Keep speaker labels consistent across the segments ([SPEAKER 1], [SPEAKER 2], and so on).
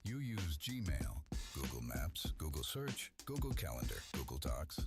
[SPEAKER 1] You use Gmail, Google Maps, Google Search, Google Calendar, Google Docs.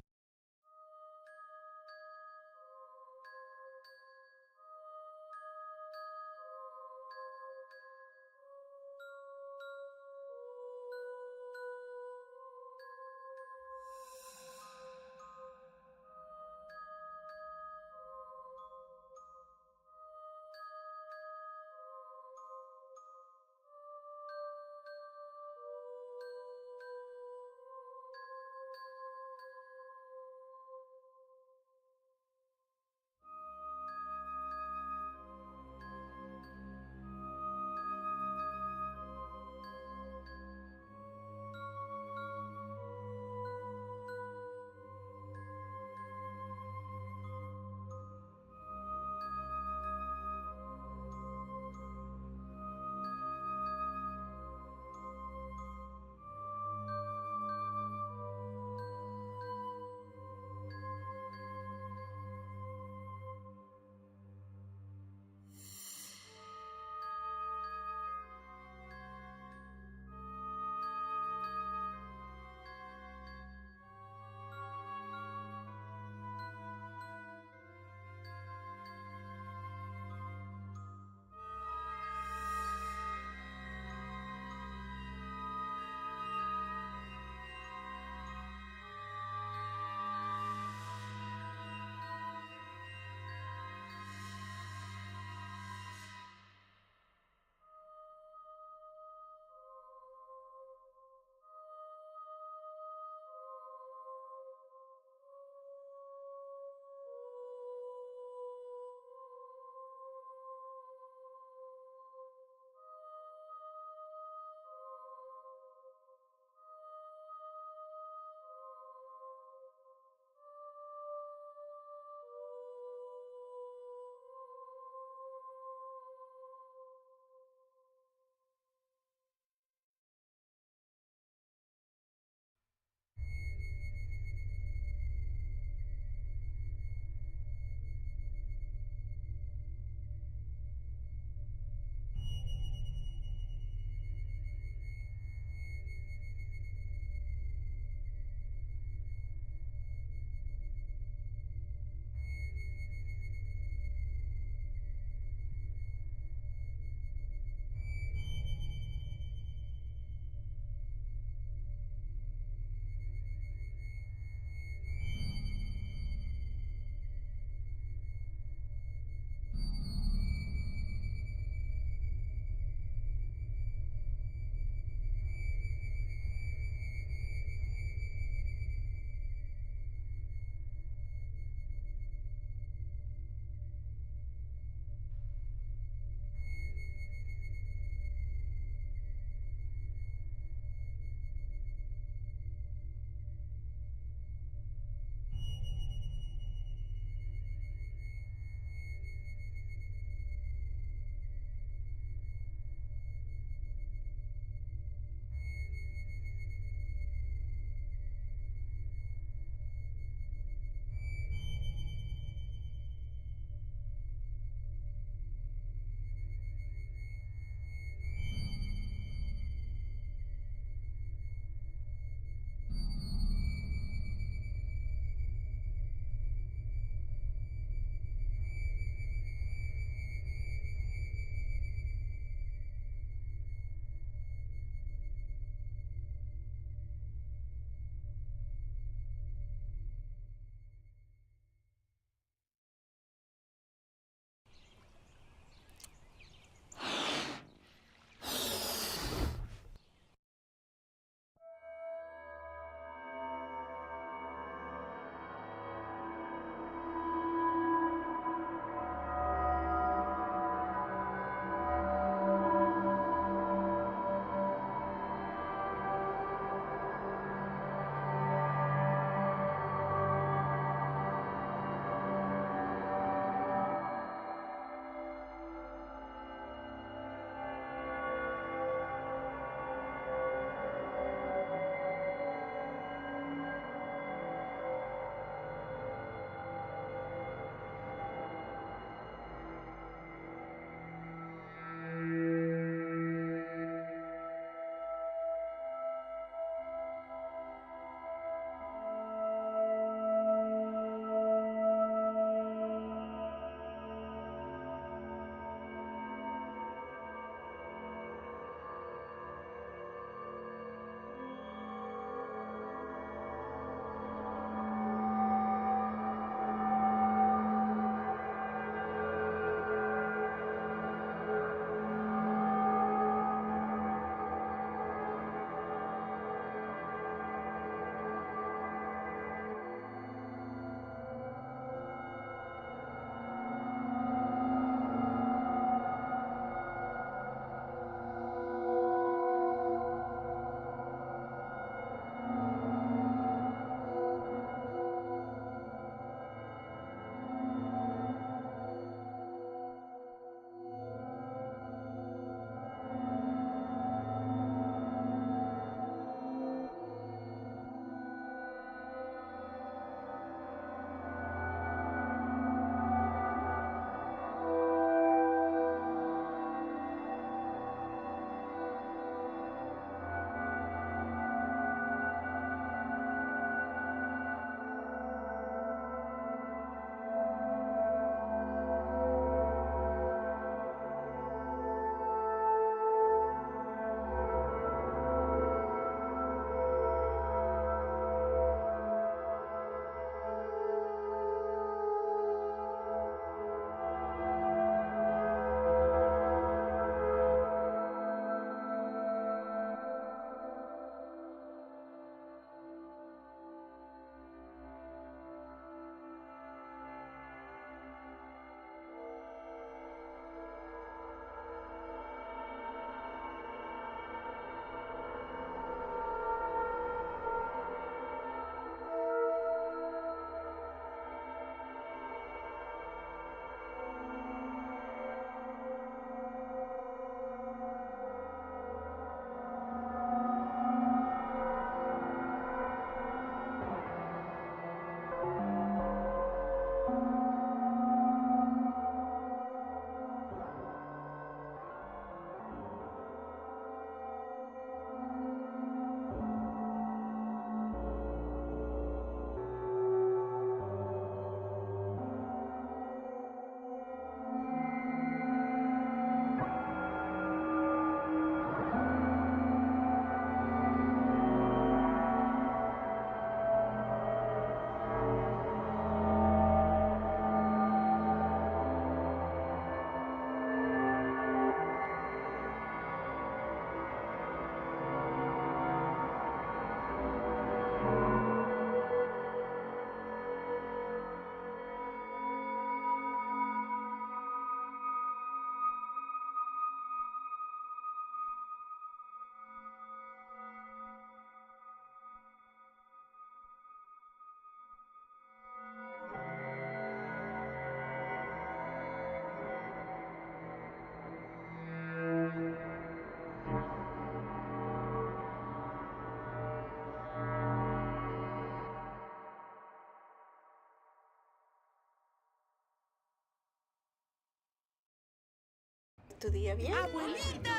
[SPEAKER 2] tu día bien.
[SPEAKER 3] ¡Abuelita!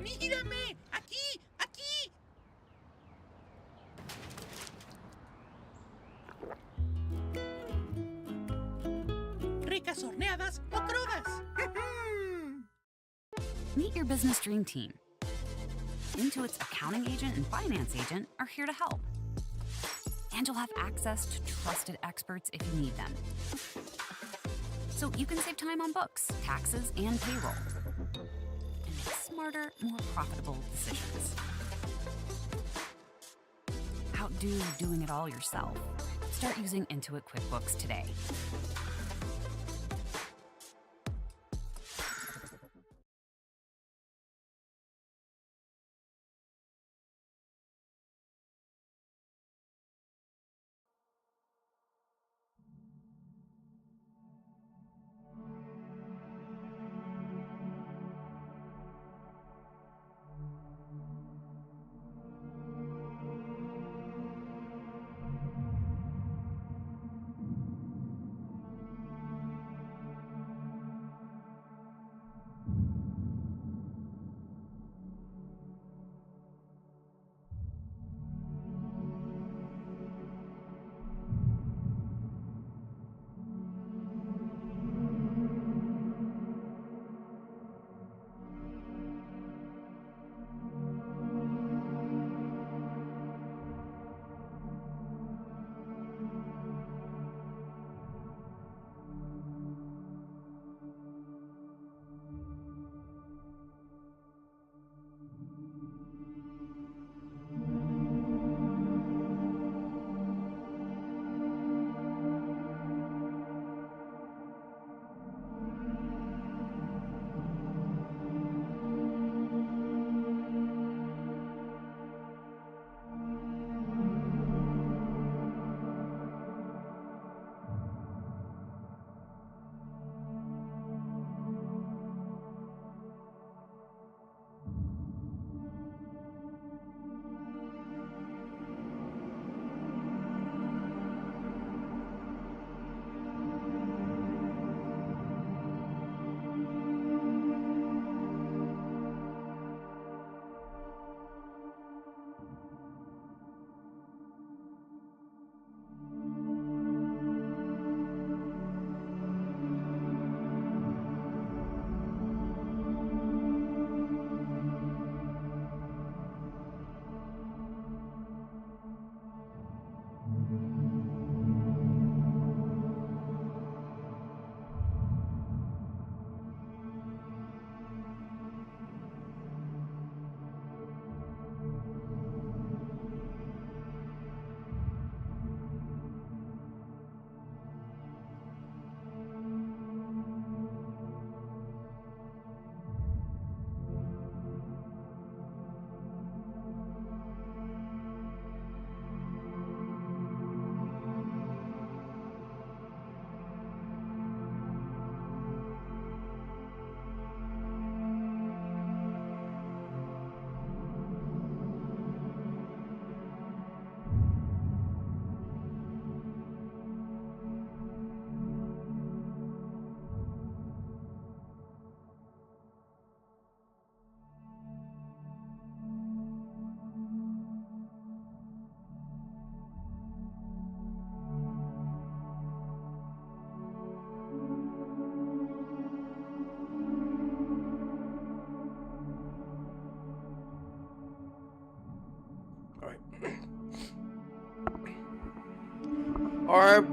[SPEAKER 3] ¡Mírame! ¡Aquí! ¡Aquí! Ricas horneadas o crudas.
[SPEAKER 4] Meet your business dream team. Intuit's accounting agent and finance agent are here to help. And you'll have access to trusted experts if you need them. So you can save time on books, taxes, and payroll. And make smarter, more profitable decisions. Outdo doing it all yourself. Start using Intuit QuickBooks today.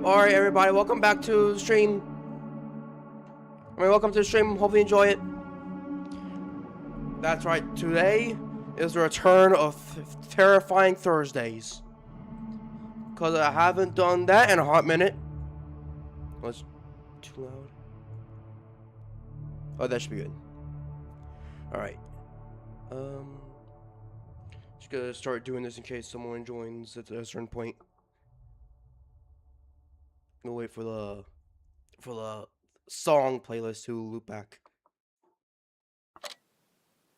[SPEAKER 5] Alright, everybody, welcome back to the stream. Welcome to the stream. Hope you enjoy it. That's right, today is the return of Terrifying Thursdays. Because I haven't done that in a hot minute. Oh, it's too loud. Oh, that should be good. Alright. Just gonna start doing this in case someone joins at a certain point. We'll wait for the song playlist to loop back.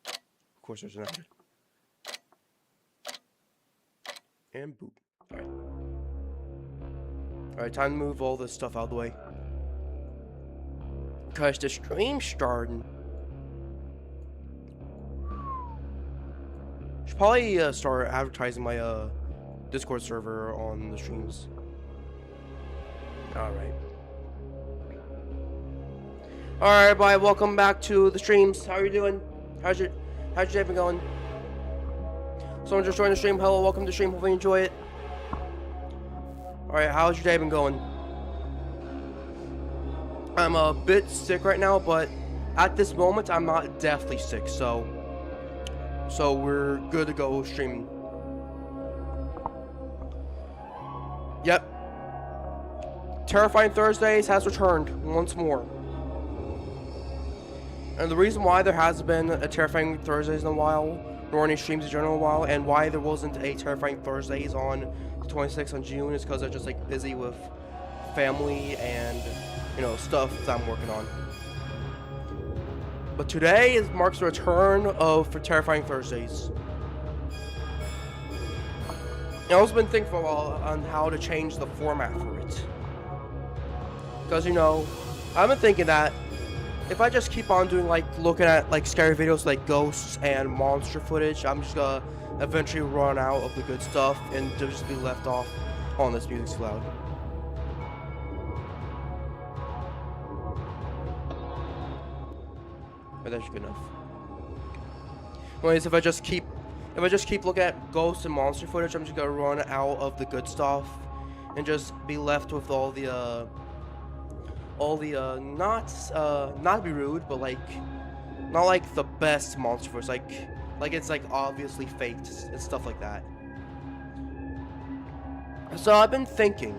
[SPEAKER 5] Of course, there's an ad. And boop. Alright. Alright, time to move all this stuff out of the way. Because the stream's starting. should probably start advertising my Discord server on the streams. Alright. Alright, everybody, welcome back to the streams. How are you doing? How's your day been going? Someone just joined the stream. Hello, welcome to the stream. Hopefully you enjoy it. Alright, how's your day been going? I'm a bit sick right now, but at this moment, I'm not deathly sick, so we're good to go streaming. Yep. Terrifying Thursdays has returned once more. And the reason why there hasn't been a Terrifying Thursdays in a while, nor any streams in general in a while, and why there wasn't a Terrifying Thursdays on the 26th of June is because I'm just like busy with family and, you know, stuff that I'm working on. But today marks the return for Terrifying Thursdays. I've also been thinking for a while on how to change the format for it. Because, you know, I've been thinking that if I just keep on doing, like, looking at, like, scary videos like ghosts and monster footage, I'm just gonna eventually run out of the good stuff and just be left off on this music's too loud. But that's good enough. Anyways, if I just keep looking at ghosts and monster footage, I'm just gonna run out of the good stuff and just be left with all the not to be rude, but like not like the best monster footage, like it's like obviously faked and stuff like that. So I've been thinking,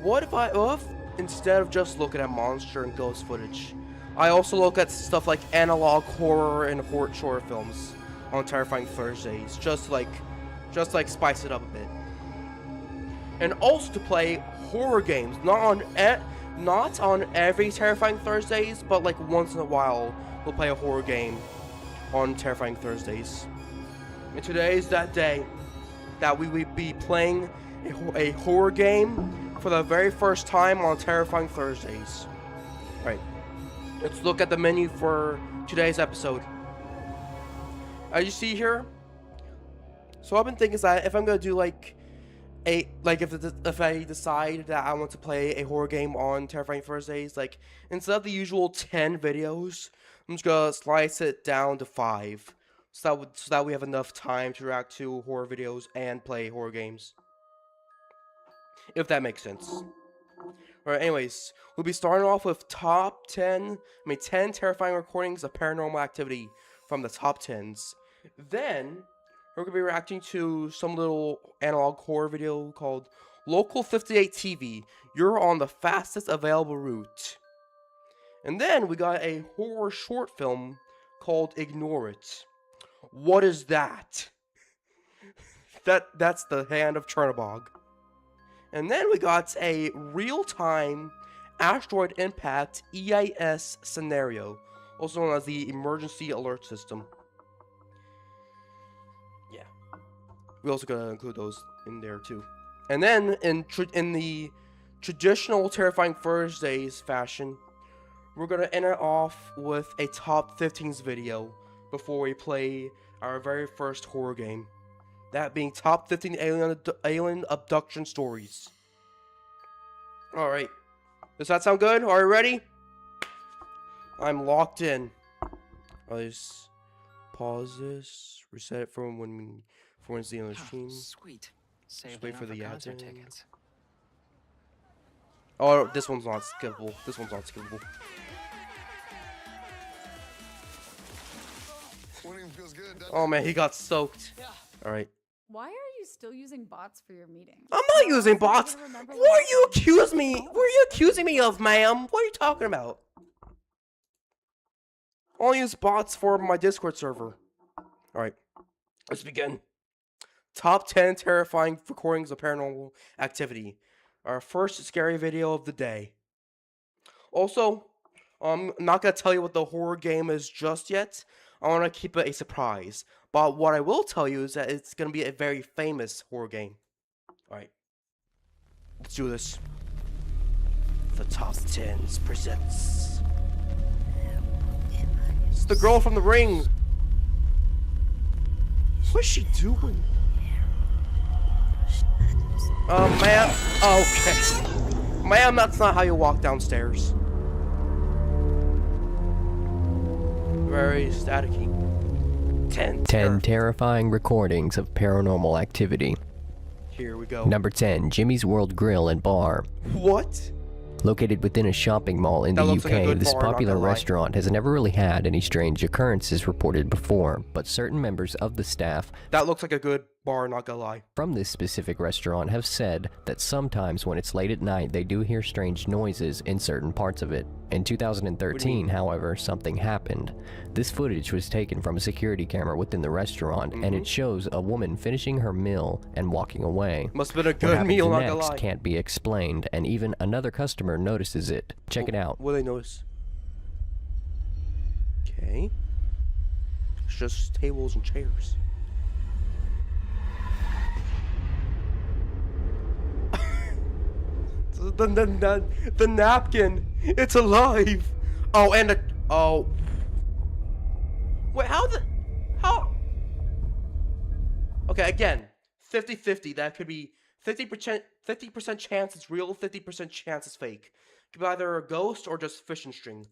[SPEAKER 5] what if instead of just looking at monster and ghost footage, I also look at stuff like analog horror and shorter films on Terrifying Thursdays, just like spice it up a bit. And also to play horror games, not on every Terrifying Thursdays, but like once in a while we'll play a horror game on Terrifying Thursdays. And today is that day that we will be playing a horror game for the very first time on Terrifying Thursdays. Right. Let's look at the menu for today's episode. As you see here, so I've been thinking that if I'm gonna do if I decide that I want to play a horror game on Terrifying Thursdays, like instead of the usual 10 videos, I'm just gonna slice it down to 5, so that we have enough time to react to horror videos and play horror games. If that makes sense. Alright, anyways, we'll be starting off with 10 terrifying recordings of Paranormal Activity from the top 10s. Then, we're going to be reacting to some little analog horror video called Local 58 TV. You're on the fastest available route. And then, we got a horror short film called Ignore It. What is that? That's the Hand of Chernobog. And then we got a real-time asteroid impact EIS scenario, also known as the Emergency Alert System. Yeah. We also gotta include those in there too. And then, in the traditional Terrifying Thursdays fashion, we're gonna end it off with a top 15s video before we play our very first horror game. That being top 15 alien abduction stories. Alright. Does that sound good? Are you ready? I'm locked in. I'll just pause this. Reset it for when it's the other stream.
[SPEAKER 2] Sweet.
[SPEAKER 5] Just wait for the
[SPEAKER 2] concert
[SPEAKER 5] ad.
[SPEAKER 2] tickets.
[SPEAKER 5] Oh, this one's not skippable. This one's not skippable. Oh man, he got soaked. Alright.
[SPEAKER 6] Why are you still using bots for your meetings?
[SPEAKER 5] I'm not using bots. What are you accusing me? What are you accusing me of, ma'am? What are you talking about? I'll use bots for my Discord server. Alright. Let's begin. Top 10 terrifying recordings of Paranormal Activity. Our first scary video of the day. Also, I'm not going to tell you what the horror game is just yet. I want to keep it a surprise. But what I will tell you is that it's going to be a very famous horror game. Alright. Let's do this. The Top 10s presents... It's the girl from The Ring. What's she doing? Ma'am. Okay. Ma'am, that's not how you walk downstairs. Very staticky.
[SPEAKER 2] 10 terrifying recordings of paranormal activity.
[SPEAKER 5] Here we go.
[SPEAKER 2] Number 10, Jimmy's World Grill and Bar.
[SPEAKER 5] What?
[SPEAKER 2] Located within a shopping mall in
[SPEAKER 5] That
[SPEAKER 2] the
[SPEAKER 5] looks like a
[SPEAKER 2] UK,
[SPEAKER 5] good
[SPEAKER 2] this
[SPEAKER 5] bar, not
[SPEAKER 2] popular
[SPEAKER 5] gonna lie.
[SPEAKER 2] restaurant has never really had any strange occurrences reported before, but certain members of the staff
[SPEAKER 5] That looks like a good bar, not gonna lie.
[SPEAKER 2] from this specific restaurant have said that sometimes when it's late at night, they do hear strange noises in certain parts of it. In 2013, however, something happened. This footage was taken from a security camera within the restaurant, and it shows a woman finishing her meal and walking away.
[SPEAKER 5] Must have been a
[SPEAKER 2] What
[SPEAKER 5] good
[SPEAKER 2] happens
[SPEAKER 5] meal, not gonna
[SPEAKER 2] next
[SPEAKER 5] lie.
[SPEAKER 2] can't be explained, and even another customer notices it. Check it out.
[SPEAKER 5] What do they notice? Okay. It's just tables and chairs. the napkin. It's alive. Oh, and a oh. Wait, how? Okay, again, 50-50. That could be 50% chance it's real, 50% chance it's fake. Could be either a ghost or just fishing string.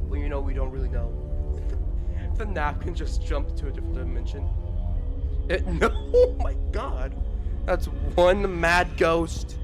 [SPEAKER 5] Well, you know, we don't really know. The napkin just jumped to a different dimension. No, oh my god. That's one mad ghost.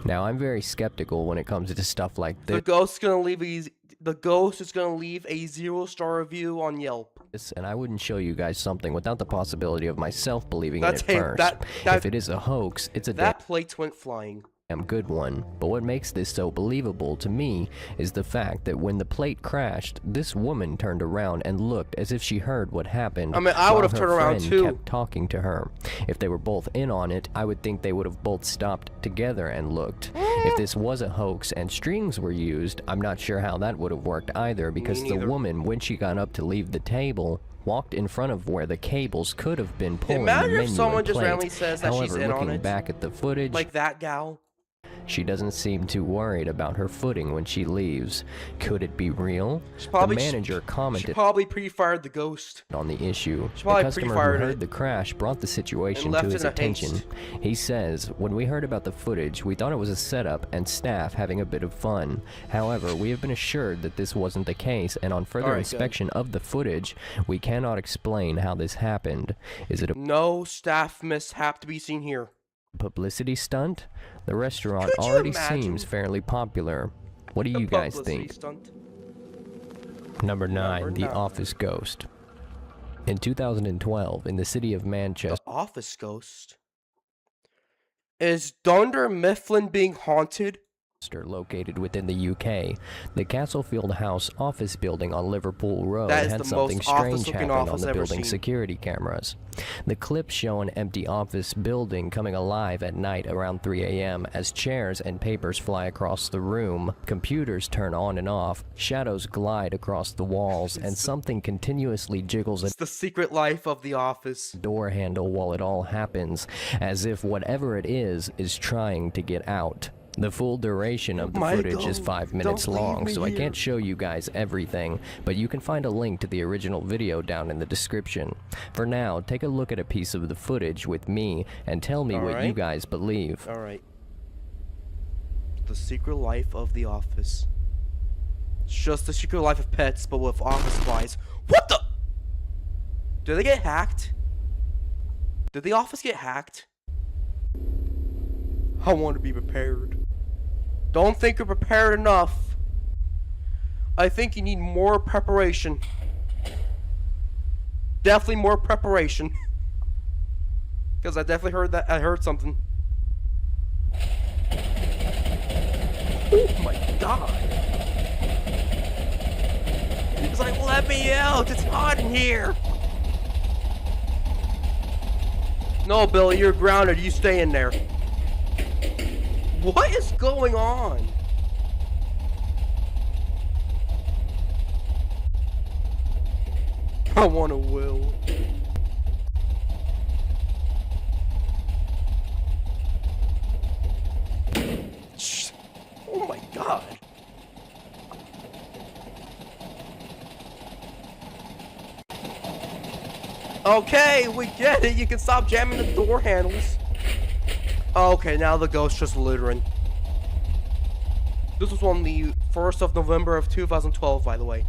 [SPEAKER 2] Now, I'm very skeptical when it comes to stuff like
[SPEAKER 5] The ghost is gonna leave the ghost is gonna leave a 0-star review on Yelp.
[SPEAKER 2] this, and I wouldn't show you guys something without the possibility of myself believing
[SPEAKER 5] That's
[SPEAKER 2] in it
[SPEAKER 5] hey,
[SPEAKER 2] first.
[SPEAKER 5] that-
[SPEAKER 2] If it is a hoax, it's a
[SPEAKER 5] That plate went flying.
[SPEAKER 2] damn good one. But what makes this so believable to me is the fact that when the plate crashed, this woman turned around and looked as if she heard what happened.
[SPEAKER 5] I mean, I
[SPEAKER 2] while
[SPEAKER 5] would've
[SPEAKER 2] her
[SPEAKER 5] turned around
[SPEAKER 2] friend
[SPEAKER 5] too.
[SPEAKER 2] kept talking to her. If they were both in on it, I would think they would have both stopped together and looked. If this was a hoax and strings were used, I'm not sure how that would have worked either, because the
[SPEAKER 5] neither.
[SPEAKER 2] woman, when she got up to leave the table, walked in front of where the cables could have been pulling
[SPEAKER 5] Imagine
[SPEAKER 2] the
[SPEAKER 5] if
[SPEAKER 2] menu
[SPEAKER 5] someone
[SPEAKER 2] and
[SPEAKER 5] just
[SPEAKER 2] plate.
[SPEAKER 5] randomly says that she's
[SPEAKER 2] However,
[SPEAKER 5] in on
[SPEAKER 2] looking
[SPEAKER 5] it.
[SPEAKER 2] back at the footage,
[SPEAKER 5] Like that gal.
[SPEAKER 2] she doesn't seem too worried about her footing when she leaves. Could it be real?
[SPEAKER 5] Probably
[SPEAKER 2] The manager
[SPEAKER 5] She
[SPEAKER 2] commented
[SPEAKER 5] probably pre-fired the ghost.
[SPEAKER 2] on the issue.
[SPEAKER 5] She
[SPEAKER 2] The
[SPEAKER 5] probably
[SPEAKER 2] customer who
[SPEAKER 5] pre-fired
[SPEAKER 2] heard
[SPEAKER 5] it
[SPEAKER 2] the crash brought the situation
[SPEAKER 5] left
[SPEAKER 2] to
[SPEAKER 5] it
[SPEAKER 2] his
[SPEAKER 5] in a
[SPEAKER 2] attention.
[SPEAKER 5] haste.
[SPEAKER 2] He says, "When we heard about the footage, we thought it was a setup and staff having a bit of fun. However, we have been assured that this wasn't the case, and on further
[SPEAKER 5] Alright, good.
[SPEAKER 2] inspection of the footage, we cannot explain how this happened. Is it a
[SPEAKER 5] No staff mishap to be seen here.
[SPEAKER 2] publicity stunt? The restaurant
[SPEAKER 5] Could you
[SPEAKER 2] already
[SPEAKER 5] imagine?
[SPEAKER 2] seems fairly popular. What do
[SPEAKER 5] A
[SPEAKER 2] you guys
[SPEAKER 5] publicity
[SPEAKER 2] think?"
[SPEAKER 5] stunt.
[SPEAKER 2] Number 9,
[SPEAKER 5] Number
[SPEAKER 2] The
[SPEAKER 5] 9.
[SPEAKER 2] Office Ghost. In 2012, in the city of
[SPEAKER 5] The
[SPEAKER 2] Manchester,
[SPEAKER 5] office ghost. Is Dunder Mifflin being haunted?
[SPEAKER 2] located within the UK, the Castlefield House office building on Liverpool Road
[SPEAKER 5] That is
[SPEAKER 2] had
[SPEAKER 5] the
[SPEAKER 2] something
[SPEAKER 5] most
[SPEAKER 2] strange
[SPEAKER 5] office-looking
[SPEAKER 2] happen on
[SPEAKER 5] office
[SPEAKER 2] the
[SPEAKER 5] I've ever
[SPEAKER 2] building's
[SPEAKER 5] seen.
[SPEAKER 2] security cameras. The clips show an empty office building coming alive at night around 3 a.m. as chairs and papers fly across the room, computers turn on and off, shadows glide across the walls, and something continuously jiggles
[SPEAKER 5] It's the secret life of the office.
[SPEAKER 2] door handle while it all happens, as if whatever it is trying to get out. The full duration of the footage is 5 minutes
[SPEAKER 5] don't leave
[SPEAKER 2] long,
[SPEAKER 5] me
[SPEAKER 2] so I
[SPEAKER 5] here.
[SPEAKER 2] can't show you guys everything, but you can find a link to the original video down in the description. For now, take a look at a piece of the footage with me and tell me what you
[SPEAKER 5] Alright.
[SPEAKER 2] guys believe.
[SPEAKER 5] Alright. The secret life of the office. It's just the secret life of pets, but with office supplies. What the? Did they get hacked? Did the office get hacked? I want to be prepared. Don't think you're prepared enough. I think you need more preparation. Definitely more preparation. Because I definitely heard that. I heard something. Oh my god. It's like, let me out. It's hot in here. No, Billy, you're grounded. You stay in there. What is going on? I want to will. Shh. Oh my god. Okay, we get it. You can stop jamming the door handles. Okay, now the ghost just littering. This was on the 1st of November of 2012, by the way.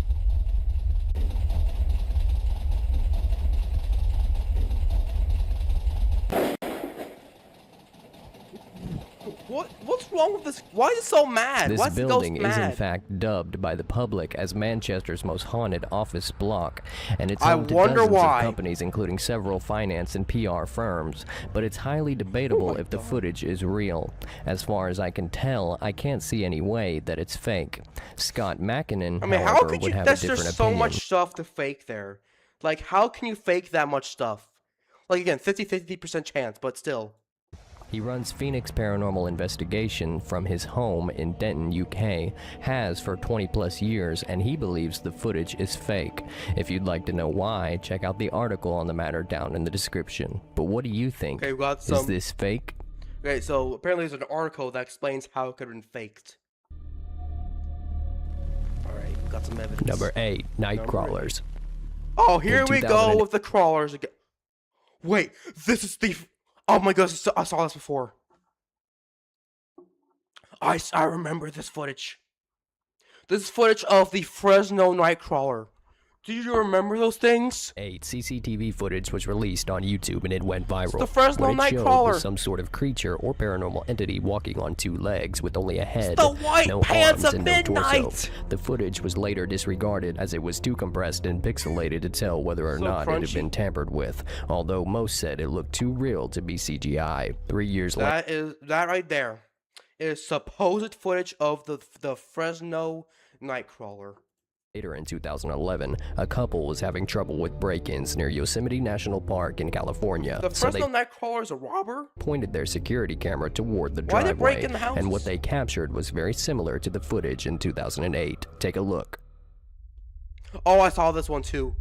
[SPEAKER 5] What's wrong with this? Why is it so mad?
[SPEAKER 2] This
[SPEAKER 5] Why is the
[SPEAKER 2] building
[SPEAKER 5] ghost
[SPEAKER 2] is in
[SPEAKER 5] mad?
[SPEAKER 2] fact dubbed by the public as Manchester's most haunted office block, and it's
[SPEAKER 5] I
[SPEAKER 2] home to
[SPEAKER 5] wonder
[SPEAKER 2] dozens
[SPEAKER 5] why.
[SPEAKER 2] of companies, including several finance and PR firms. But it's highly debatable if the footage is real. As far as I can tell, I can't see any way that it's fake. Scott Mackinnon,
[SPEAKER 5] I mean, how
[SPEAKER 2] however,
[SPEAKER 5] could you?
[SPEAKER 2] would have a
[SPEAKER 5] There's
[SPEAKER 2] different
[SPEAKER 5] just so
[SPEAKER 2] opinion.
[SPEAKER 5] much stuff to fake there. Like, how can you fake that much stuff? Like, again, 50% chance, but still.
[SPEAKER 2] He runs Phoenix Paranormal Investigation from his home in Denton, UK, has for 20 plus years, and he believes the footage is fake. If you'd like to know why, check out the article on the matter down in the description. But what do you think?
[SPEAKER 5] Okay, we got
[SPEAKER 2] Is
[SPEAKER 5] some.
[SPEAKER 2] this fake?
[SPEAKER 5] Okay, so apparently there's an article that explains how it could have been faked. Alright, we got some evidence.
[SPEAKER 2] Number 8, Night
[SPEAKER 5] Number
[SPEAKER 2] Crawlers.
[SPEAKER 5] Oh, here
[SPEAKER 2] In
[SPEAKER 5] we go
[SPEAKER 2] 2008
[SPEAKER 5] with the crawlers again. Wait, this is the. Oh my gosh, I saw this before. I remember this footage. This is footage of the Fresno Nightcrawler. Do you remember those things?
[SPEAKER 2] 8 CCTV footage was released on YouTube and it went viral.
[SPEAKER 5] the Fresno
[SPEAKER 2] what it showed
[SPEAKER 5] Nightcrawler.
[SPEAKER 2] was some sort of creature or paranormal entity walking on 2 legs with only a head,
[SPEAKER 5] the White
[SPEAKER 2] no
[SPEAKER 5] Pants
[SPEAKER 2] arms,
[SPEAKER 5] of
[SPEAKER 2] and no torso.
[SPEAKER 5] Midnight.
[SPEAKER 2] The footage was later disregarded as it was too compressed and pixelated to tell whether or
[SPEAKER 5] So
[SPEAKER 2] not it had
[SPEAKER 5] crunchy.
[SPEAKER 2] been tampered with, although most said it looked too real to be CGI. 3 years later,
[SPEAKER 5] That right there is supposed footage of the Fresno Nightcrawler.
[SPEAKER 2] in 2011, a couple was having trouble with break-ins near Yosemite National Park in California,
[SPEAKER 5] The
[SPEAKER 2] so they
[SPEAKER 5] Fresno Nightcrawler is a robber?
[SPEAKER 2] pointed their security camera toward the
[SPEAKER 5] Why they
[SPEAKER 2] driveway,
[SPEAKER 5] break in the
[SPEAKER 2] and what
[SPEAKER 5] houses?
[SPEAKER 2] they captured was very similar to the footage in 2008. Take a look.
[SPEAKER 5] Oh, I saw this one too.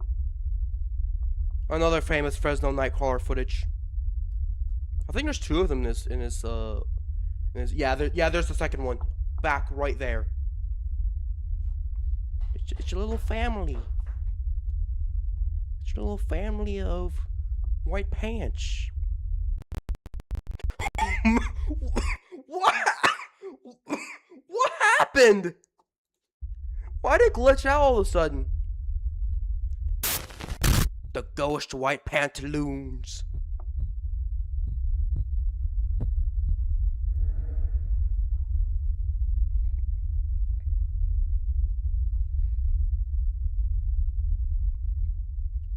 [SPEAKER 5] Another famous Fresno Nightcrawler footage. I think there's 2 of them there's the second one. Back right there. It's your little family. It's your little family of white pants. What? What happened? Why did it glitch out all of a sudden? The ghost white pantaloons.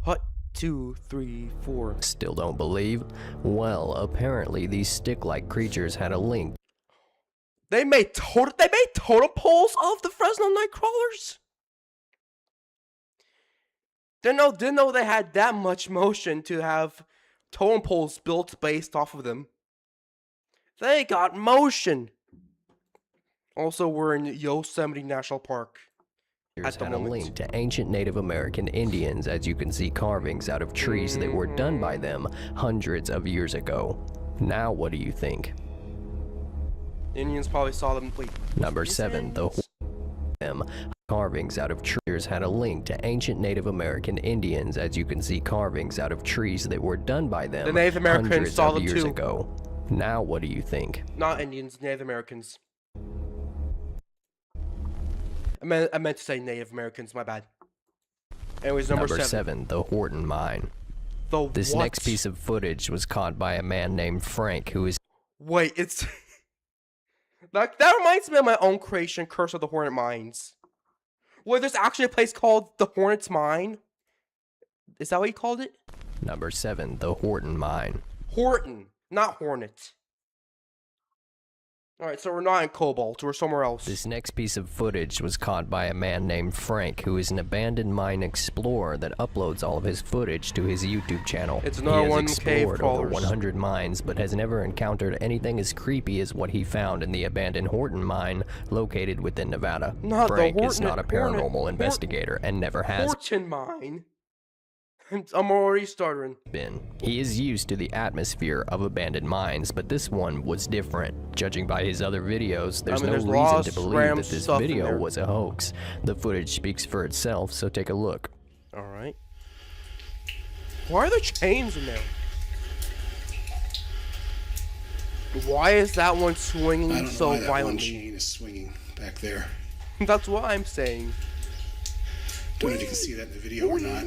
[SPEAKER 5] Hut 2, 3, 4.
[SPEAKER 2] Still don't believe? Well, apparently these stick-like creatures had a link
[SPEAKER 5] They made totem poles of the Fresno Nightcrawlers. Didn't know they had that much motion to have totem poles built based off of them. They got motion. Also, we're in Yosemite National Park. At the
[SPEAKER 2] had a
[SPEAKER 5] moment.
[SPEAKER 2] link to ancient Native American Indians, as you can see carvings out of trees that were done by them hundreds of years ago. Now what do you think?
[SPEAKER 5] Indians probably saw them. Wait.
[SPEAKER 2] Number
[SPEAKER 5] is it
[SPEAKER 2] 7, the
[SPEAKER 5] Indians?
[SPEAKER 2] them carvings out of trees had a link to ancient Native American Indians, as you can see carvings out of trees that were done by them
[SPEAKER 5] The Native Americans
[SPEAKER 2] hundreds
[SPEAKER 5] saw
[SPEAKER 2] of
[SPEAKER 5] them
[SPEAKER 2] years
[SPEAKER 5] too.
[SPEAKER 2] ago. Now what do you think?
[SPEAKER 5] Not Indians, Native Americans. I meant to say Native Americans, my bad. Anyways, number 7.
[SPEAKER 2] the Horton Mine.
[SPEAKER 5] The
[SPEAKER 2] This
[SPEAKER 5] what?
[SPEAKER 2] next piece of footage was caught by a man named Frank, who is
[SPEAKER 5] Wait, it's... that reminds me of my own creation, Curse of the Hornet Mines. Wait, there's actually a place called the Hornet's Mine? Is that what you called it?
[SPEAKER 2] number 7, the Horton Mine.
[SPEAKER 5] Horton, not Hornet. Alright, so we're not in Cobalt, we're somewhere else.
[SPEAKER 2] This next piece of footage was caught by a man named Frank, who is an abandoned mine explorer that uploads all of his footage to his YouTube channel.
[SPEAKER 5] It's another
[SPEAKER 2] he
[SPEAKER 5] one
[SPEAKER 2] has
[SPEAKER 5] of them cave
[SPEAKER 2] explored over
[SPEAKER 5] crawlers.
[SPEAKER 2] 100 mines, but has never encountered anything as creepy as what he found in the abandoned Horton Mine located within Nevada.
[SPEAKER 5] Not the
[SPEAKER 2] Frank is not a
[SPEAKER 5] Horton-
[SPEAKER 2] paranormal investigator and never has
[SPEAKER 5] Horton Mine? I'm already stuttering.
[SPEAKER 2] been. He is used to the atmosphere of abandoned mines, but this one was different. Judging by his other videos, there's no
[SPEAKER 5] there's
[SPEAKER 2] reason
[SPEAKER 5] lots
[SPEAKER 2] to
[SPEAKER 5] of
[SPEAKER 2] believe
[SPEAKER 5] random
[SPEAKER 2] that this
[SPEAKER 5] stuff in
[SPEAKER 2] video
[SPEAKER 5] there.
[SPEAKER 2] was a hoax. The footage speaks for itself, so take a look.
[SPEAKER 5] Alright. Why are there chains in there? Why is that one swinging
[SPEAKER 7] I don't know
[SPEAKER 5] so
[SPEAKER 7] why that one
[SPEAKER 5] violently?
[SPEAKER 7] chain is swinging back there.
[SPEAKER 5] That's what I'm saying.
[SPEAKER 7] Don't know if you can see that in the video or not.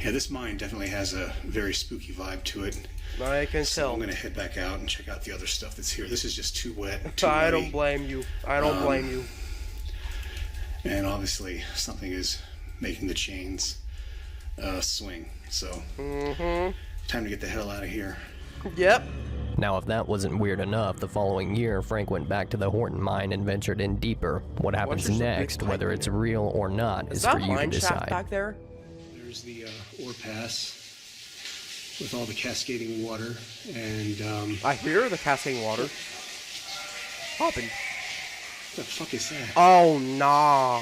[SPEAKER 7] Yeah, this mine definitely has a very spooky vibe to it.
[SPEAKER 5] I can
[SPEAKER 7] So
[SPEAKER 5] tell.
[SPEAKER 7] I'm gonna head back out and check out the other stuff that's here. This is just too wet. Too
[SPEAKER 5] I
[SPEAKER 7] muddy.
[SPEAKER 5] don't blame you. I don't blame you.
[SPEAKER 7] And obviously something is making the chains swing. So time to get the hell out of here.
[SPEAKER 5] Yep.
[SPEAKER 2] Now, if that wasn't weird enough, the following year, Frank went back to the Horton mine and ventured in deeper. What happens
[SPEAKER 5] there's a big
[SPEAKER 2] next,
[SPEAKER 5] pipe
[SPEAKER 2] whether
[SPEAKER 5] in
[SPEAKER 2] it's
[SPEAKER 5] there?
[SPEAKER 2] real or not,
[SPEAKER 5] Is
[SPEAKER 2] is
[SPEAKER 5] that
[SPEAKER 2] for you to
[SPEAKER 5] mine shaft
[SPEAKER 2] decide.
[SPEAKER 5] back there?
[SPEAKER 7] There's the ore pass with all the cascading water, and
[SPEAKER 5] I hear the cascading water. Popping.
[SPEAKER 7] what the fuck is that?
[SPEAKER 5] Oh, nah.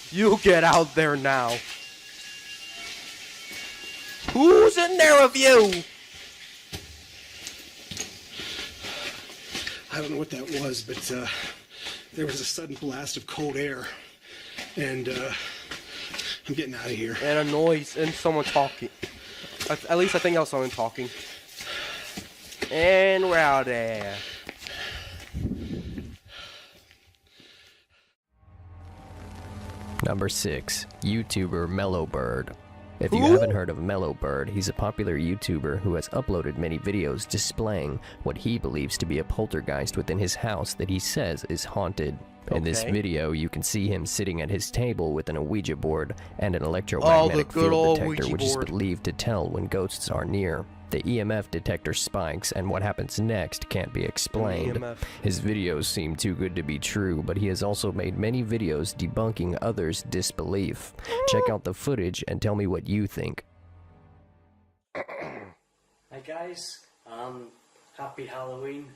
[SPEAKER 5] You get out there now. Who's in there with you?
[SPEAKER 7] I don't know what that was, but there was a sudden blast of cold air, and I'm getting out of here.
[SPEAKER 5] And a noise and someone talking. At least I think I was someone talking. And we're out there.
[SPEAKER 2] Number 6. YouTuber Mellowbird. If you
[SPEAKER 5] Who?
[SPEAKER 2] haven't heard of Mellowbird, he's a popular YouTuber who has uploaded many videos displaying what he believes to be a poltergeist within his house that he says is haunted. In this
[SPEAKER 5] Okay.
[SPEAKER 2] video, you can see him sitting at his table with an Ouija board and an electromagnetic
[SPEAKER 5] good
[SPEAKER 2] field
[SPEAKER 5] old
[SPEAKER 2] detector,
[SPEAKER 5] Ouija
[SPEAKER 2] which is
[SPEAKER 5] board.
[SPEAKER 2] believed to tell when ghosts are near. The EMF detector spikes, and what happens next can't be explained.
[SPEAKER 5] EMF.
[SPEAKER 2] His videos seem too good to be true, but he has also made many videos debunking others' disbelief. Check out the footage and tell me what you think.
[SPEAKER 8] Hi guys, happy Halloween.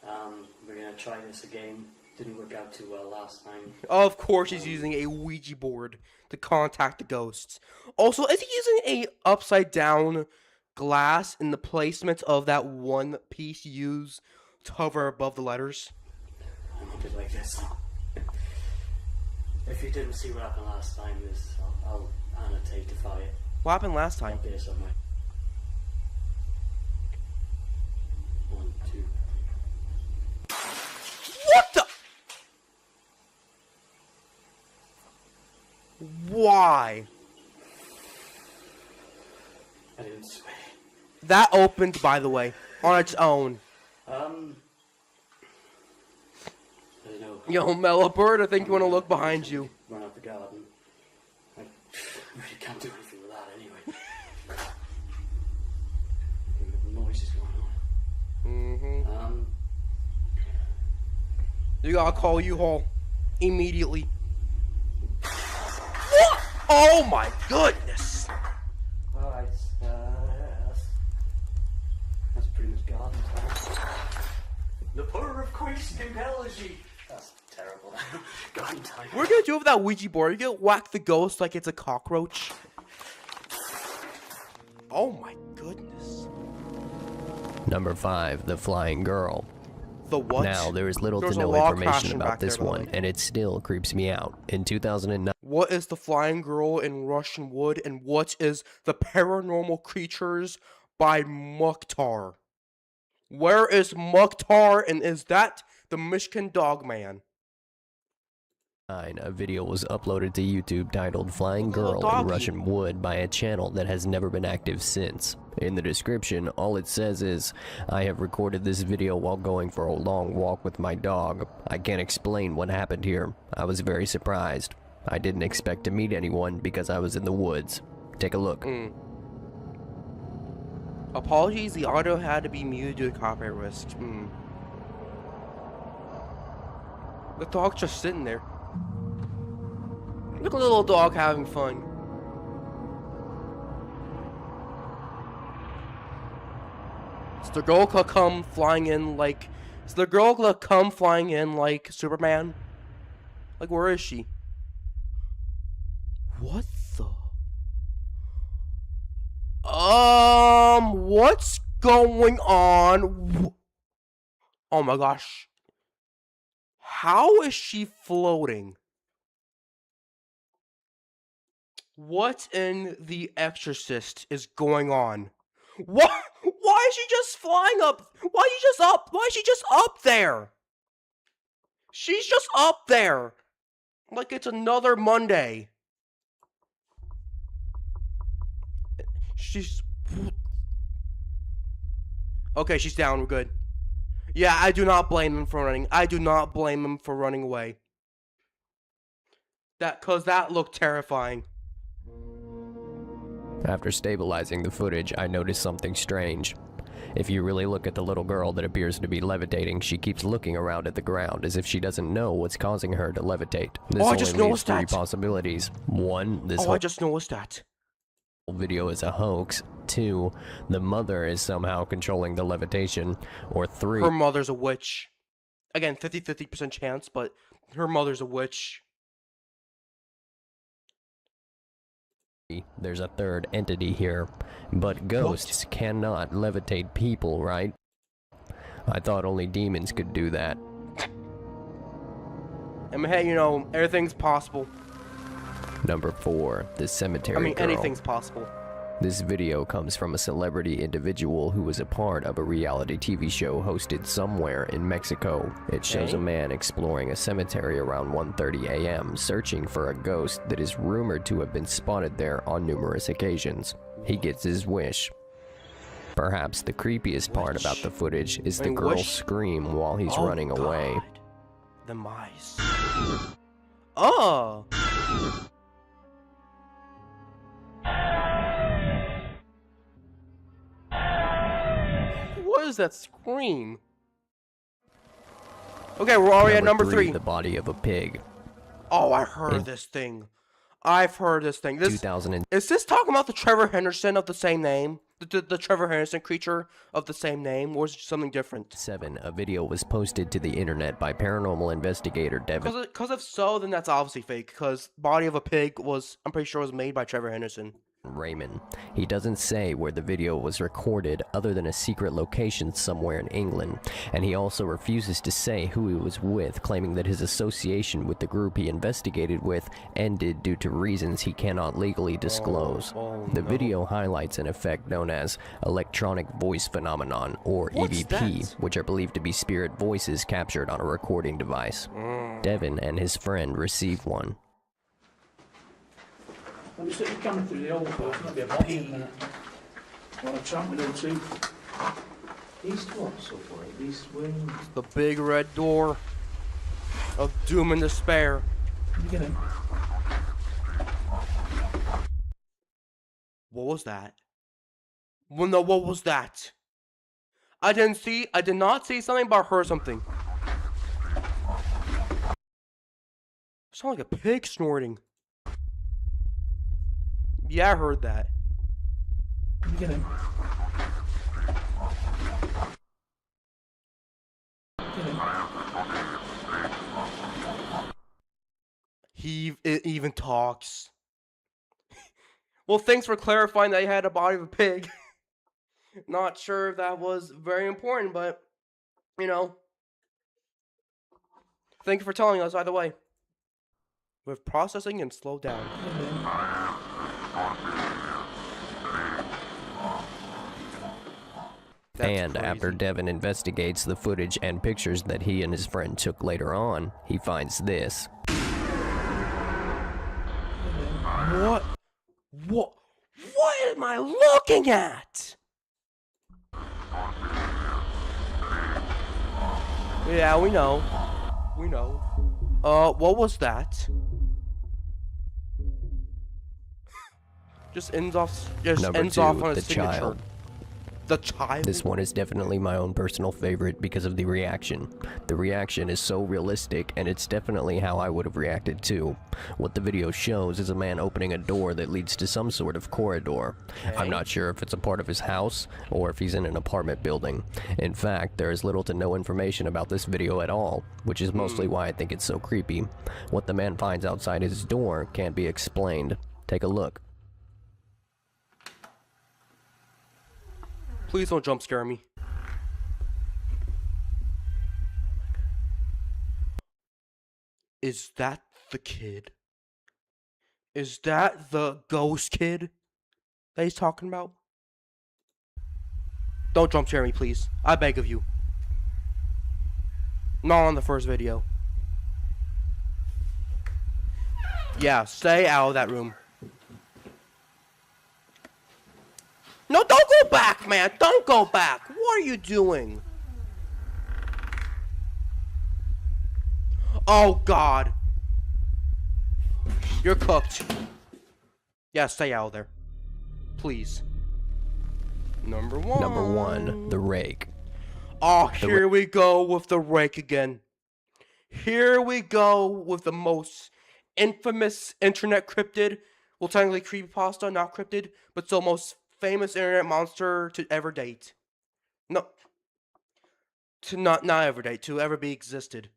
[SPEAKER 8] We're gonna try this again. Didn't work out too well last time.
[SPEAKER 5] Of course he's using a Ouija board to contact the ghosts. Also, is he using a upside down glass in the placement of that one piece you use to hover above the letters?
[SPEAKER 8] I'm a bit like this. If you didn't see what happened last time, I'll annotate if I
[SPEAKER 5] What happened last time?
[SPEAKER 8] up here somewhere. 1, 2.
[SPEAKER 5] What the? Why?
[SPEAKER 8] I didn't swear.
[SPEAKER 5] That opened, by the way, on its own.
[SPEAKER 8] I don't know.
[SPEAKER 5] Yo, Mellowbird, I think you want to look behind you.
[SPEAKER 8] Run out the garden. I really can't do anything with that anyway. The noise is going on.
[SPEAKER 5] You gotta call U-Haul immediately. What? Oh my goodness!
[SPEAKER 8] Alright, that's pretty much garden time. The power of Christ compels you. That's terrible. Garden time.
[SPEAKER 5] What are you gonna do with that Ouija board? You gonna whack the ghost like it's a cockroach? Oh my goodness.
[SPEAKER 2] Number 5. The Flying Girl.
[SPEAKER 5] The what?
[SPEAKER 2] Now, there is little
[SPEAKER 5] There's
[SPEAKER 2] to
[SPEAKER 5] a
[SPEAKER 2] no
[SPEAKER 5] log
[SPEAKER 2] information
[SPEAKER 5] crashing
[SPEAKER 2] about
[SPEAKER 5] back there,
[SPEAKER 2] this
[SPEAKER 5] by the
[SPEAKER 2] one,
[SPEAKER 5] way.
[SPEAKER 2] and it still creeps me out. In 2009,
[SPEAKER 5] What is the Flying Girl in Russian Wood, and what is the Paranormal Creatures by Mukhtar? Where is Mukhtar, and is that the Michigan Dog Man?
[SPEAKER 2] a video was uploaded to YouTube titled Flying
[SPEAKER 5] Little
[SPEAKER 2] Girl in
[SPEAKER 5] doggy.
[SPEAKER 2] Russian Wood by a channel that has never been active since. In the description, all it says is, I have recorded this video while going for a long walk with my dog. I can't explain what happened here. I was very surprised. I didn't expect to meet anyone because I was in the woods. Take a look.
[SPEAKER 5] Apologies, the audio had to be muted due to copyright risk. The dog's just sitting there. Look at the little dog having fun. Is the girl gonna come flying in like... Is the girl gonna come flying in like Superman? Like, where is she? What the... What's going on? Oh my gosh. How is she floating? What in The Exorcist is going on? What? Why is she just flying up? Why is she just up? Why is she just up there? She's just up there. Like it's another Monday. She's... Okay, she's down. We're good. Yeah, I do not blame him for running. I do not blame him for running away. Cause that looked terrifying.
[SPEAKER 2] After stabilizing the footage, I noticed something strange. If you really look at the little girl that appears to be levitating, she keeps looking around at the ground as if she doesn't know what's causing her to levitate. This
[SPEAKER 5] I
[SPEAKER 2] only
[SPEAKER 5] just
[SPEAKER 2] leaves
[SPEAKER 5] noticed
[SPEAKER 2] three
[SPEAKER 5] that.
[SPEAKER 2] possibilities. 1, this
[SPEAKER 5] I
[SPEAKER 2] whole
[SPEAKER 5] just noticed that.
[SPEAKER 2] video is a hoax. 2, the mother is somehow controlling the levitation. Or 3,
[SPEAKER 5] Her mother's a witch. Again, 50% chance, but her mother's a witch.
[SPEAKER 2] there's a third entity here. But ghosts cannot levitate people, right? I thought only demons could do that.
[SPEAKER 5] I mean, hey, you know, everything's possible.
[SPEAKER 2] Number 4, the cemetery
[SPEAKER 5] I mean,
[SPEAKER 2] girl.
[SPEAKER 5] anything's possible.
[SPEAKER 2] This video comes from a celebrity individual who was a part of a reality TV show hosted somewhere in Mexico. It shows a man exploring a cemetery around 1:30 a.m., searching for a ghost that is rumored to have been spotted there on numerous occasions. He gets his wish. Perhaps the creepiest part about the footage is the girl's scream while he's running away.
[SPEAKER 5] The mice. Oh! What is that scream? Okay, we're already at number 3.
[SPEAKER 2] The body of a pig.
[SPEAKER 5] Oh, I heard this thing. I've heard this thing. Is this talking about the Trevor Henderson of the same name? The Trevor Henderson creature of the same name? Or is it something different?
[SPEAKER 2] 7. A video was posted to the internet by paranormal investigator Devin.
[SPEAKER 5] Because if so, then that's obviously fake. Because Body of a Pig was, I'm pretty sure, was made by Trevor Henderson.
[SPEAKER 2] Raymond. He doesn't say where the video was recorded other than a secret location somewhere in England, and he also refuses to say who he was with, claiming that his association with the group he investigated with ended due to reasons he cannot legally disclose. The video highlights an effect known as electronic voice phenomenon, or EVP, which are believed to be spirit voices captured on a recording device. Devin and his friend receive one.
[SPEAKER 9] Well, it's coming through the old door, it's going to be a body in a minute. Well, a tramp with no teeth. East what, subway? East wing?
[SPEAKER 5] The big red door of doom and despair.
[SPEAKER 9] You get him.
[SPEAKER 5] What was that? Well, no, what was that? I did not see something, but I heard something. It sounded like a pig snorting. Yeah, I heard that.
[SPEAKER 9] You get him.
[SPEAKER 5] It even talks. Well, thanks for clarifying that you had a body of a pig. Not sure if that was very important, but, you know. Thank you for telling us either way. With processing and slow down.
[SPEAKER 2] And after Devin investigates the footage and pictures that he and his friend took later on, he finds this.
[SPEAKER 5] What am I looking at? Yeah, we know. We know. What was that? Just ends off on a signature.
[SPEAKER 2] Child.
[SPEAKER 5] The child?
[SPEAKER 2] This one is definitely my own personal favorite because of the reaction. The reaction is so realistic, and it's definitely how I would have reacted too. What the video shows is a man opening a door that leads to some sort of corridor. Okay. I'm not sure if it's a part of his house, or if he's in an apartment building. In fact, there is little to no information about this video at all, which is mostly why I think it's so creepy. What the man finds outside his door can't be explained. Take a look.
[SPEAKER 5] Please don't jump scare me. Is that the kid? Is that the ghost kid that he's talking about? Don't jump scare me, please. I beg of you. Not on the first video. Yeah, stay out of that room. No, don't go back, man. Don't go back. What are you doing? Oh, God. You're cooked. Yeah, stay out of there. Please. Number one.
[SPEAKER 2] The rake.
[SPEAKER 5] Oh, here we go with the rake again. Here we go with the most infamous internet cryptid. Well, technically creepypasta, not cryptid, but still most famous internet monster to ever date. No. To not ever date, to ever be existed.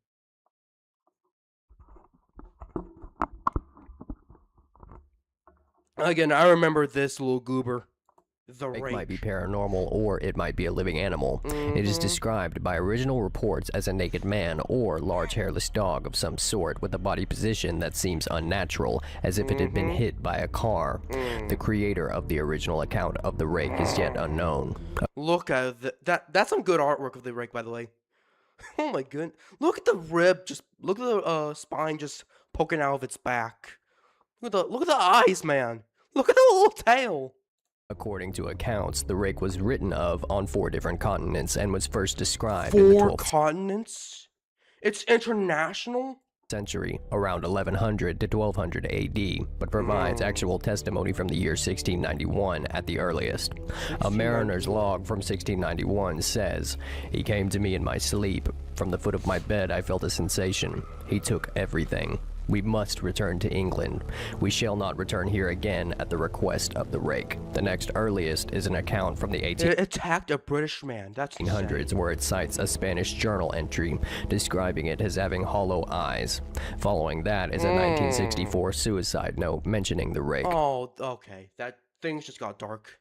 [SPEAKER 5] Again, I remember this little goober. The
[SPEAKER 2] It
[SPEAKER 5] rake.
[SPEAKER 2] might be paranormal, or it might be a living animal. It is described by original reports as a naked man or large hairless dog of some sort with a body position that seems unnatural, as if it had been hit by a car. The creator of the original account of the rake is yet unknown.
[SPEAKER 5] Look at that's some good artwork of the rake, by the way. Oh my goodness. Look at the rib, look at the spine just poking out of its back. Look at the eyes, man. Look at the little tail.
[SPEAKER 2] According to accounts, the rake was written of on 4 different continents and was first described
[SPEAKER 5] 4
[SPEAKER 2] in the 12th
[SPEAKER 5] continents? It's international?
[SPEAKER 2] century, around 1100 to 1200 AD, but provides actual testimony from the year 1691 at the earliest. A mariner's log from 1691 says, "He came to me in my sleep. From the foot of my bed I felt a sensation. He took everything. We must return to England. We shall not return here again at the request of the rake." The next earliest is an account from the
[SPEAKER 5] It attacked a British man. That's
[SPEAKER 2] 1800s, where it cites a Spanish journal entry describing it as having hollow eyes. Following that is a 1964 suicide note mentioning the rake.
[SPEAKER 5] Oh, okay. That things just got dark.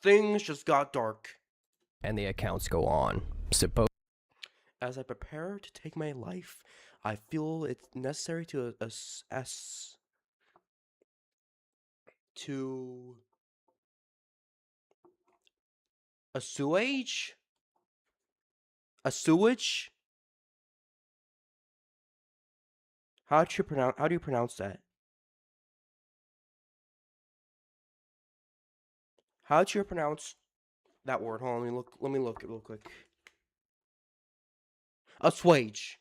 [SPEAKER 5] Things just got dark.
[SPEAKER 2] And the accounts go on. Suppose
[SPEAKER 5] As I prepare to take my life, I feel it's necessary to a sewage? A sewage? How do you pronounce that? How do you pronounce that word? Hold on, let me look it real quick. Assuage.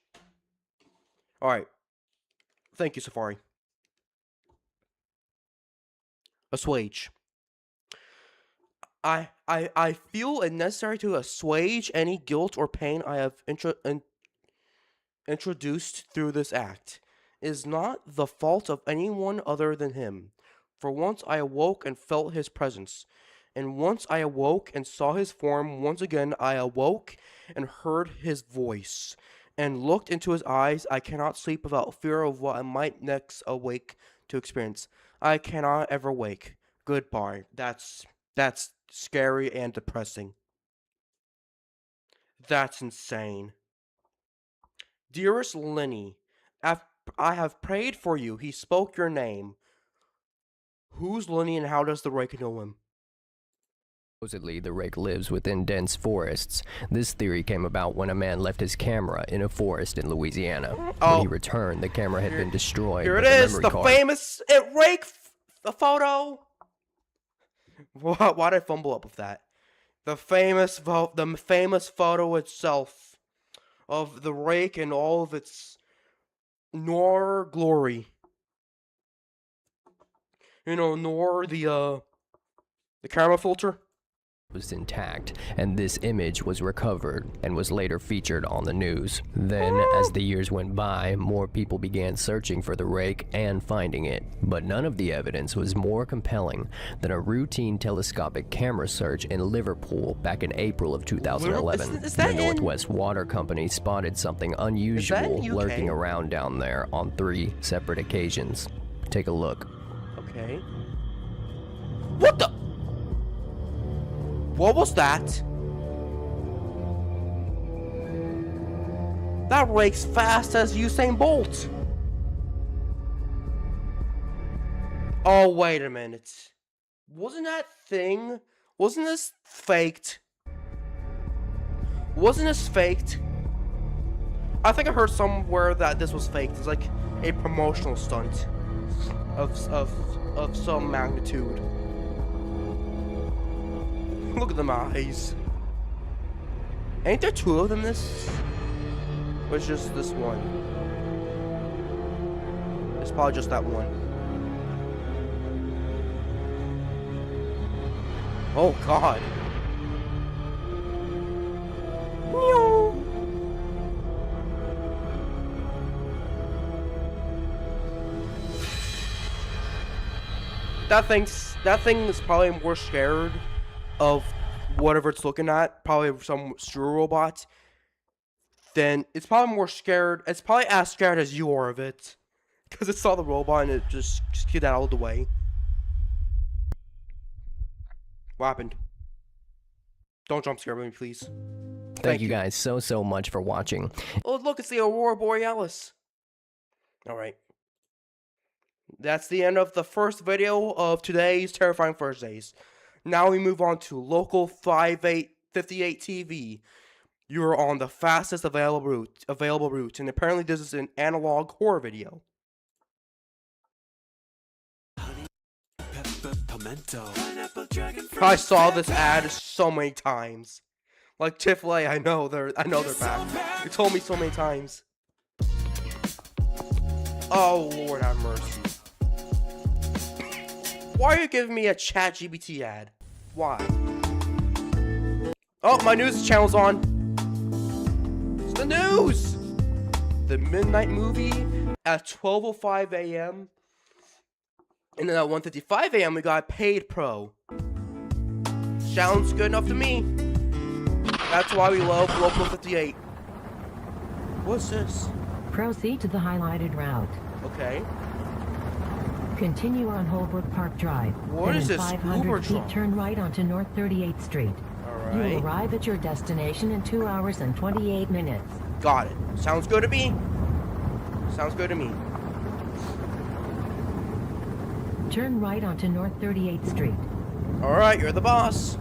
[SPEAKER 5] Alright. Thank you, Safari. Assuage. I feel it necessary to assuage any guilt or pain I have introduced through this act. It is not the fault of anyone other than him. For once I awoke and felt his presence. And once I awoke and saw his form, once again I awoke and heard his voice, and looked into his eyes. I cannot sleep without fear of what I might next awake to experience. I cannot ever wake. Goodbye. That's scary and depressing. That's insane. Dearest Lenny, I have prayed for you. He spoke your name. Who's Lenny and how does the rake know him?
[SPEAKER 2] supposedly the rake lives within dense forests. This theory came about when a man left his camera in a forest in Louisiana. When he returned, the camera had been destroyed.
[SPEAKER 5] Here it is, the famous rake the photo. Why did I fumble up with that? The famous photo itself of the rake and all of its noir glory. You know, noir, the camera filter
[SPEAKER 2] was intact, and this image was recovered and was later featured on the news. Then, as the years went by, more people began searching for the rake and finding it, but none of the evidence was more compelling than a routine telescopic camera search in Liverpool back in April of 2011. The Northwest Water Company spotted something unusual lurking around down there on 3 separate occasions. Take a look.
[SPEAKER 5] Okay. What the? What was that? That rake's fast as Usain Bolt. Oh, wait a minute. Wasn't this faked? Wasn't this faked? I think I heard somewhere that this was faked. It's like a promotional stunt of some magnitude. Look at them eyes. Ain't there two of them this? Or it's just this one? It's probably just that one. Oh God. Meow. That thing is probably more scared of whatever it's looking at, probably some sewer robot. Then it's probably more scared. It's probably as scared as you are of it, because it saw the robot and it just get out of the way. What happened? Don't jump scare me, please.
[SPEAKER 2] Thank you guys so much for watching.
[SPEAKER 5] Oh, look, it's the Aurora Borealis. Alright. That's the end of the first video of today's Terrifying Thursdays. Now we move on to Local 5858 TV. You are on the fastest available route, and apparently this is an analog horror video. I saw this ad so many times. Like Chick-fil-A, I know they're back. You told me so many times. Oh Lord have mercy. Why are you giving me a ChatGPT ad? Why? Oh, my news channel's on. It's the news! The Midnight Movie at 12:05 a.m. And then at 1:55 a.m. we got Paid Pro. Sounds good enough to me. That's why we love Local 58. What's this?
[SPEAKER 10] Proceed to the highlighted route.
[SPEAKER 5] Okay.
[SPEAKER 10] Continue on Holbrook Park Drive.
[SPEAKER 5] What is this?
[SPEAKER 10] 500 feet, turn right onto North 38th Street. You will arrive at your destination in 2 hours and 28 minutes.
[SPEAKER 5] Got it. Sounds good to me. Sounds good to me.
[SPEAKER 10] Turn right onto North 38th Street.
[SPEAKER 5] Alright, you're the boss.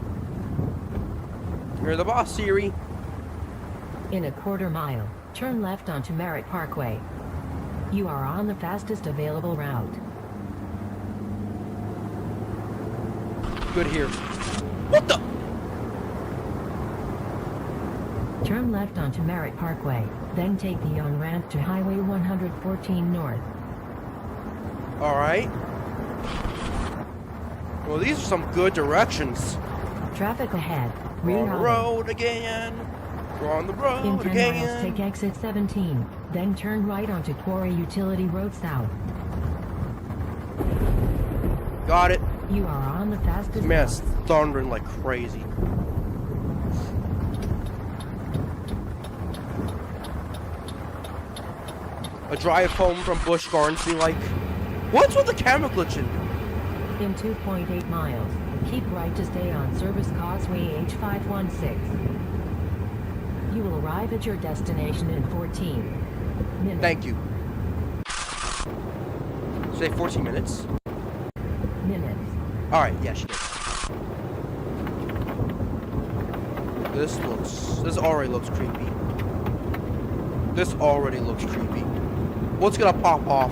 [SPEAKER 5] You're the boss, Siri.
[SPEAKER 10] In a quarter mile, turn left onto Merritt Parkway. You are on the fastest available route.
[SPEAKER 5] Good here. What the?
[SPEAKER 10] Turn left onto Merritt Parkway, then take the on-ramp to Highway 114 North.
[SPEAKER 5] Alright. Well, these are some good directions.
[SPEAKER 10] Traffic ahead.
[SPEAKER 5] We're on the road again. We're on the road
[SPEAKER 10] in 10
[SPEAKER 5] again.
[SPEAKER 10] miles, take exit 17, then turn right onto Quarry Utility Road South.
[SPEAKER 5] Got it.
[SPEAKER 10] You are on the fastest.
[SPEAKER 5] Man, it's thundering like crazy. A drive home from Busch Gardens be like, what's with the camera glitching?
[SPEAKER 10] In 2.8 miles, keep right to stay on Service Causeway H516. You will arrive at your destination in 14 minutes.
[SPEAKER 5] Thank you. Say 14 minutes.
[SPEAKER 10] Minutes.
[SPEAKER 5] Alright, yeah, she did. This already looks creepy. This already looks creepy. What's gonna pop off?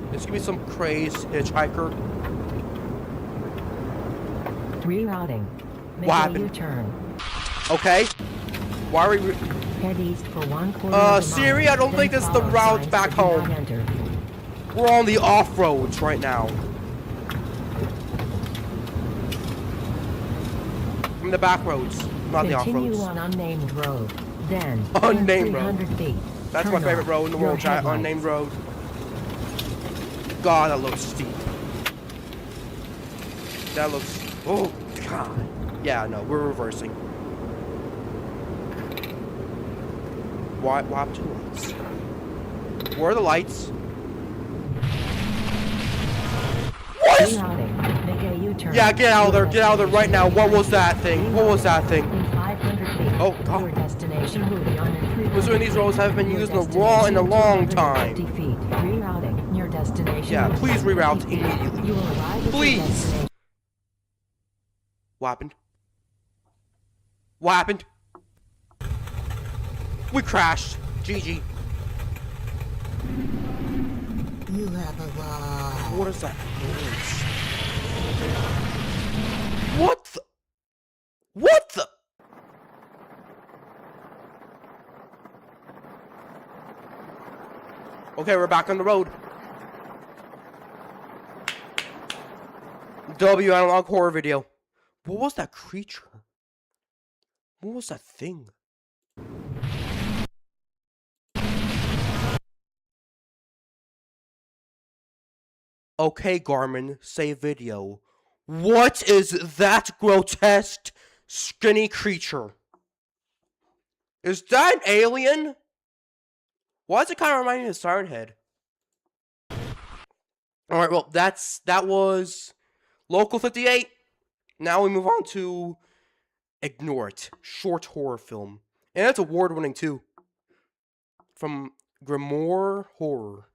[SPEAKER 5] There's gonna be some crazed hitchhiker.
[SPEAKER 10] Rerouting. Make
[SPEAKER 5] What
[SPEAKER 10] a
[SPEAKER 5] happened?
[SPEAKER 10] U-turn.
[SPEAKER 5] Okay. Why are we?
[SPEAKER 10] Head east for 1/4
[SPEAKER 5] Siri, I don't think this is the route back home. We're on the off-roads right now. I'm the back roads, not the
[SPEAKER 10] Continue
[SPEAKER 5] off-roads.
[SPEAKER 10] on unnamed road. Then,
[SPEAKER 5] Unnamed road.
[SPEAKER 10] 300 feet.
[SPEAKER 5] That's
[SPEAKER 10] turn
[SPEAKER 5] my favorite
[SPEAKER 10] off
[SPEAKER 5] road in the
[SPEAKER 10] your
[SPEAKER 5] world, chat.
[SPEAKER 10] headlights.
[SPEAKER 5] Unnamed road. God, that looks steep. That looks... Oh, God. Yeah, no, we're reversing. What happened to the lights? Where are the lights? What is...
[SPEAKER 10] Rerouting. Make a U-turn.
[SPEAKER 5] Yeah, get out of there. Get out of there right now. What was that thing? What was that thing?
[SPEAKER 10] In 500 feet.
[SPEAKER 5] Oh, God.
[SPEAKER 10] Your destination will be on in 300
[SPEAKER 5] These roads haven't been
[SPEAKER 10] Your
[SPEAKER 5] used in a long
[SPEAKER 10] destination
[SPEAKER 5] time.
[SPEAKER 10] 250 feet. Rerouting. Your
[SPEAKER 5] Yeah, please reroute immediately.
[SPEAKER 10] You will arrive at your
[SPEAKER 5] Please!
[SPEAKER 10] destination.
[SPEAKER 5] What happened? What happened? We crashed. GG.
[SPEAKER 10] You have arrived.
[SPEAKER 5] What is that noise? What the? What the? Okay, we're back on the road. W analog horror video. What was that creature? What was that thing? Okay, Garmin, save video. What is that grotesque, skinny creature? Is that an alien? Why does it kind of remind me of Siren Head? Alright, well, that was Local 58. Now we move on to Ignore It, short horror film. And it's award-winning too. From Grimoire Horror.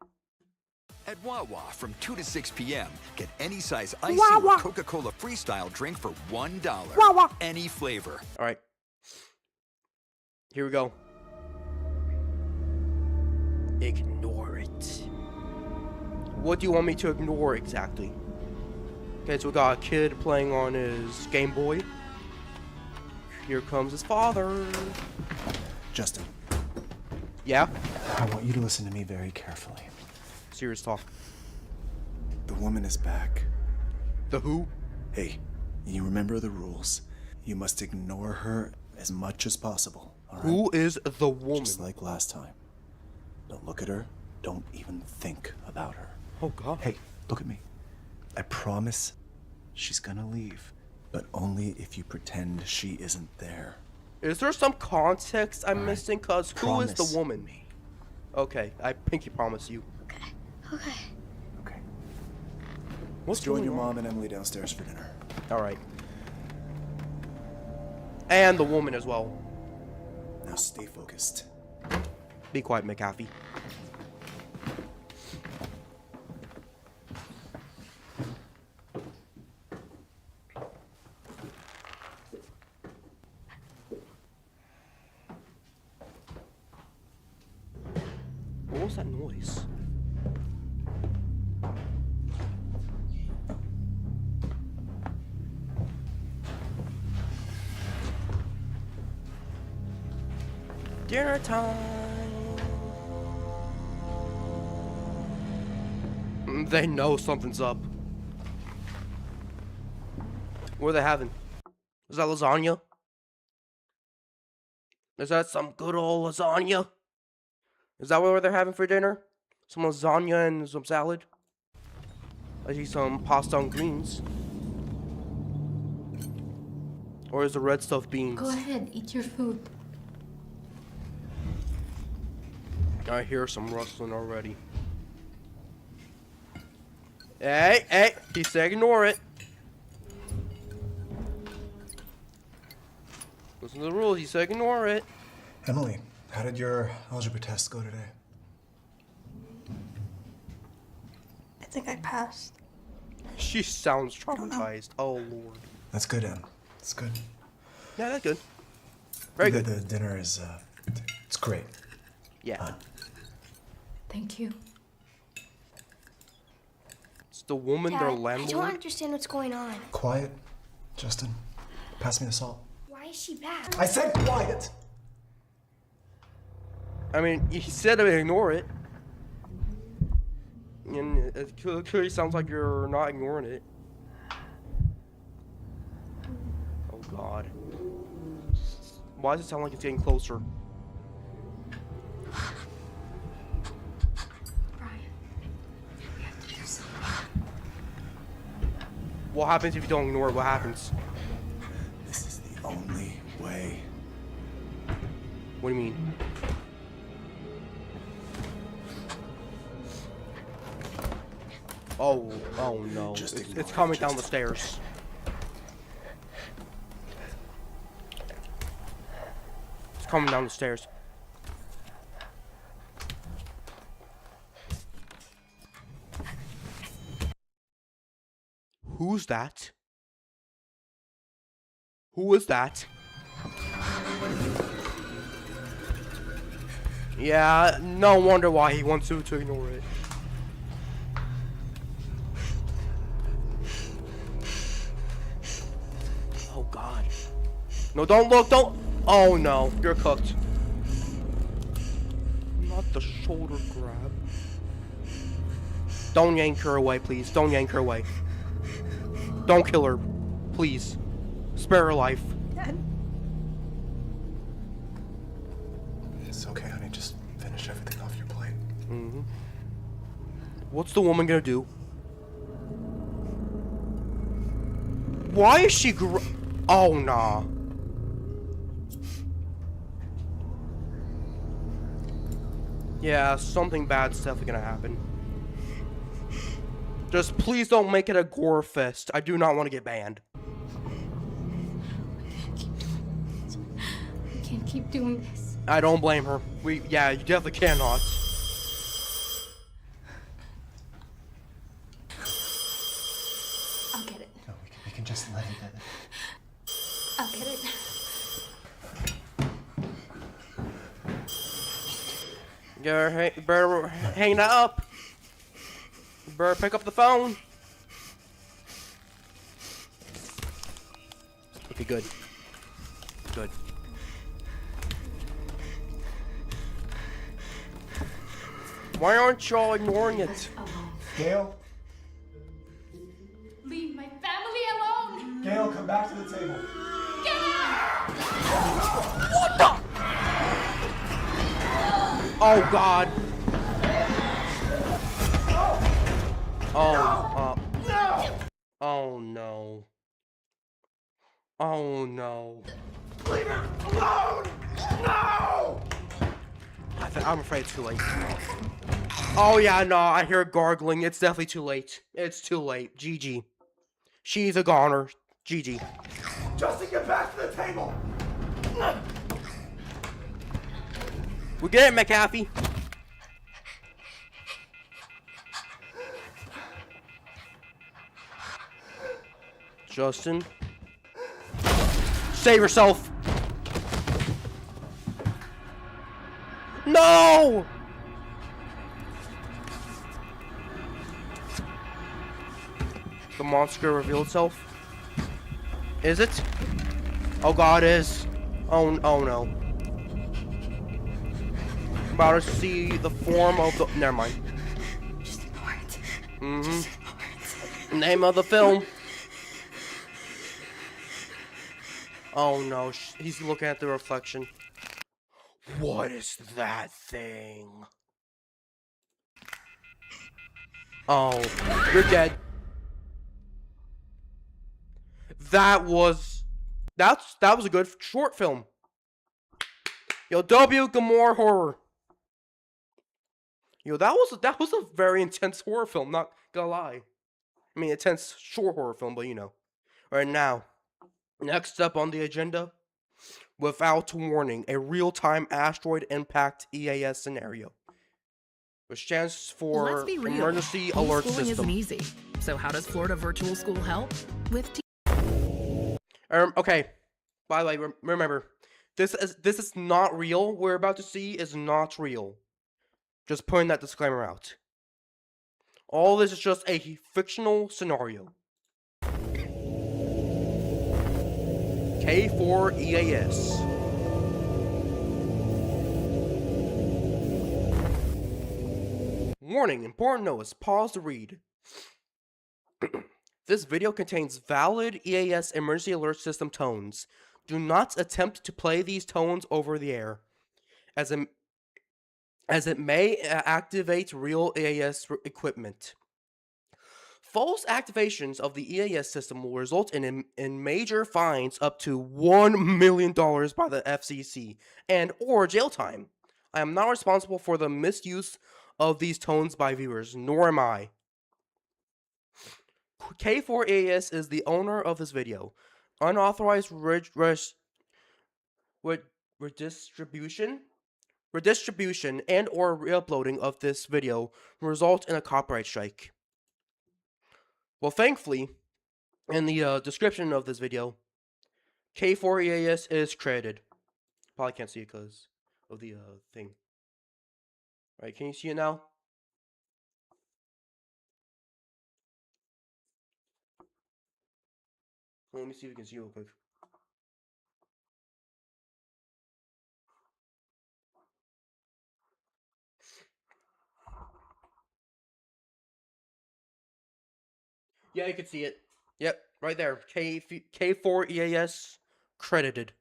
[SPEAKER 11] At Wawa from 2 to 6 p.m., get any size icy or Coca-Cola Freestyle drink for $1.
[SPEAKER 5] Wawa.
[SPEAKER 11] Any flavor.
[SPEAKER 5] Alright. Here we go. Ignore it. What do you want me to ignore exactly? Okay, so we got a kid playing on his Game Boy. Here comes his father.
[SPEAKER 12] Justin.
[SPEAKER 5] Yeah?
[SPEAKER 12] I want you to listen to me very carefully.
[SPEAKER 5] Serious talk.
[SPEAKER 12] The woman is back.
[SPEAKER 5] The who?
[SPEAKER 12] Hey, you remember the rules. You must ignore her as much as possible. All right?
[SPEAKER 5] Who is the woman?
[SPEAKER 12] Just like last time. Don't look at her. Don't even think about her.
[SPEAKER 5] Oh, God.
[SPEAKER 12] Hey, look at me. I promise she's gonna leave. But only if you pretend she isn't there.
[SPEAKER 5] Is there some context I'm missing? Cause who is the
[SPEAKER 12] Promise
[SPEAKER 5] woman?
[SPEAKER 12] me.
[SPEAKER 5] Okay, I pinky promise you.
[SPEAKER 12] Okay.
[SPEAKER 5] What's
[SPEAKER 12] Let's join
[SPEAKER 5] going
[SPEAKER 12] your
[SPEAKER 5] on?
[SPEAKER 12] mom and Emily downstairs for dinner.
[SPEAKER 5] Alright. And the woman as well.
[SPEAKER 12] Now stay focused.
[SPEAKER 5] Be quiet, McAfee. What was that noise? Dinner time. They know something's up. What are they having? Is that lasagna? Is that some good old lasagna? Is that what they're having for dinner? Some lasagna and some salad? I see some pasta and greens. Or is the red stuff beans?
[SPEAKER 13] Go ahead, eat your food.
[SPEAKER 5] I hear some rustling already. Hey, hey, he said ignore it. Listen to the rules, he said ignore it.
[SPEAKER 12] Emily, how did your algebra test go today?
[SPEAKER 13] I think I passed.
[SPEAKER 5] She sounds traumatized. Oh, Lord.
[SPEAKER 12] That's good, Em. That's good.
[SPEAKER 5] Yeah, that's good. Very good.
[SPEAKER 12] The dinner is, it's great.
[SPEAKER 5] Yeah.
[SPEAKER 13] Thank you.
[SPEAKER 5] It's the woman, their
[SPEAKER 14] Dad, I don't
[SPEAKER 5] landlord.
[SPEAKER 14] understand what's going on.
[SPEAKER 12] Quiet, Justin. Pass me the salt.
[SPEAKER 14] Why is she back?
[SPEAKER 12] I said quiet!
[SPEAKER 5] I mean, he said to ignore it. And it clearly sounds like you're not ignoring it. Oh, God. Why does it sound like it's getting closer? What happens if you don't ignore it? What happens?
[SPEAKER 12] This is the only way.
[SPEAKER 5] What do you mean? Oh no. It's coming down the stairs. It's coming down the stairs. Who's that? Who is that? Yeah, no wonder why he wants to ignore it. Oh God. No, don't look, don't. Oh no, you're cooked. Not the shoulder grab. Don't yank her away, please. Don't yank her away. Don't kill her. Please. Spare her life.
[SPEAKER 13] Dad?
[SPEAKER 12] It's okay, honey. Just finish everything off your plate.
[SPEAKER 5] Mm-hmm. What's the woman gonna do? Why is she Oh, nah. Yeah, something bad's definitely gonna happen. Just please don't make it a gore fest. I do not want to get banned.
[SPEAKER 13] I can't keep doing this.
[SPEAKER 5] I don't blame her. Yeah, you definitely cannot.
[SPEAKER 13] I'll get it.
[SPEAKER 12] No, we can just let it.
[SPEAKER 13] I'll get it.
[SPEAKER 5] Better hang that up. Better pick up the phone. Okay, good. Good. Why aren't y'all ignoring it?
[SPEAKER 12] Gail?
[SPEAKER 13] Leave my family alone!
[SPEAKER 12] Gail, come back to the table.
[SPEAKER 13] Get out!
[SPEAKER 5] What the? Oh God. Oh, oh no. Oh no.
[SPEAKER 12] Leave her alone! No!
[SPEAKER 5] I'm afraid it's too late. Oh yeah, no, I hear gargling. It's definitely too late. It's too late. GG. She's a goner. GG.
[SPEAKER 12] Justin, get back to the table!
[SPEAKER 5] We get it, McAfee. Justin. Save yourself. No! The monster revealed itself. Is it? Oh God, it is. Oh no. About to see the form of the. Never mind.
[SPEAKER 13] Just ignore it.
[SPEAKER 5] Mm-hmm. Name of the film. Oh no, he's looking at the reflection. What is that thing? Oh, you're dead. That was a good short film. Yo, W. Gomorrah Horror. Yo, that was a very intense horror film, not gonna lie. I mean, intense short horror film, but you know. Right now, next up on the agenda, Without Warning, a real-time asteroid impact EAS scenario, which stands for
[SPEAKER 15] Let's be real.
[SPEAKER 5] Emergency Alert
[SPEAKER 15] Homeschooling
[SPEAKER 5] System.
[SPEAKER 15] isn't easy. So how does Florida Virtual School help? With
[SPEAKER 5] Okay. By the way, remember, this is not real. What we're about to see is not real. Just putting that disclaimer out. All this is just a fictional scenario. K4 EAS. Warning, important notice, pause to read. This video contains valid EAS emergency alert system tones. Do not attempt to play these tones over the air, as it may activate real EAS equipment. False activations of the EAS system will result in major fines up to $1 million by the FCC and or jail time. I am not responsible for the misuse of these tones by viewers, nor am I. K4 EAS is the owner of this video. Unauthorized redistribution and or re-uploading of this video will result in a copyright strike. Well, thankfully, in the description of this video, K4EAS is credited. Probably can't see it because of the thing. Right, can you see it now? Let me see if we can see it real quick. Yeah, you can see it. Yep, right there. K4EAS credited.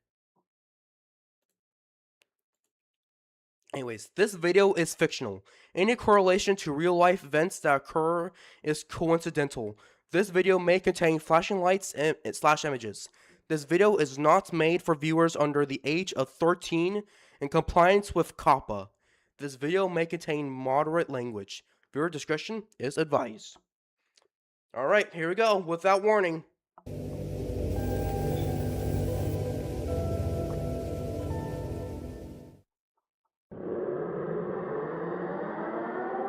[SPEAKER 5] Anyways, this video is fictional. Any correlation to real-life events that occur is coincidental. This video may contain flashing lights and slash images. This video is not made for viewers under the age of 13 in compliance with COPPA. This video may contain moderate language. Viewer discretion is advised. Alright, here we go. Without warning.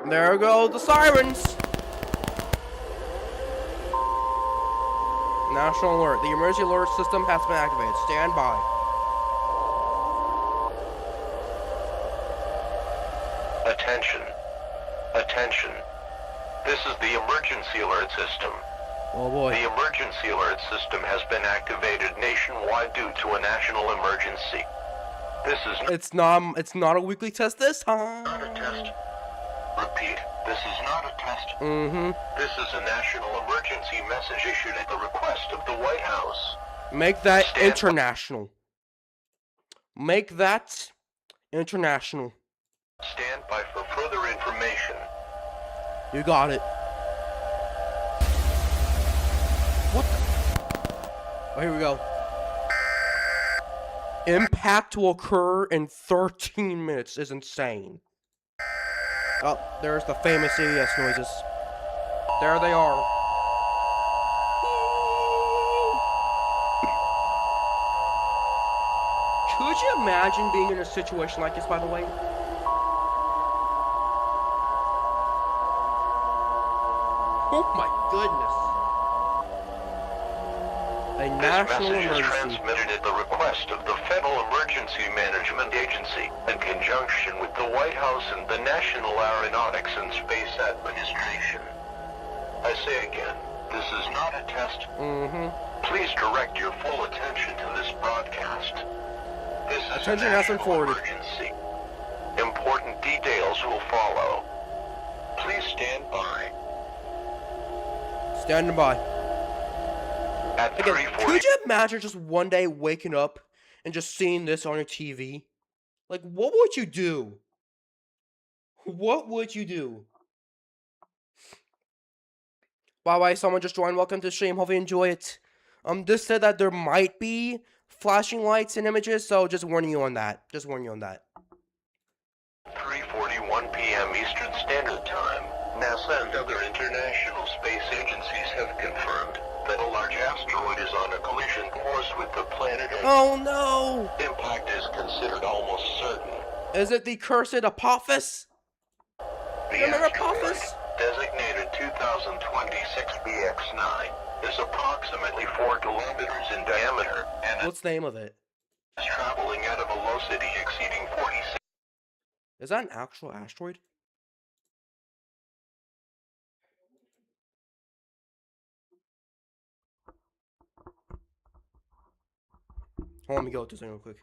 [SPEAKER 5] There go the sirens! National alert. The emergency alert system has been activated. Stand by.
[SPEAKER 16] Attention. Attention. This is the emergency alert system.
[SPEAKER 5] Oh boy.
[SPEAKER 16] The emergency alert system has been activated nationwide due to a national emergency. This is
[SPEAKER 5] It's not a weekly test this time.
[SPEAKER 16] not a test. Repeat, this is not a test. This is a national emergency message issued at the request of the White House.
[SPEAKER 5] Make that international. Make that international.
[SPEAKER 16] Stand by for further information.
[SPEAKER 5] You got it. What the? Oh, here we go. Impact will occur in 13 minutes is insane. Oh, there's the famous EAS noises. There they are. Could you imagine being in a situation like this, by the way? Oh my goodness. A
[SPEAKER 16] This
[SPEAKER 5] national
[SPEAKER 16] message is
[SPEAKER 5] emergency.
[SPEAKER 16] transmitted at the request of the Federal Emergency Management Agency in conjunction with the White House and the National Aeronautics and Space Administration. I say again, this is not a test. Please direct your full attention to this broadcast. This is
[SPEAKER 5] Attention
[SPEAKER 16] a
[SPEAKER 5] has been
[SPEAKER 16] national
[SPEAKER 5] forwarded.
[SPEAKER 16] emergency. Important details will follow. Please stand by.
[SPEAKER 5] Standing by.
[SPEAKER 16] At
[SPEAKER 5] Again,
[SPEAKER 16] 3:40.
[SPEAKER 5] could you imagine just one day waking up and just seeing this on your TV? Like, what would you do? What would you do? By the way, someone just joined. Welcome to the stream. Hopefully you enjoy it. This said that there might be flashing lights and images, so just warning you on that. Just warning you on that.
[SPEAKER 16] 3:41 p.m. Eastern Standard Time, NASA and other international space agencies have confirmed that a large asteroid is on a collision course with the planet Earth.
[SPEAKER 5] Oh no!
[SPEAKER 16] Impact is considered almost certain.
[SPEAKER 5] Is it the cursed Apophis?
[SPEAKER 16] The
[SPEAKER 5] Remember
[SPEAKER 16] asteroid,
[SPEAKER 5] Apophis?
[SPEAKER 16] designated 2026 BX9, is approximately 4 kilometers in diameter and
[SPEAKER 5] What's the name of it?
[SPEAKER 16] is traveling at a velocity exceeding 46.
[SPEAKER 5] Is that an actual asteroid? Hold on, let me go with this thing real quick.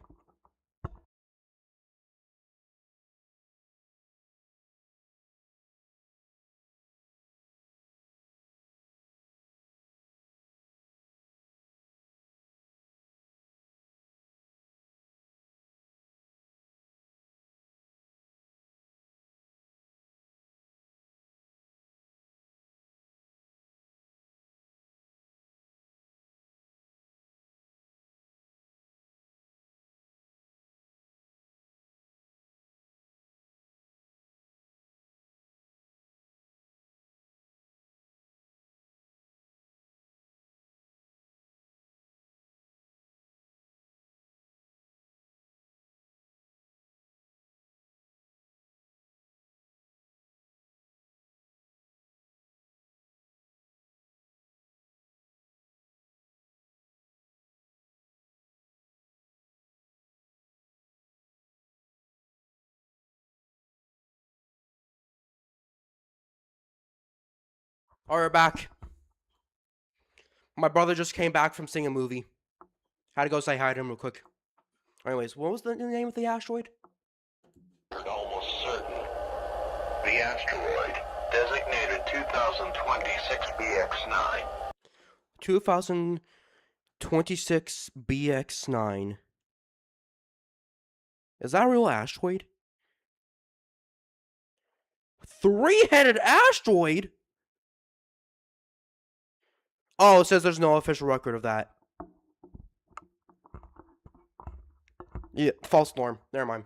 [SPEAKER 5] Alright, we're back. My brother just came back from seeing a movie. Had to go say hi to him real quick. Anyways, what was the name of the asteroid?
[SPEAKER 16] Almost certain. The asteroid, designated 2026 BX9.
[SPEAKER 5] 2026 BX9. Is that a real asteroid? Three-headed asteroid? Oh, it says there's no official record of that. Yeah, false alarm. Never mind.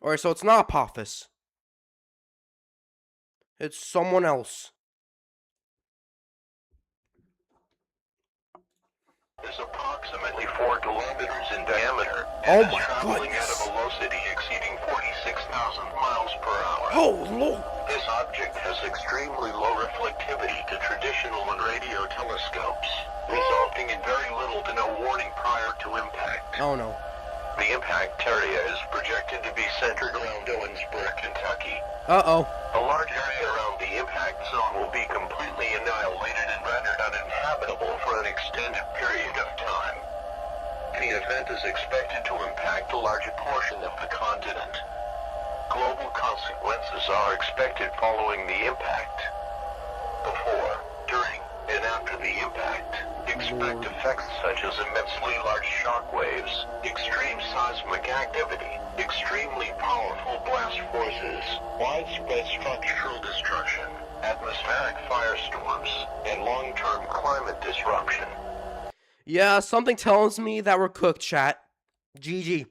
[SPEAKER 5] Alright, so it's not Apophis. It's someone else.
[SPEAKER 16] Is approximately 4 kilometers in diameter
[SPEAKER 5] Oh
[SPEAKER 16] and
[SPEAKER 5] my
[SPEAKER 16] is traveling at
[SPEAKER 5] goodness.
[SPEAKER 16] a velocity exceeding 46,000 miles per hour.
[SPEAKER 5] Oh, Lord.
[SPEAKER 16] This object has extremely low reflectivity to traditional and radio telescopes, resulting in very little to no warning prior to impact.
[SPEAKER 5] Oh, no.
[SPEAKER 16] The impact area is projected to be centered around Owensboro, Kentucky.
[SPEAKER 5] Uh-oh.
[SPEAKER 16] A large area around the impact zone will be completely annihilated and rendered uninhabitable for an extended period of time. The event is expected to impact a large portion of the continent. Global consequences are expected following the impact. Before, during, and after the impact, expect effects such as immensely large shock waves, extreme seismic activity, extremely powerful blast forces, widespread structural destruction, atmospheric firestorms, and long-term climate disruption.
[SPEAKER 5] Yeah, something tells me that we're cooked, chat. GG.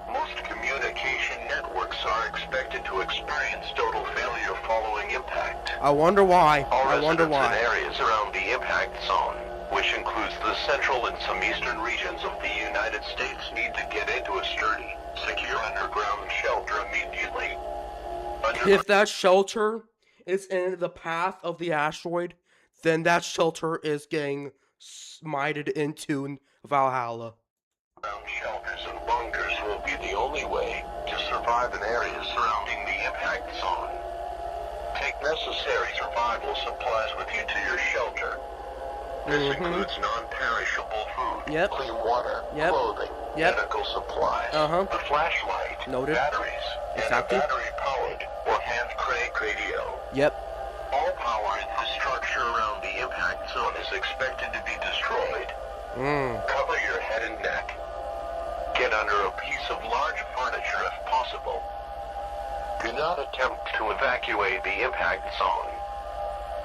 [SPEAKER 16] Most communication networks are expected to experience total failure following impact.
[SPEAKER 5] I wonder why.
[SPEAKER 16] All
[SPEAKER 5] I wonder
[SPEAKER 16] residents
[SPEAKER 5] why.
[SPEAKER 16] in areas around the impact zone, which includes the central and some eastern regions of the United States, need to get into a sturdy, secure underground shelter immediately.
[SPEAKER 5] If that shelter is in the path of the asteroid, then that shelter is getting smited into Valhalla.
[SPEAKER 16] Underground shelters and bunkers will be the only way to survive in areas surrounding the impact zone. Take necessary survival supplies with you to your shelter. This includes non-perishable food, clean water, clothing, medical supplies, a flashlight, batteries, and a battery-powered or hand-crank radio. All power infrastructure around the impact zone is expected to be destroyed. Cover your head and neck. Get under a piece of large furniture if possible. Do not attempt to evacuate the impact zone.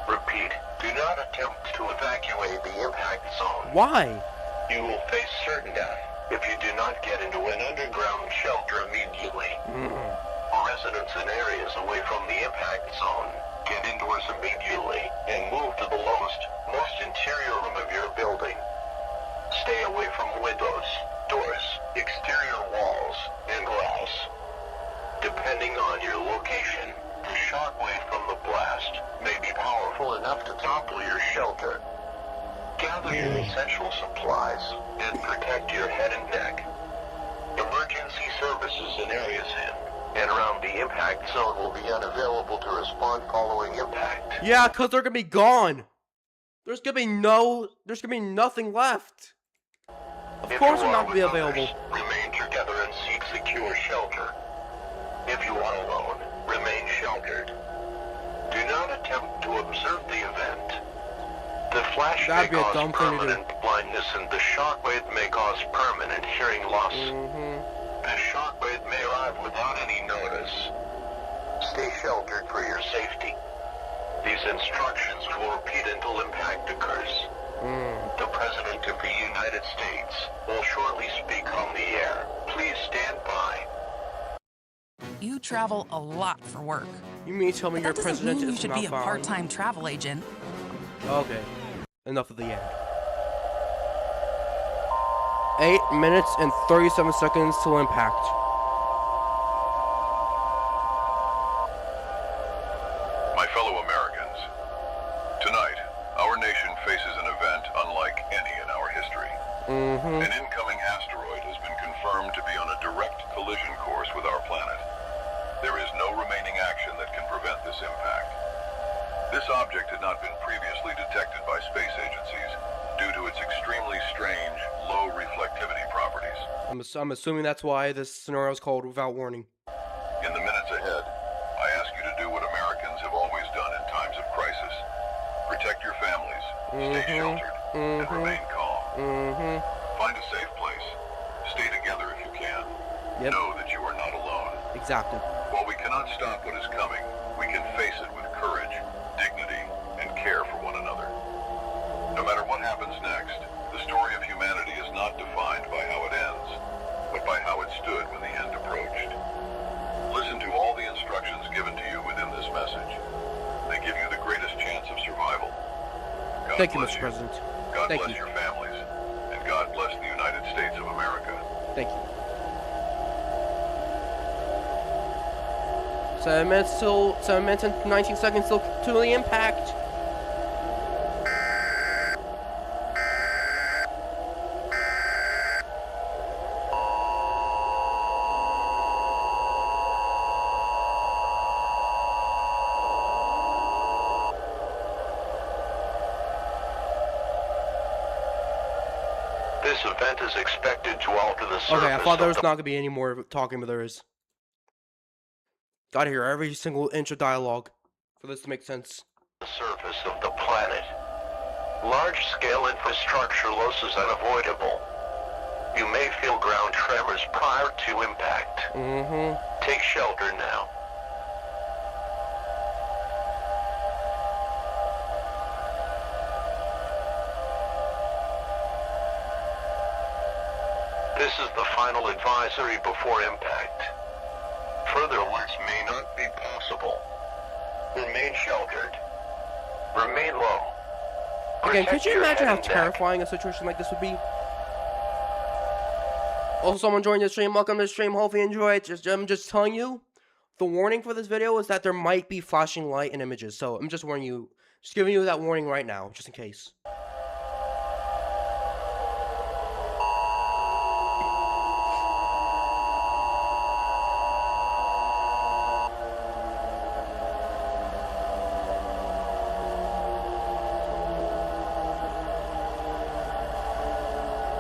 [SPEAKER 16] Repeat, do not attempt to evacuate the impact zone.
[SPEAKER 5] Why?
[SPEAKER 16] You will face certain death if you do not get into an underground shelter immediately. Residents in areas away from the impact zone, get indoors immediately and move to the lowest, most interior room of your building. Stay away from windows, doors, exterior walls, and glass. Depending on your location, the shockwave from the blast may be powerful enough to topple your shelter. Gather your essential supplies and protect your head and neck. Emergency services in areas in and around the impact zone will be unavailable to respond following impact.
[SPEAKER 5] Yeah, cause they're gonna be gone. There's gonna be nothing left. Of course they're not gonna be available.
[SPEAKER 16] Remain together and seek secure shelter. If you are alone, remain sheltered. Do not attempt to observe the event. The flash may cause permanent blindness and the shockwave may cause permanent hearing loss. The shockwave may arrive without any notice. Stay sheltered for your safety. These instructions will repeat until impact occurs. The President of the United States will shortly speak on the air. Please stand by.
[SPEAKER 15] You travel a lot for work.
[SPEAKER 5] You mean tell me your
[SPEAKER 15] That doesn't
[SPEAKER 5] president
[SPEAKER 15] mean you
[SPEAKER 5] is
[SPEAKER 15] should
[SPEAKER 5] not
[SPEAKER 15] be a
[SPEAKER 5] following?
[SPEAKER 15] part-time travel agent.
[SPEAKER 5] Okay. Enough of the end. 8 minutes and 37 seconds till impact.
[SPEAKER 17] My fellow Americans, tonight, our nation faces an event unlike any in our history. An incoming asteroid has been confirmed to be on a direct collision course with our planet. There is no remaining action that can prevent this impact. This object had not been previously detected by space agencies due to its extremely strange, low reflectivity properties.
[SPEAKER 5] I'm assuming that's why this scenario is called Without Warning.
[SPEAKER 17] In the minutes ahead, I ask you to do what Americans have always done in times of crisis. Protect your families, stay sheltered, and remain calm. Find a safe place. Stay together if you can. Know that you are not alone.
[SPEAKER 5] Exactly.
[SPEAKER 17] While we cannot stop what is coming, we can face it with courage, dignity, and care for one another. No matter what happens next, the story of humanity is not defined by how it ends, but by how it stood when the end approached. Listen to all the instructions given to you within this message. They give you the greatest chance of survival. God
[SPEAKER 5] Thank you,
[SPEAKER 17] bless
[SPEAKER 5] Mr. President.
[SPEAKER 17] God
[SPEAKER 5] Thank
[SPEAKER 17] bless
[SPEAKER 5] you.
[SPEAKER 17] your families, and God bless the United States of America.
[SPEAKER 5] Thank you. 7 minutes and 19 seconds till to the impact.
[SPEAKER 16] This event is expected to alter the surface
[SPEAKER 5] Okay, I thought there was
[SPEAKER 16] of
[SPEAKER 5] not going to be any more talking, but there is. Gotta hear every single inch of dialogue for this to make sense.
[SPEAKER 16] the surface of the planet. Large-scale infrastructure loss is unavoidable. You may feel ground tremors prior to impact. Take shelter now. This is the final advisory before impact. Further alerts may not be possible. Remain sheltered. Remain low.
[SPEAKER 5] Again, could
[SPEAKER 16] Protect
[SPEAKER 5] you
[SPEAKER 16] your
[SPEAKER 5] imagine
[SPEAKER 16] head
[SPEAKER 5] how
[SPEAKER 16] and neck.
[SPEAKER 5] terrifying a situation like this would be? Also, someone joined the stream. Welcome to the stream. Hopefully you enjoy it. I'm just telling you, the warning for this video is that there might be flashing light and images. So I'm just warning you, just giving you that warning right now, just in case.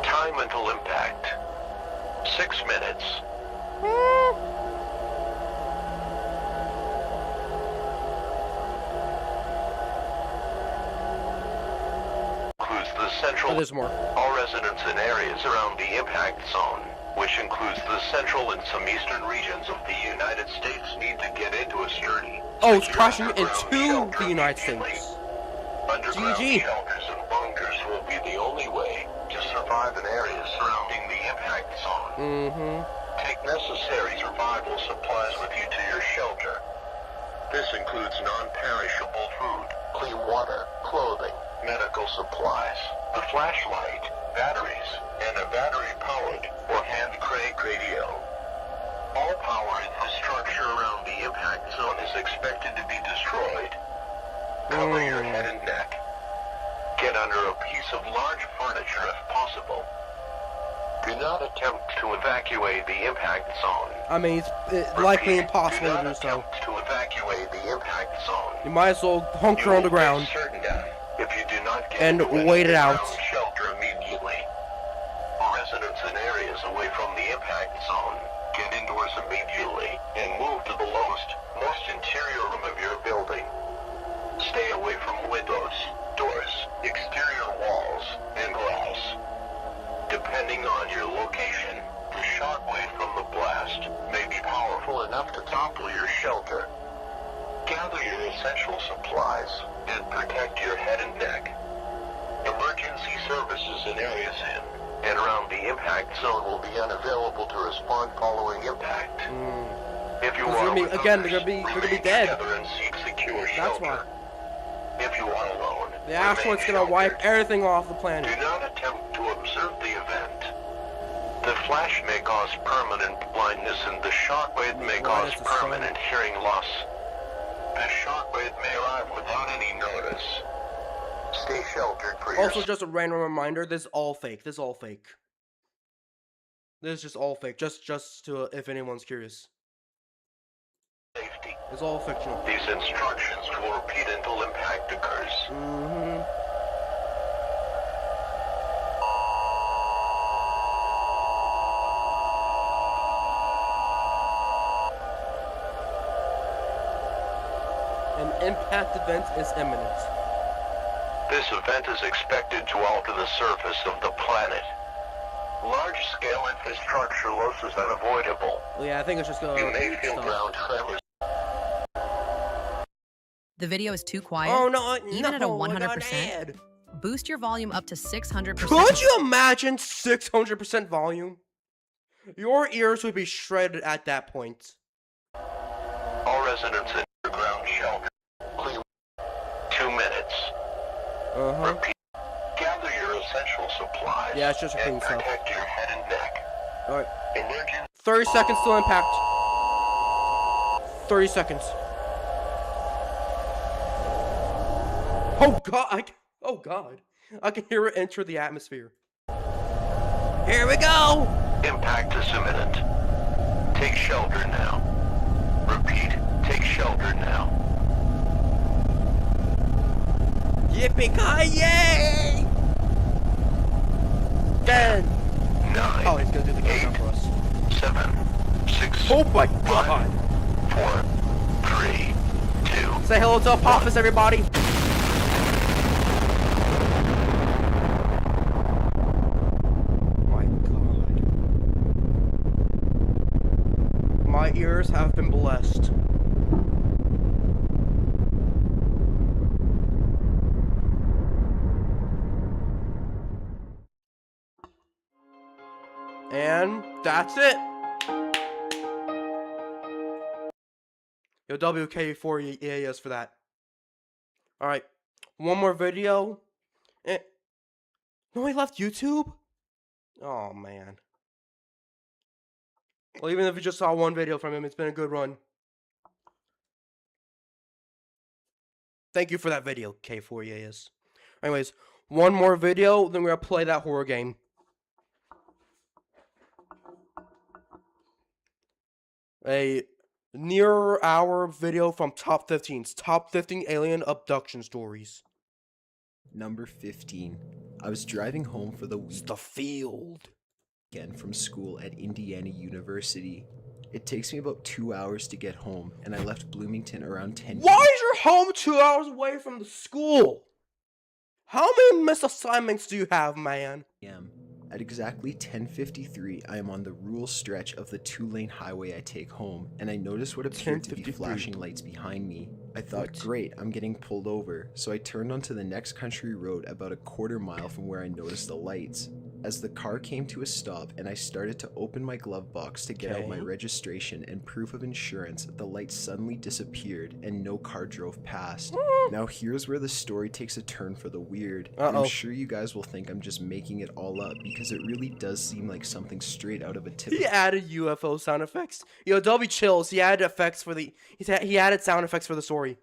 [SPEAKER 16] Time until impact. 6 minutes. Includes the central.
[SPEAKER 5] There's more.
[SPEAKER 16] All residents in areas around the impact zone, which includes the central and some eastern regions of the United States, need to get into a sturdy.
[SPEAKER 5] Oh, it's crashing into the United States.
[SPEAKER 16] Underground
[SPEAKER 5] GG.
[SPEAKER 16] shelters and bunkers will be the only way to survive in areas surrounding the impact zone. Take necessary survival supplies with you to your shelter. This includes non-perishable food, clean water, clothing, medical supplies, a flashlight, batteries, and a battery-powered or hand-crank radio. All power infrastructure around the impact zone is expected to be destroyed. Cover your head and neck. Get under a piece of large furniture if possible. Do not attempt to evacuate the impact zone.
[SPEAKER 5] I mean, it's likely impossible to do so.
[SPEAKER 16] To evacuate the impact zone.
[SPEAKER 5] You might as well hunker on the ground
[SPEAKER 16] Certain death if you do not get
[SPEAKER 5] and
[SPEAKER 16] into
[SPEAKER 5] wait it out.
[SPEAKER 16] ground shelter immediately. Residents in areas away from the impact zone, get indoors immediately and move to the most interior room of your building. Stay away from windows, doors, exterior walls, and glass. Depending on your location, the shockwave from the blast may be powerful enough to topple your shelter. Gather your essential supplies and protect your head and neck. Emergency services in areas in and around the impact zone will be unavailable to respond following impact. If you are with
[SPEAKER 5] Again,
[SPEAKER 16] others,
[SPEAKER 5] they're gonna be
[SPEAKER 16] remain
[SPEAKER 5] dead.
[SPEAKER 16] together and seek secure
[SPEAKER 5] That's
[SPEAKER 16] shelter.
[SPEAKER 5] why.
[SPEAKER 16] If you are alone,
[SPEAKER 5] The asteroid's gonna wipe everything off the planet.
[SPEAKER 16] do not attempt to observe the event. The flash may cause permanent blindness and the shockwave may cause permanent hearing loss. The shockwave may arrive without any notice. Stay sheltered for your
[SPEAKER 5] Also, just a random reminder: this is all fake. This is all fake. This is just all fake. Just to if anyone's curious.
[SPEAKER 16] safety.
[SPEAKER 5] It's all fictional.
[SPEAKER 16] These instructions will repeat until impact
[SPEAKER 5] An impact event is imminent.
[SPEAKER 16] This event is expected to alter the surface of the planet. Large-scale infrastructure loss is unavoidable.
[SPEAKER 5] Well, yeah, I think it's just gonna.
[SPEAKER 16] You may feel ground tremors.
[SPEAKER 18] The video is too quiet.
[SPEAKER 5] Oh no!
[SPEAKER 18] Even at a
[SPEAKER 5] no,
[SPEAKER 18] 100%. Boost your volume up to 600%.
[SPEAKER 5] Could you imagine 600% volume? Your ears would be shredded at that point.
[SPEAKER 16] All residents in underground shelter. Please. 2 minutes. Repeat. Gather your essential supplies.
[SPEAKER 5] Yeah, it's just
[SPEAKER 16] and
[SPEAKER 5] repeating stuff.
[SPEAKER 16] protect your head and neck.
[SPEAKER 5] Alright.
[SPEAKER 16] Emergency.
[SPEAKER 5] 30 seconds till impact. 30 seconds. Oh god! Oh god! I can hear it enter the atmosphere. Here we go!
[SPEAKER 16] Impact is imminent. Take shelter now. Repeat. Take shelter now.
[SPEAKER 5] Yippee-ki-yay! 10.
[SPEAKER 16] 9.
[SPEAKER 5] Oh, he's gonna do the countdown for us.
[SPEAKER 16] 7. 6.
[SPEAKER 5] Oh my god!
[SPEAKER 16] 4. 3. 2.
[SPEAKER 5] Say hello to Apophis, everybody! My god. My ears have been blessed. And that's it. Yo, WK4EAS for that. Alright. One more video. No, he left YouTube? Oh, man. Well, even if you just saw one video from him, it's been a good run. Thank you for that video, K4EAS. Anyways, one more video, then we're gonna play that horror game. A near hour video from Top 15's Top 15 Alien Abduction Stories.
[SPEAKER 12] Number 15. I was driving home for the
[SPEAKER 5] It's the field.
[SPEAKER 12] weekend from school at Indiana University. It takes me about 2 hours to get home, and I left Bloomington around 10
[SPEAKER 5] Why is your home 2 hours away from the school? How many missed assignments do you have, man?
[SPEAKER 12] p.m. At exactly 10:53, I am on the rural stretch of the 2-lane highway I take home, and I notice what appeared to be
[SPEAKER 5] 10:53.
[SPEAKER 12] flashing lights behind me. I thought, great, I'm getting pulled over, so I turned onto the next country road about a quarter mile from where I noticed the lights. As the car came to a stop and I started to open my glove box to get out my registration and proof of insurance, the lights suddenly disappeared and no car drove past. Now here's where the story takes a turn for the weird. And I'm sure you guys will think I'm just making it all up because it really does seem like something straight out of a typical—
[SPEAKER 5] He added UFO sound effects. Yo, Dolby Chills, he added effects for the— he added sound effects for the story.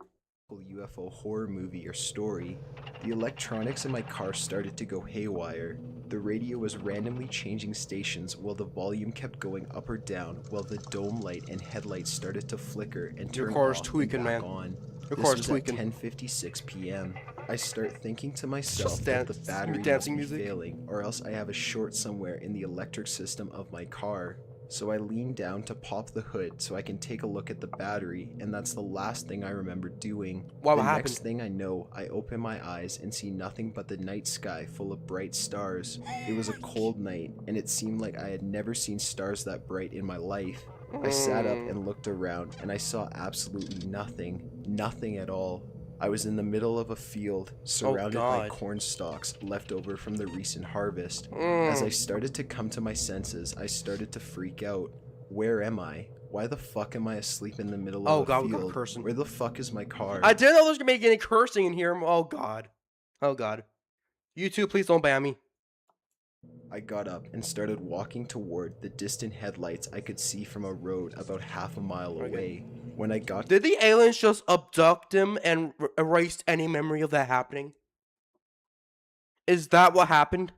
[SPEAKER 12] UFO horror movie or story. The electronics in my car started to go haywire. The radio was randomly changing stations while the volume kept going up or down while the dome light and headlights started to flicker and turn off
[SPEAKER 5] tweaking,
[SPEAKER 12] and back
[SPEAKER 5] man.
[SPEAKER 12] on.
[SPEAKER 5] Your
[SPEAKER 12] This
[SPEAKER 5] car's
[SPEAKER 12] was
[SPEAKER 5] tweaking.
[SPEAKER 12] at 10:56 p.m. I start thinking to myself
[SPEAKER 5] Just
[SPEAKER 12] that the
[SPEAKER 5] dance-
[SPEAKER 12] battery must
[SPEAKER 5] dancing
[SPEAKER 12] be
[SPEAKER 5] music.
[SPEAKER 12] failing, or else I have a short somewhere in the electric system of my car. So I lean down to pop the hood so I can take a look at the battery, and that's the last thing I remember doing.
[SPEAKER 5] What
[SPEAKER 12] the
[SPEAKER 5] happened?
[SPEAKER 12] next thing I know, I open my eyes and see nothing but the night sky full of bright stars. It was a cold night, and it seemed like I had never seen stars that bright in my life. I sat up and looked around, and I saw absolutely nothing. Nothing at all. I was in the middle of a field, surrounded by
[SPEAKER 5] God.
[SPEAKER 12] corn stalks left over from the recent harvest. As I started to come to my senses, I started to freak out. Where am I? Why the fuck am I asleep in the middle of a
[SPEAKER 5] God, we got
[SPEAKER 12] field?
[SPEAKER 5] cursing.
[SPEAKER 12] Where the fuck is my car?
[SPEAKER 5] I didn't know there was gonna be any cursing in here. Oh god. Oh god. You two, please don't ban me.
[SPEAKER 12] I got up and started walking toward the distant headlights I could see from a road about half a mile away. When I got—
[SPEAKER 5] Did the aliens just abduct him and erased any memory of that happening? Is that what happened?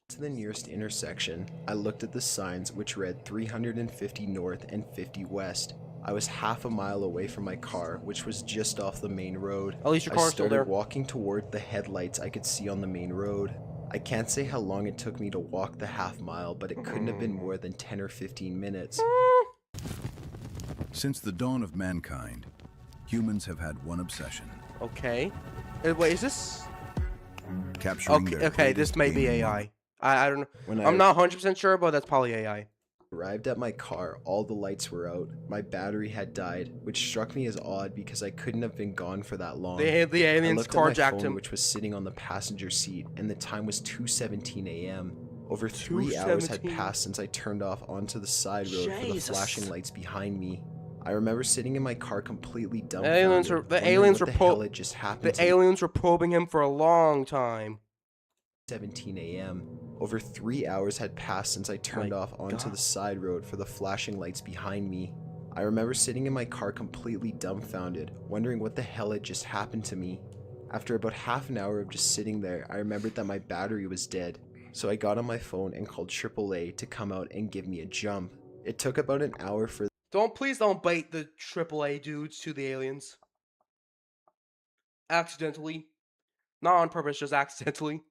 [SPEAKER 12] to the nearest intersection, I looked at the signs which read 350 north and 50 west. I was half a mile away from my car, which was just off the main road.
[SPEAKER 5] At least your car's still there.
[SPEAKER 12] I started walking toward the headlights I could see on the main road. I can't say how long it took me to walk the half mile, but it couldn't have been more than 10 or 15 minutes.
[SPEAKER 1] Since the dawn of mankind, Humans have had one obsession.
[SPEAKER 5] Okay. Wait, is this?
[SPEAKER 1] Capturing
[SPEAKER 5] Okay,
[SPEAKER 1] their
[SPEAKER 5] okay, this
[SPEAKER 1] greatest
[SPEAKER 5] may be
[SPEAKER 1] game
[SPEAKER 5] AI. I don't know.
[SPEAKER 12] When
[SPEAKER 5] I'm not 100% sure, but that's probably AI.
[SPEAKER 12] Arrived at my car, all the lights were out. My battery had died, which struck me as odd because I couldn't have been gone for that long.
[SPEAKER 5] The aliens
[SPEAKER 12] I looked at my
[SPEAKER 5] carjacked
[SPEAKER 12] phone,
[SPEAKER 5] him.
[SPEAKER 12] which was sitting on the passenger seat, and the time was 2:17 a.m. Over 3 hours had
[SPEAKER 5] 2:17.
[SPEAKER 12] passed since I turned off onto the side road for the
[SPEAKER 5] Jesus.
[SPEAKER 12] flashing lights behind me. I remember sitting in my car completely
[SPEAKER 5] The
[SPEAKER 12] dumbfounded.
[SPEAKER 5] aliens were
[SPEAKER 12] wondering what the hell had just happened to me.
[SPEAKER 5] aliens were probing him for a long time.
[SPEAKER 12] 17 a.m. Over 3 hours had passed since I turned off onto the side road for the flashing lights behind me. I remember sitting in my car completely dumbfounded, wondering what the hell had just happened to me. After about half an hour of just sitting there, I remembered that my battery was dead, so I got on my phone and called AAA to come out and give me a jump. It took about an hour for
[SPEAKER 5] Please don't bait the AAA dudes to the aliens. Accidentally. Not on purpose, just accidentally.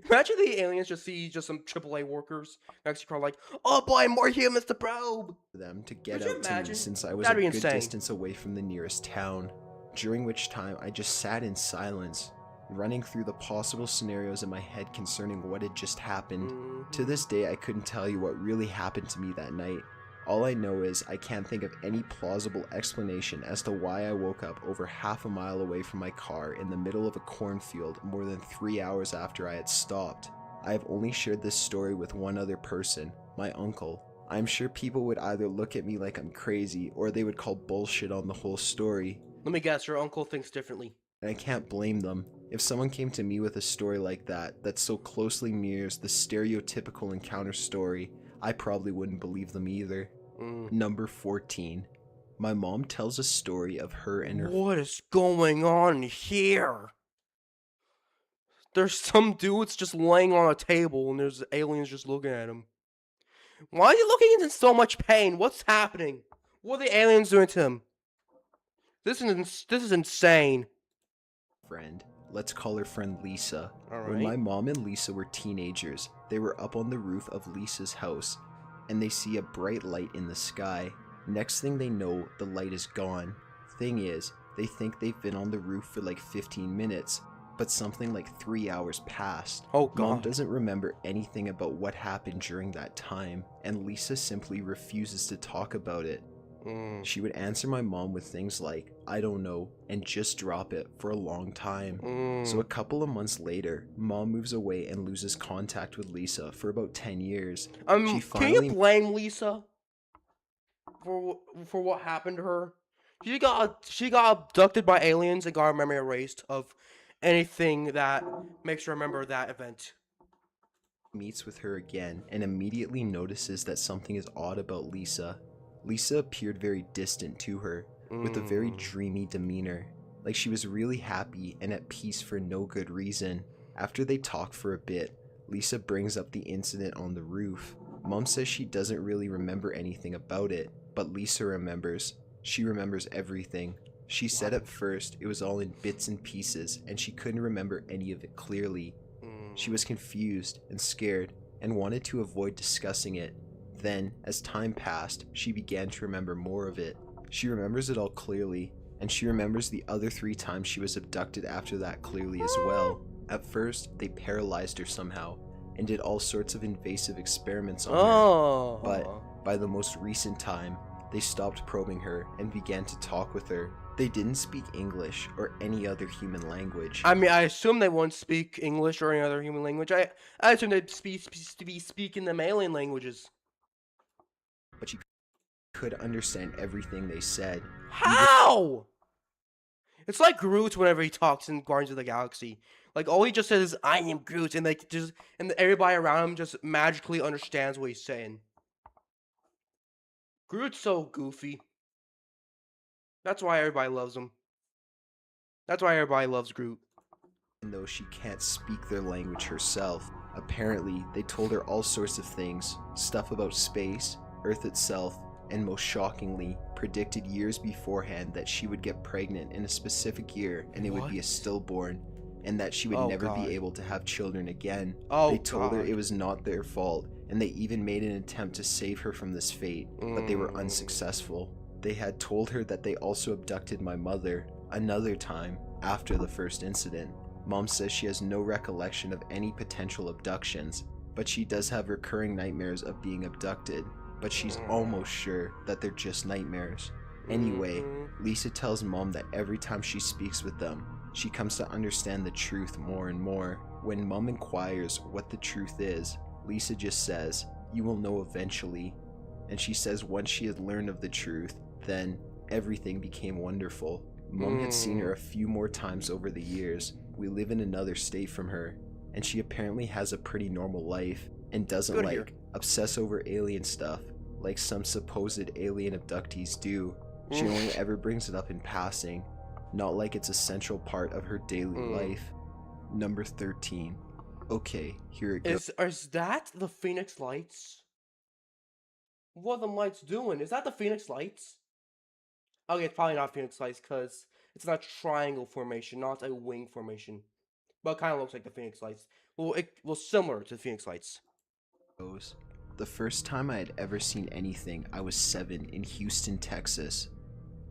[SPEAKER 5] Imagine the aliens just see some AAA workers next to your car like, oh boy, more humans to probe!
[SPEAKER 12] them to get
[SPEAKER 5] Could you
[SPEAKER 12] out to me
[SPEAKER 5] imagine?
[SPEAKER 12] since I was
[SPEAKER 5] That'd
[SPEAKER 12] a
[SPEAKER 5] be
[SPEAKER 12] good
[SPEAKER 5] insane.
[SPEAKER 12] distance away from the nearest town, during which time I just sat in silence, running through the possible scenarios in my head concerning what had just happened. To this day, I couldn't tell you what really happened to me that night. All I know is I can't think of any plausible explanation as to why I woke up over half a mile away from my car in the middle of a cornfield more than 3 hours after I had stopped. I have only shared this story with one other person, my uncle. I'm sure people would either look at me like I'm crazy or they would call bullshit on the whole story.
[SPEAKER 5] Let me guess, your uncle thinks differently.
[SPEAKER 12] And I can't blame them. If someone came to me with a story like that so closely mirrors the stereotypical encounter story, I probably wouldn't believe them either. Number 14. My mom tells a story of her and her...
[SPEAKER 5] What is going on here? There's some dudes just laying on a table and there's aliens just looking at him. Why are you looking in so much pain? What's happening? What are the aliens doing to him? This is insane.
[SPEAKER 12] Friend. Let's call her friend Lisa.
[SPEAKER 5] All
[SPEAKER 12] When
[SPEAKER 5] right.
[SPEAKER 12] my mom and Lisa were teenagers, they were up on the roof of Lisa's house, and they see a bright light in the sky. Next thing they know, the light is gone. Thing is, they think they've been on the roof for like 15 minutes, but something like 3 hours passed.
[SPEAKER 5] Oh god.
[SPEAKER 12] Mom doesn't remember anything about what happened during that time, and Lisa simply refuses to talk about it. She would answer my mom with things like, I don't know, and just drop it for a long time. So a couple of months later, Mom moves away and loses contact with Lisa for about 10 years. She
[SPEAKER 5] Can you blame Lisa for what happened to her? She got abducted by aliens and got her memory erased of anything that makes her remember that event.
[SPEAKER 12] Meets with her again and immediately notices that something is odd about Lisa. Lisa appeared very distant to her, with a very dreamy demeanor, like she was really happy and at peace for no good reason. After they talk for a bit, Lisa brings up the incident on the roof. Mom says she doesn't really remember anything about it, but Lisa remembers. She remembers everything. She said at first it was all in bits and pieces and she couldn't remember any of it clearly. She was confused and scared and wanted to avoid discussing it. Then, as time passed, she began to remember more of it. She remembers it all clearly, and she remembers the other 3 times she was abducted after that clearly as well. At first, they paralyzed her somehow, and did all sorts of invasive experiments on her. But, by the most recent time, they stopped probing her and began to talk with her. They didn't speak English or any other human language.
[SPEAKER 5] I mean, I assume they won't speak English or any other human language. I assume they'd be speaking them alien languages.
[SPEAKER 12] But she could understand everything they said.
[SPEAKER 5] How? It's like Groot whenever he talks in Guardians of the Galaxy. Like all he just says is "I am Groot," and and everybody around him just magically understands what he's saying. Groot's so goofy. That's why everybody loves him. That's why everybody loves Groot.
[SPEAKER 12] Even though she can't speak their language herself, apparently they told her all sorts of things, stuff about space, Earth itself, and most shockingly, predicted years beforehand that she would get pregnant in a specific year and it would be a stillborn, and that she would never be able to have children again. They told her it was not their fault, and they even made an attempt to save her from this fate, but they were unsuccessful. They had told her that they also abducted my mother, Another time, after the first incident, Mom says she has no recollection of any potential abductions, but she does have recurring nightmares of being abducted, but she's almost sure that they're just nightmares. Anyway, Lisa tells Mom that every time she speaks with them, she comes to understand the truth more and more. When Mom inquires what the truth is, Lisa just says, "You will know eventually." And she says once she had learned of the truth, then everything became wonderful. Mom had seen her a few more times over the years. We live in another state from her, and she apparently has a pretty normal life and doesn't obsess over alien stuff like some supposed alien abductees do. She only ever brings it up in passing, not like it's a central part of her daily life. Number 13. Okay, here it goes.
[SPEAKER 5] Is that the Phoenix Lights? What are the lights doing? Is that the Phoenix Lights? Okay, it's probably not Phoenix Lights because it's not a triangle formation, not a wing formation. But it kind of looks like the Phoenix Lights. Well, it was similar to the Phoenix Lights.
[SPEAKER 12] The first time I had ever seen anything, I was 7 in Houston, Texas.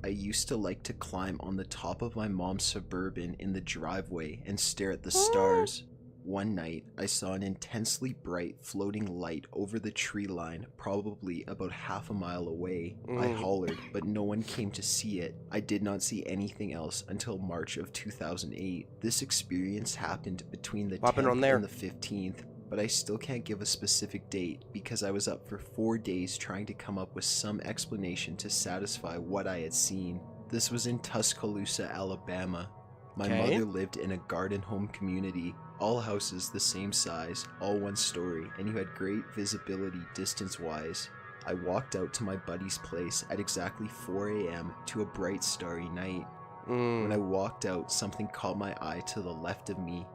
[SPEAKER 12] I used to like to climb on the top of my mom's Suburban in the driveway and stare at the stars. One night, I saw an intensely bright floating light over the tree line, probably about half a mile away. I hollered, but no one came to see it. I did not see anything else until March of 2008. This experience happened between the 10th and the 15th, but I still can't give a specific date because I was up for 4 days trying to come up with some explanation to satisfy what I had seen. This was in Tuscaloosa, Alabama. My mother lived in a garden home community, all houses the same size, all one story, and you had great visibility distance-wise. I walked out to my buddy's place at exactly 4 a.m. to a bright starry night. When I walked out, something caught my eye to the left of me.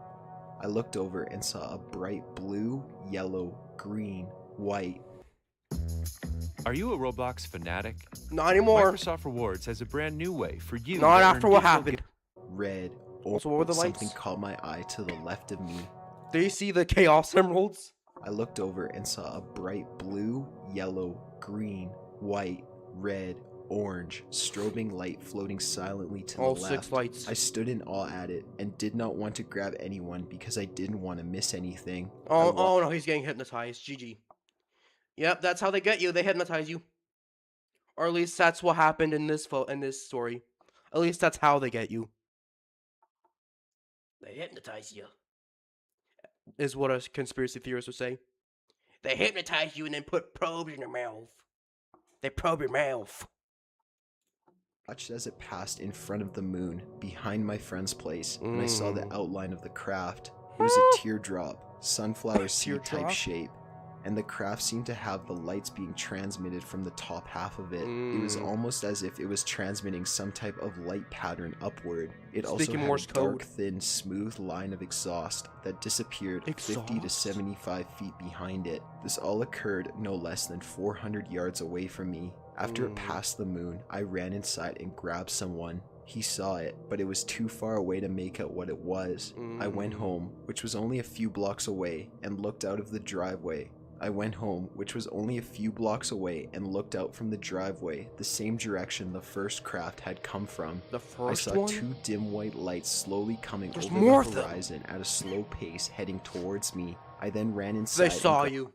[SPEAKER 12] I looked over and saw a bright blue, yellow, green, white.
[SPEAKER 19] Are you a Roblox fanatic?
[SPEAKER 5] Not anymore.
[SPEAKER 19] Microsoft Rewards has a brand new way for you.
[SPEAKER 5] Not after what happened.
[SPEAKER 12] Red.
[SPEAKER 5] Also, what were the lights?
[SPEAKER 12] Something caught my eye to the left of me.
[SPEAKER 5] Do you see the Chaos Emeralds?
[SPEAKER 12] I looked over and saw a bright blue, yellow, green, white, red, orange, strobing light floating silently to the left.
[SPEAKER 5] All 6 lights.
[SPEAKER 12] I stood in awe at it and did not want to grab anyone because I didn't want to miss anything.
[SPEAKER 5] Oh no, he's getting hypnotized. GG. Yep, that's how they get you. They hypnotize you. Or at least that's what happened in this story. At least that's how they get you. They hypnotize you. Is what a conspiracy theorist would say. They hypnotize you and then put probes in your mouth. They probe your mouth.
[SPEAKER 12] Watched as it passed in front of the moon, behind my friend's place, and I saw the outline of the craft. It was a teardrop, sunflower seed type shape, and the craft seemed to have the lights being transmitted from the top half of it. It was almost as if it was transmitting some type of light pattern upward. It also had a dark, thin, smooth line of exhaust that disappeared 50 to 75 feet behind it. This all occurred no less than 400 yards away from me. After it passed the moon, I ran inside and grabbed someone. He saw it, but it was too far away to make out what it was. I went home, which was only a few blocks away, and looked out of the driveway. I went home, which was only a few blocks away, and looked out from the driveway, the same direction the first craft had come from. I saw 2 dim white lights slowly coming over the horizon at a slow pace heading towards me. I then ran inside.
[SPEAKER 5] They saw you.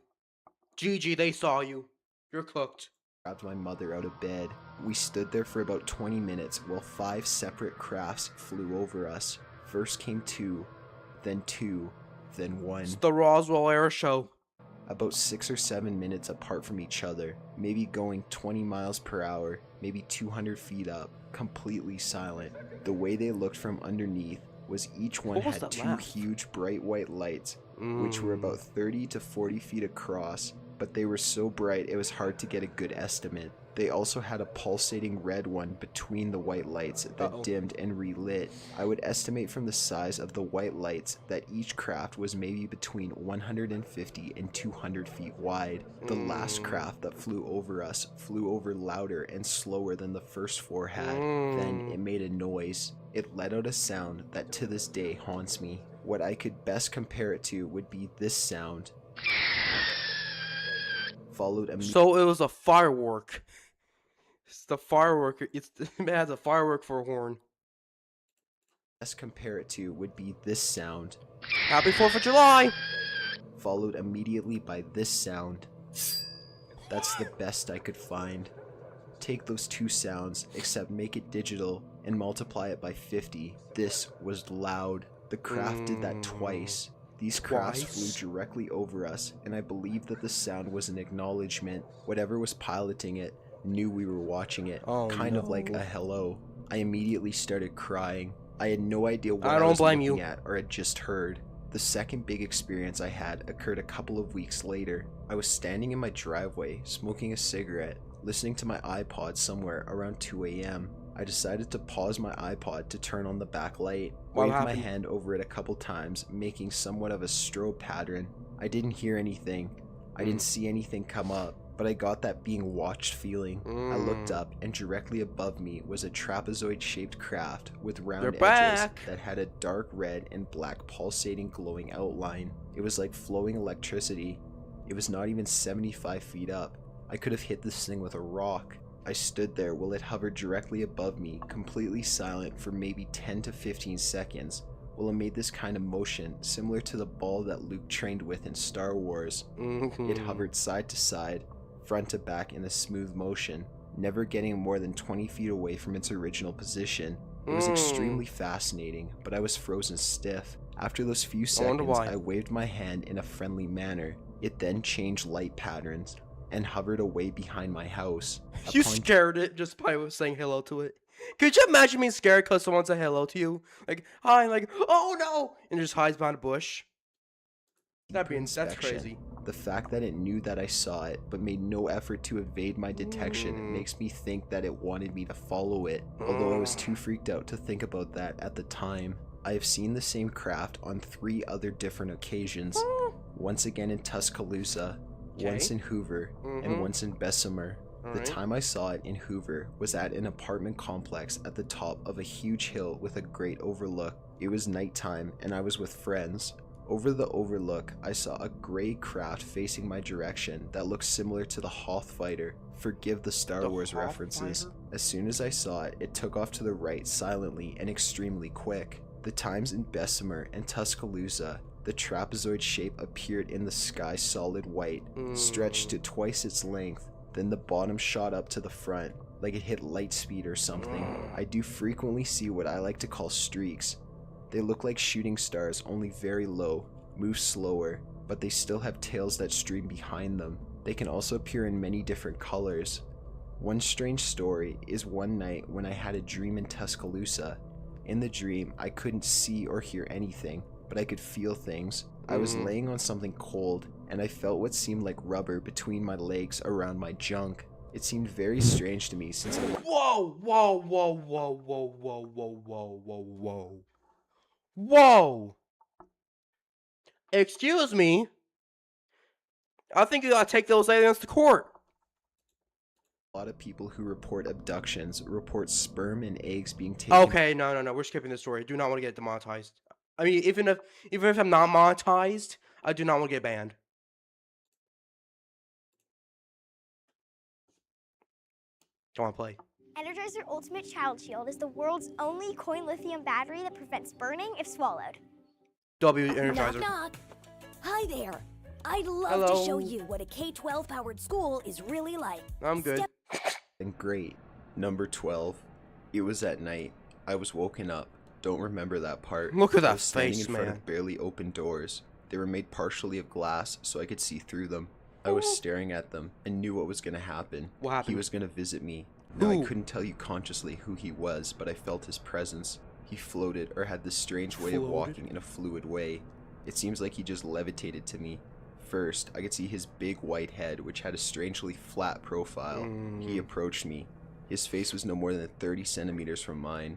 [SPEAKER 5] GG, they saw you. You're cooked.
[SPEAKER 12] Grabbed my mother out of bed. We stood there for about 20 minutes while 5 separate crafts flew over us. First came 2, then 2, then 1.
[SPEAKER 5] It's the Roswell Air Show.
[SPEAKER 12] About 6 or 7 minutes apart from each other, maybe going 20 miles per hour, maybe 200 feet up, completely silent. The way they looked from underneath was each one had 2 huge bright white lights, which were about 30 to 40 feet across, but they were so bright it was hard to get a good estimate. They also had a pulsating red one between the white lights that dimmed and relit. I would estimate from the size of the white lights that each craft was maybe between 150 and 200 feet wide. The last craft that flew over us flew over louder and slower than the first 4 had. Then it made a noise. It let out a sound that to this day haunts me. What I could best compare it to would be this sound. Followed immediately.
[SPEAKER 5] So it was a firework. It's the firework. It has a firework for a horn.
[SPEAKER 12] best compare it to would be this sound.
[SPEAKER 5] Happy 4th of July!
[SPEAKER 12] Followed immediately by this sound. That's the best I could find. Take those two sounds, except make it digital, and multiply it by 50. This was loud. The craft did that twice. These crafts flew directly over us, and I believe that the sound was an acknowledgement. Whatever was piloting it knew we were watching it, kind of like a hello. I immediately started crying. I had no idea what I was looking at or had just heard. The second big experience I had occurred a couple of weeks later. I was standing in my driveway, smoking a cigarette, listening to my iPod somewhere around 2 a.m. I decided to pause my iPod to turn on the backlight, waved my hand over it a couple times, making somewhat of a strobe pattern. I didn't hear anything. I didn't see anything come up, but I got that being watched feeling. I looked up, and directly above me was a trapezoid-shaped craft with round edges that had a dark red and black pulsating glowing outline. It was like flowing electricity. It was not even 75 feet up. I could have hit this thing with a rock. I stood there while it hovered directly above me, completely silent for maybe 10 to 15 seconds, while it made this kind of motion similar to the ball that Luke trained with in Star Wars. It hovered side to side, front to back in a smooth motion, never getting more than 20 feet away from its original position. It was extremely fascinating, but I was frozen stiff. After those few seconds, I waved my hand in a friendly manner. It then changed light patterns and hovered away behind my house.
[SPEAKER 5] You scared it just by saying hello to it. Could you imagine being scared because someone said hello to you? Like, hi, like, oh no! And just hides behind a bush. That's crazy.
[SPEAKER 12] The fact that it knew that I saw it, but made no effort to evade my detection, makes me think that it wanted me to follow it, although I was too freaked out to think about that at the time. I have seen the same craft on 3 other different occasions, once again in Tuscaloosa, once in Hoover, and once in Bessemer. The time I saw it in Hoover was at an apartment complex at the top of a huge hill with a great overlook. It was nighttime and I was with friends. Over the overlook, I saw a gray craft facing my direction that looked similar to the Hoth fighter. Forgive the Star Wars references. As soon as I saw it, it took off to the right silently and extremely quick. The times in Bessemer and Tuscaloosa, the trapezoid shape appeared in the sky solid white, stretched to twice its length, then the bottom shot up to the front, like it hit light speed or something. I do frequently see what I like to call streaks. They look like shooting stars, only very low, move slower, but they still have tails that stream behind them. They can also appear in many different colors. One strange story is one night when I had a dream in Tuscaloosa. In the dream, I couldn't see or hear anything, but I could feel things. I was laying on something cold, and I felt what seemed like rubber between my legs around my junk. It seemed very strange to me since I...
[SPEAKER 5] Whoa, whoa, whoa, whoa, whoa, whoa, whoa, whoa, whoa, whoa. Whoa! Excuse me? I think you gotta take those aliens to court.
[SPEAKER 12] A lot of people who report abductions report sperm and eggs being taken...
[SPEAKER 5] Okay, no, we're skipping this story. I do not want to get demonetized. I mean, even if I'm not monetized, I do not want to get banned. Come on, play.
[SPEAKER 14] Energizer Ultimate Child Shield is the world's only coin lithium battery that prevents burning if swallowed.
[SPEAKER 5] W Energizer.
[SPEAKER 20] Knock, knock. Hi there. I'd love to show you what a K-12 powered school is really like.
[SPEAKER 5] I'm good.
[SPEAKER 12] And great. Number 12. It was at night. I was woken up. Don't remember that part.
[SPEAKER 5] Look at
[SPEAKER 12] I
[SPEAKER 5] that
[SPEAKER 12] was standing
[SPEAKER 5] face,
[SPEAKER 12] in front
[SPEAKER 5] man.
[SPEAKER 12] of barely open doors. They were made partially of glass, so I could see through them. I was staring at them and knew what was going to happen.
[SPEAKER 5] What happened?
[SPEAKER 12] He was going to visit me. Now, I couldn't tell you consciously who he was, but I felt his presence. He floated or had this strange way of walking in a fluid way. It seems like he just levitated to me. First, I could see his big white head, which had a strangely flat profile. He approached me. His face was no more than 30 centimeters from mine.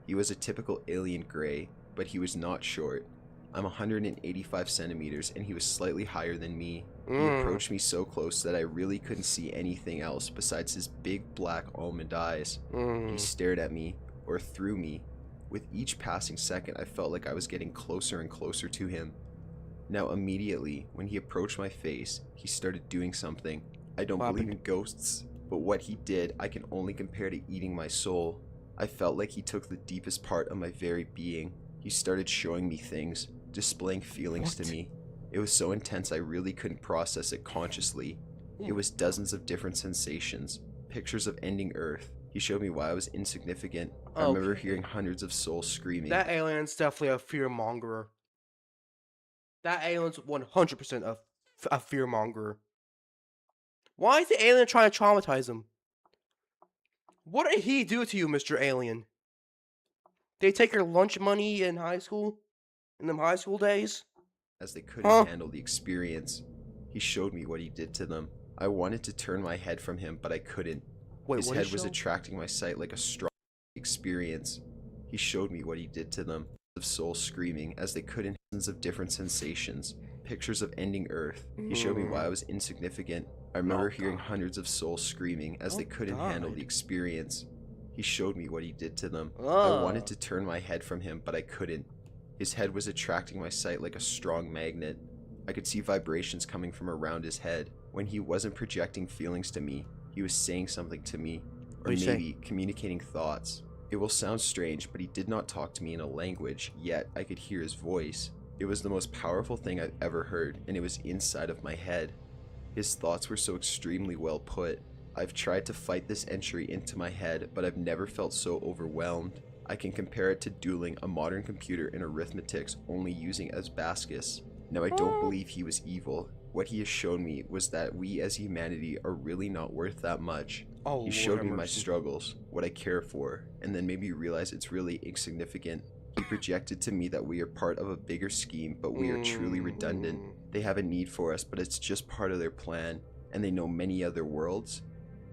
[SPEAKER 12] He was a typical alien gray, but he was not short. I'm 185 centimeters, and he was slightly higher than me. He approached me so close that I really couldn't see anything else besides his big black almond eyes. He stared at me, or through me. With each passing second, I felt like I was getting closer and closer to him. Now immediately, when he approached my face, he started doing something. I don't believe in ghosts, but what he did I can only compare to eating my soul. I felt like he took the deepest part of my very being. He started showing me things, displaying feelings to me. It was so intense I really couldn't process it consciously. It was dozens of different sensations, pictures of ending Earth. He showed me why I was insignificant. I remember hearing hundreds of souls screaming.
[SPEAKER 5] That alien's definitely a fearmonger. That alien's 100% a fearmonger. Why is the alien trying to traumatize him? What did he do to you, Mr. Alien? Did he take your lunch money in high school? In them high school days?
[SPEAKER 12] As they couldn't handle the experience. He showed me what he did to them. I wanted to turn my head from him, but I couldn't. His head was attracting my sight like a strong experience. He showed me what he did to them. Of souls screaming as they couldn't. Dozens of different sensations. Pictures of ending Earth. He showed me why I was insignificant. I remember hearing hundreds of souls screaming as they couldn't handle the experience. He showed me what he did to them. I wanted to turn my head from him, but I couldn't. His head was attracting my sight like a strong magnet. I could see vibrations coming from around his head. When he wasn't projecting feelings to me, he was saying something to me, or maybe communicating thoughts. It will sound strange, but he did not talk to me in a language, yet I could hear his voice. It was the most powerful thing I've ever heard, and it was inside of my head. His thoughts were so extremely well put. I've tried to fight this entry into my head, but I've never felt so overwhelmed. I can compare it to dueling a modern computer in arithmetics only using Asbascus. Now, I don't believe he was evil. What he has shown me was that we as humanity are really not worth that much. He showed me my struggles, what I care for, and then made me realize it's really insignificant. He projected to me that we are part of a bigger scheme, but we are truly redundant. They have a need for us, but it's just part of their plan, and they know many other worlds.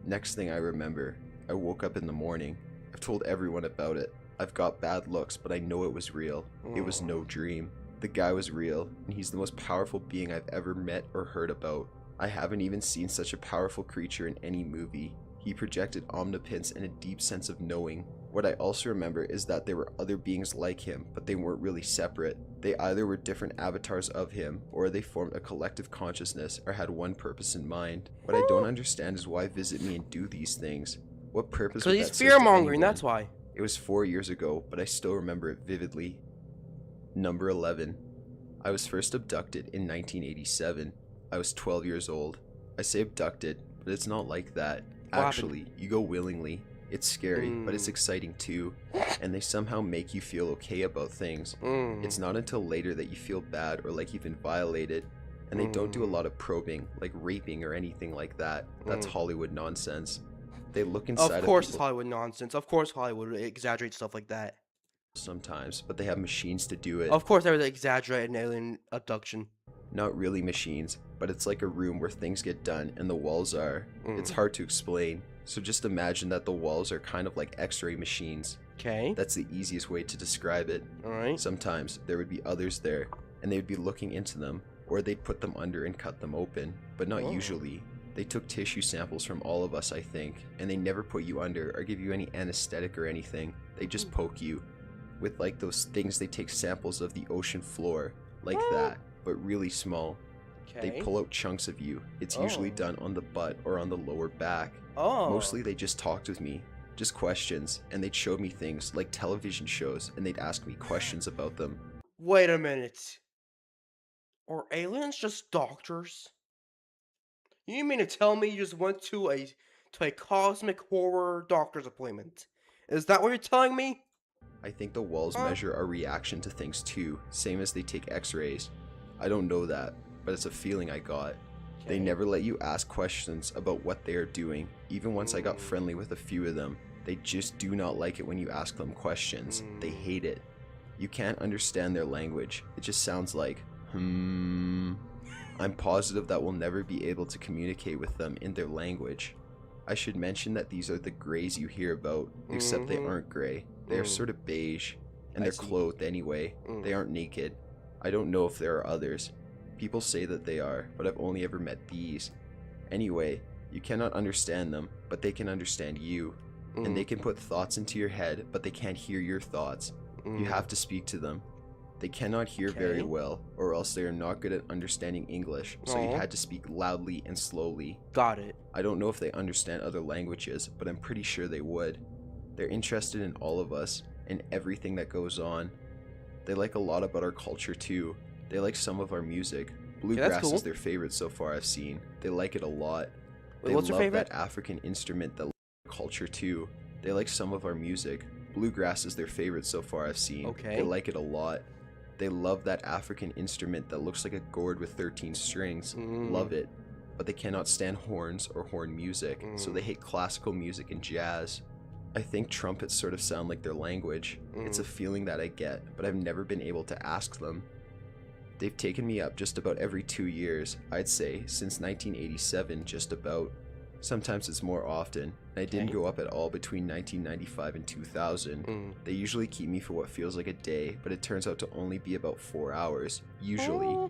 [SPEAKER 12] Next thing I remember, I woke up in the morning. I've told everyone about it. I've got bad looks, but I know it was real. It was no dream. The guy was real, and he's the most powerful being I've ever met or heard about. I haven't even seen such a powerful creature in any movie. He projected omnipotence and a deep sense of knowing. What I also remember is that there were other beings like him, but they weren't really separate. They either were different avatars of him, or they formed a collective consciousness or had one purpose in mind. What I don't understand is why visit me and do these things. What purpose would that serve to anyone?
[SPEAKER 5] Because he's fear-mongering, that's why.
[SPEAKER 12] It was 4 years ago, but I still remember it vividly. Number 11. I was first abducted in 1987. I was 12 years old. I say abducted, but it's not like that. Actually, you go willingly. It's scary, but it's exciting too, and they somehow make you feel okay about things. It's not until later that you feel bad or like you've been violated, and they don't do a lot of probing, like raping or anything like that. That's Hollywood nonsense. They look inside
[SPEAKER 5] of course it's Hollywood nonsense. Of course Hollywood exaggerates stuff like that.
[SPEAKER 12] Sometimes, but they have machines to do it.
[SPEAKER 5] Of course there was exaggerated alien abduction.
[SPEAKER 12] Not really machines, but it's like a room where things get done and the walls are. It's hard to explain. So just imagine that the walls are kind of like x-ray machines.
[SPEAKER 5] Okay.
[SPEAKER 12] That's the easiest way to describe it.
[SPEAKER 5] Alright.
[SPEAKER 12] Sometimes there would be others there, and they would be looking into them, or they'd put them under and cut them open, but not usually. They took tissue samples from all of us, I think, and they never put you under or give you any anesthetic or anything. They just poke you. With like those things they take samples of the ocean floor, like that, but really small. They pull out chunks of you. It's usually done on the butt or on the lower back. Mostly they just talked with me, just questions, and they'd show me things like television shows, and they'd ask me questions about them.
[SPEAKER 5] Wait a minute. Are aliens just doctors? You mean to tell me you just went to a cosmic horror doctor's appointment? Is that what you're telling me?
[SPEAKER 12] I think the walls measure our reaction to things too, same as they take x-rays. I don't know that, but it's a feeling I got. They never let you ask questions about what they are doing. Even once I got friendly with a few of them, they just do not like it when you ask them questions. They hate it. You can't understand their language. It just sounds like, I'm positive that we'll never be able to communicate with them in their language. I should mention that these are the grays you hear about, except they aren't gray. They are sort of beige, and they're clothed anyway. They aren't naked. I don't know if there are others. People say that they are, but I've only ever met these. Anyway, you cannot understand them, but they can understand you. And they can put thoughts into your head, but they can't hear your thoughts. You have to speak to them. They cannot hear very well, or else they are not good at understanding English, so you had to speak loudly and slowly.
[SPEAKER 5] Got it.
[SPEAKER 12] I don't know if they understand other languages, but I'm pretty sure they would. They're interested in all of us and everything that goes on. They like a lot about our culture too. They like some of our music. Bluegrass
[SPEAKER 5] cool.
[SPEAKER 12] is their favorite so far I've seen. They like it a lot.
[SPEAKER 5] Wait,
[SPEAKER 12] They
[SPEAKER 5] what's your
[SPEAKER 12] love
[SPEAKER 5] favorite?
[SPEAKER 12] that African instrument that culture too. They like some of our music. Bluegrass is their favorite so far I've seen.
[SPEAKER 5] Okay.
[SPEAKER 12] They like it a lot. They love that African instrument that looks like a gourd with 13 strings. Love it. But they cannot stand horns or horn music, so they hate classical music and jazz. I think trumpets sort of sound like their language. It's a feeling that I get, but I've never been able to ask them. They've taken me up just about every 2 years, I'd say, since 1987, just about. Sometimes it's more often. I didn't go up at all between 1995 and 2000. They usually keep me for what feels like a day, but it turns out to only be about 4 hours, usually.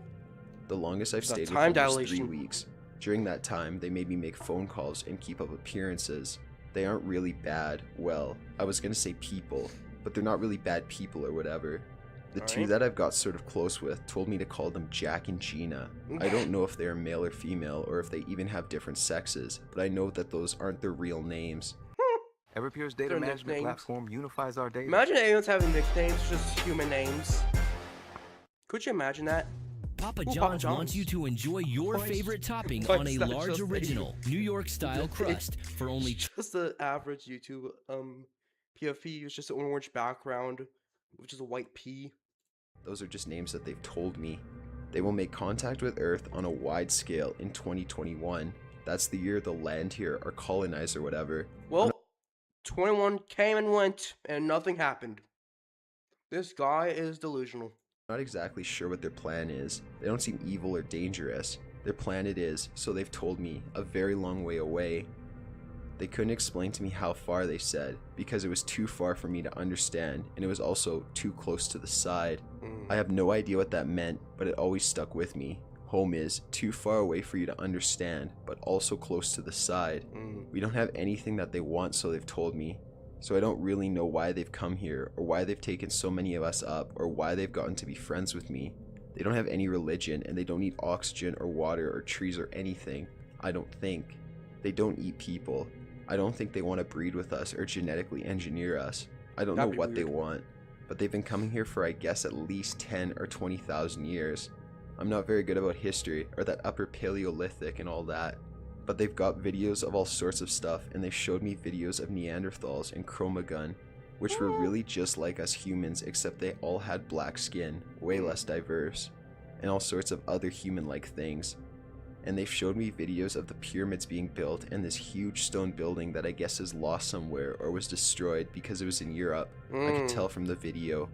[SPEAKER 12] The longest I've
[SPEAKER 5] It's a
[SPEAKER 12] stayed
[SPEAKER 5] time
[SPEAKER 12] with them was 3
[SPEAKER 5] dilation.
[SPEAKER 12] weeks. During that time, they made me make phone calls and keep up appearances. They aren't really bad, well, I was gonna say people, but they're not really bad people or whatever. The two
[SPEAKER 5] Alright.
[SPEAKER 12] that I've got sort of close with told me to call them Jack and Gina. I don't know if they're male or female or if they even have different sexes, but I know that those aren't their real names.
[SPEAKER 21] Everpeer's data
[SPEAKER 5] Their
[SPEAKER 21] management
[SPEAKER 5] nicknames.
[SPEAKER 21] platform unifies our data.
[SPEAKER 5] Imagine aliens having nicknames, just human names. Could you imagine that?
[SPEAKER 22] Papa
[SPEAKER 5] Ooh,
[SPEAKER 22] John's wants you to enjoy your
[SPEAKER 5] Why is-
[SPEAKER 22] favorite topping
[SPEAKER 5] why
[SPEAKER 22] on
[SPEAKER 5] is
[SPEAKER 22] a
[SPEAKER 5] that
[SPEAKER 22] large
[SPEAKER 5] just a-
[SPEAKER 22] original New York style crust for only
[SPEAKER 5] Just the average YouTube PFP is just an orange background, which is a white P.
[SPEAKER 12] Those are just names that they've told me. They will make contact with Earth on a wide scale in 2021. That's the year they'll land here or colonize or whatever.
[SPEAKER 5] Well, 21 came and went, and nothing happened. This guy is delusional.
[SPEAKER 12] Not exactly sure what their plan is. They don't seem evil or dangerous. Their planet is, so they've told me, a very long way away. They couldn't explain to me how far, they said, because it was too far for me to understand, and it was also too close to the side. I have no idea what that meant, but it always stuck with me. Home is too far away for you to understand, but also close to the side. We don't have anything that they want, so they've told me. So I don't really know why they've come here, or why they've taken so many of us up, or why they've gotten to be friends with me. They don't have any religion, and they don't need oxygen or water or trees or anything. I don't think. They don't eat people. I don't think they want to breed with us or genetically engineer us. I don't know
[SPEAKER 5] That'd be
[SPEAKER 12] what they
[SPEAKER 5] weird.
[SPEAKER 12] want. But they've been coming here for I guess at least 10 or 20,000 years. I'm not very good about history, or that upper Paleolithic and all that. But they've got videos of all sorts of stuff, and they showed me videos of Neanderthals and Chromagun, which were really just like us humans, except they all had black skin, way less diverse, and all sorts of other human-like things. And they've showed me videos of the pyramids being built and this huge stone building that I guess is lost somewhere or was destroyed because it was in Europe. I could tell from the video.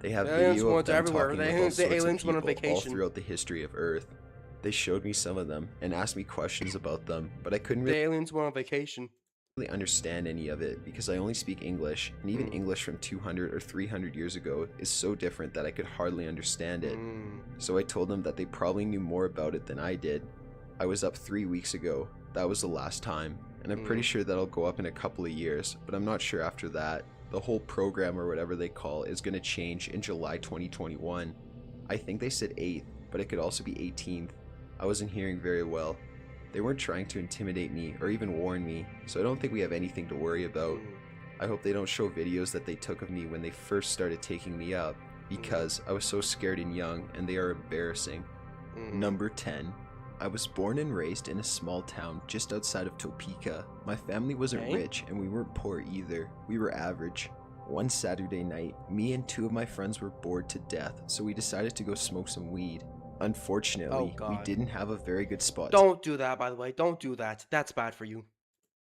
[SPEAKER 12] They have
[SPEAKER 5] Aliens
[SPEAKER 12] video of
[SPEAKER 5] went
[SPEAKER 12] them
[SPEAKER 5] everywhere.
[SPEAKER 12] talking
[SPEAKER 5] The
[SPEAKER 12] with all
[SPEAKER 5] aliens- the
[SPEAKER 12] sorts of
[SPEAKER 5] aliens went on
[SPEAKER 12] people all
[SPEAKER 5] vacation.
[SPEAKER 12] throughout the history of Earth. They showed me some of them and asked me questions about them, but I couldn't
[SPEAKER 5] The
[SPEAKER 12] really
[SPEAKER 5] aliens went on vacation.
[SPEAKER 12] understand any of it because I only speak English, and even English from 200 or 300 years ago is so different that I could hardly understand it. So I told them that they probably knew more about it than I did. I was up 3 weeks ago. That was the last time, and I'm pretty sure that I'll go up in a couple of years, but I'm not sure after that. The whole program, or whatever they call, is going to change in July 2021. I think they said 8th, but it could also be 18th. I wasn't hearing very well. They weren't trying to intimidate me or even warn me, so I don't think we have anything to worry about. I hope they don't show videos that they took of me when they first started taking me up, because I was so scared and young, and they are embarrassing. Number 10. I was born and raised in a small town just outside of Topeka. My family wasn't
[SPEAKER 5] Okay.
[SPEAKER 12] rich, and we weren't poor either. We were average. One Saturday night, me and 2 of my friends were bored to death, so we decided to go smoke some weed. Unfortunately, we
[SPEAKER 5] God.
[SPEAKER 12] didn't have a very good spot
[SPEAKER 5] Don't do that, by the way. Don't do that. That's bad for you.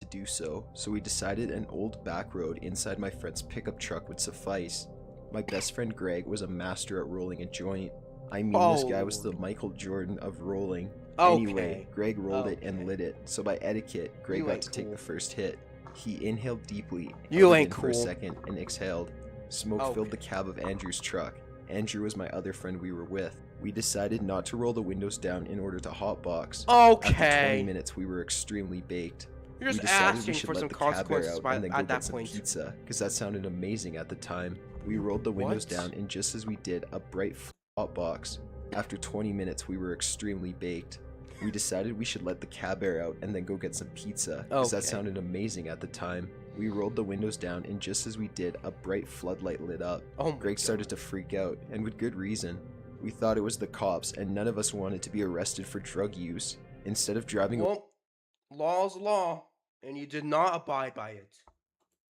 [SPEAKER 12] to do so we decided an old back road inside my friend's pickup truck would suffice. My best friend Greg was a master at rolling a joint. I mean, this guy was the Michael Jordan of rolling. Anyway, Greg rolled it and lit it, so by etiquette, Greg
[SPEAKER 5] You
[SPEAKER 12] got
[SPEAKER 5] ain't
[SPEAKER 12] to take
[SPEAKER 5] cool.
[SPEAKER 12] the first hit. He inhaled deeply,
[SPEAKER 5] You
[SPEAKER 12] held it
[SPEAKER 5] ain't
[SPEAKER 12] in for a
[SPEAKER 5] cool.
[SPEAKER 12] second, and exhaled. Smoke filled the cab of Andrew's truck. Andrew was my other friend we were with. We decided not to roll the windows down in order to hotbox. After 20
[SPEAKER 5] Okay.
[SPEAKER 12] minutes, we were extremely baked.
[SPEAKER 5] You're just
[SPEAKER 12] we decided
[SPEAKER 5] asking
[SPEAKER 12] we should
[SPEAKER 5] for
[SPEAKER 12] let
[SPEAKER 5] some
[SPEAKER 12] the cab air
[SPEAKER 5] consequences
[SPEAKER 12] out
[SPEAKER 5] by-
[SPEAKER 12] and then go
[SPEAKER 5] at that
[SPEAKER 12] get some
[SPEAKER 5] point.
[SPEAKER 12] pizza, because that sounded amazing at the time. We rolled the windows
[SPEAKER 5] What?
[SPEAKER 12] down, and just as we did, a bright hot box. After 20 minutes, we were extremely baked. We decided we should let the cab air out and then go get some pizza, because that
[SPEAKER 5] Okay.
[SPEAKER 12] sounded amazing at the time. We rolled the windows down, and just as we did, a bright floodlight lit up. Greg started to freak out, and with good reason. We thought it was the cops, and none of us wanted to be arrested for drug use. Instead of driving
[SPEAKER 5] law's law, and you did not abide by it.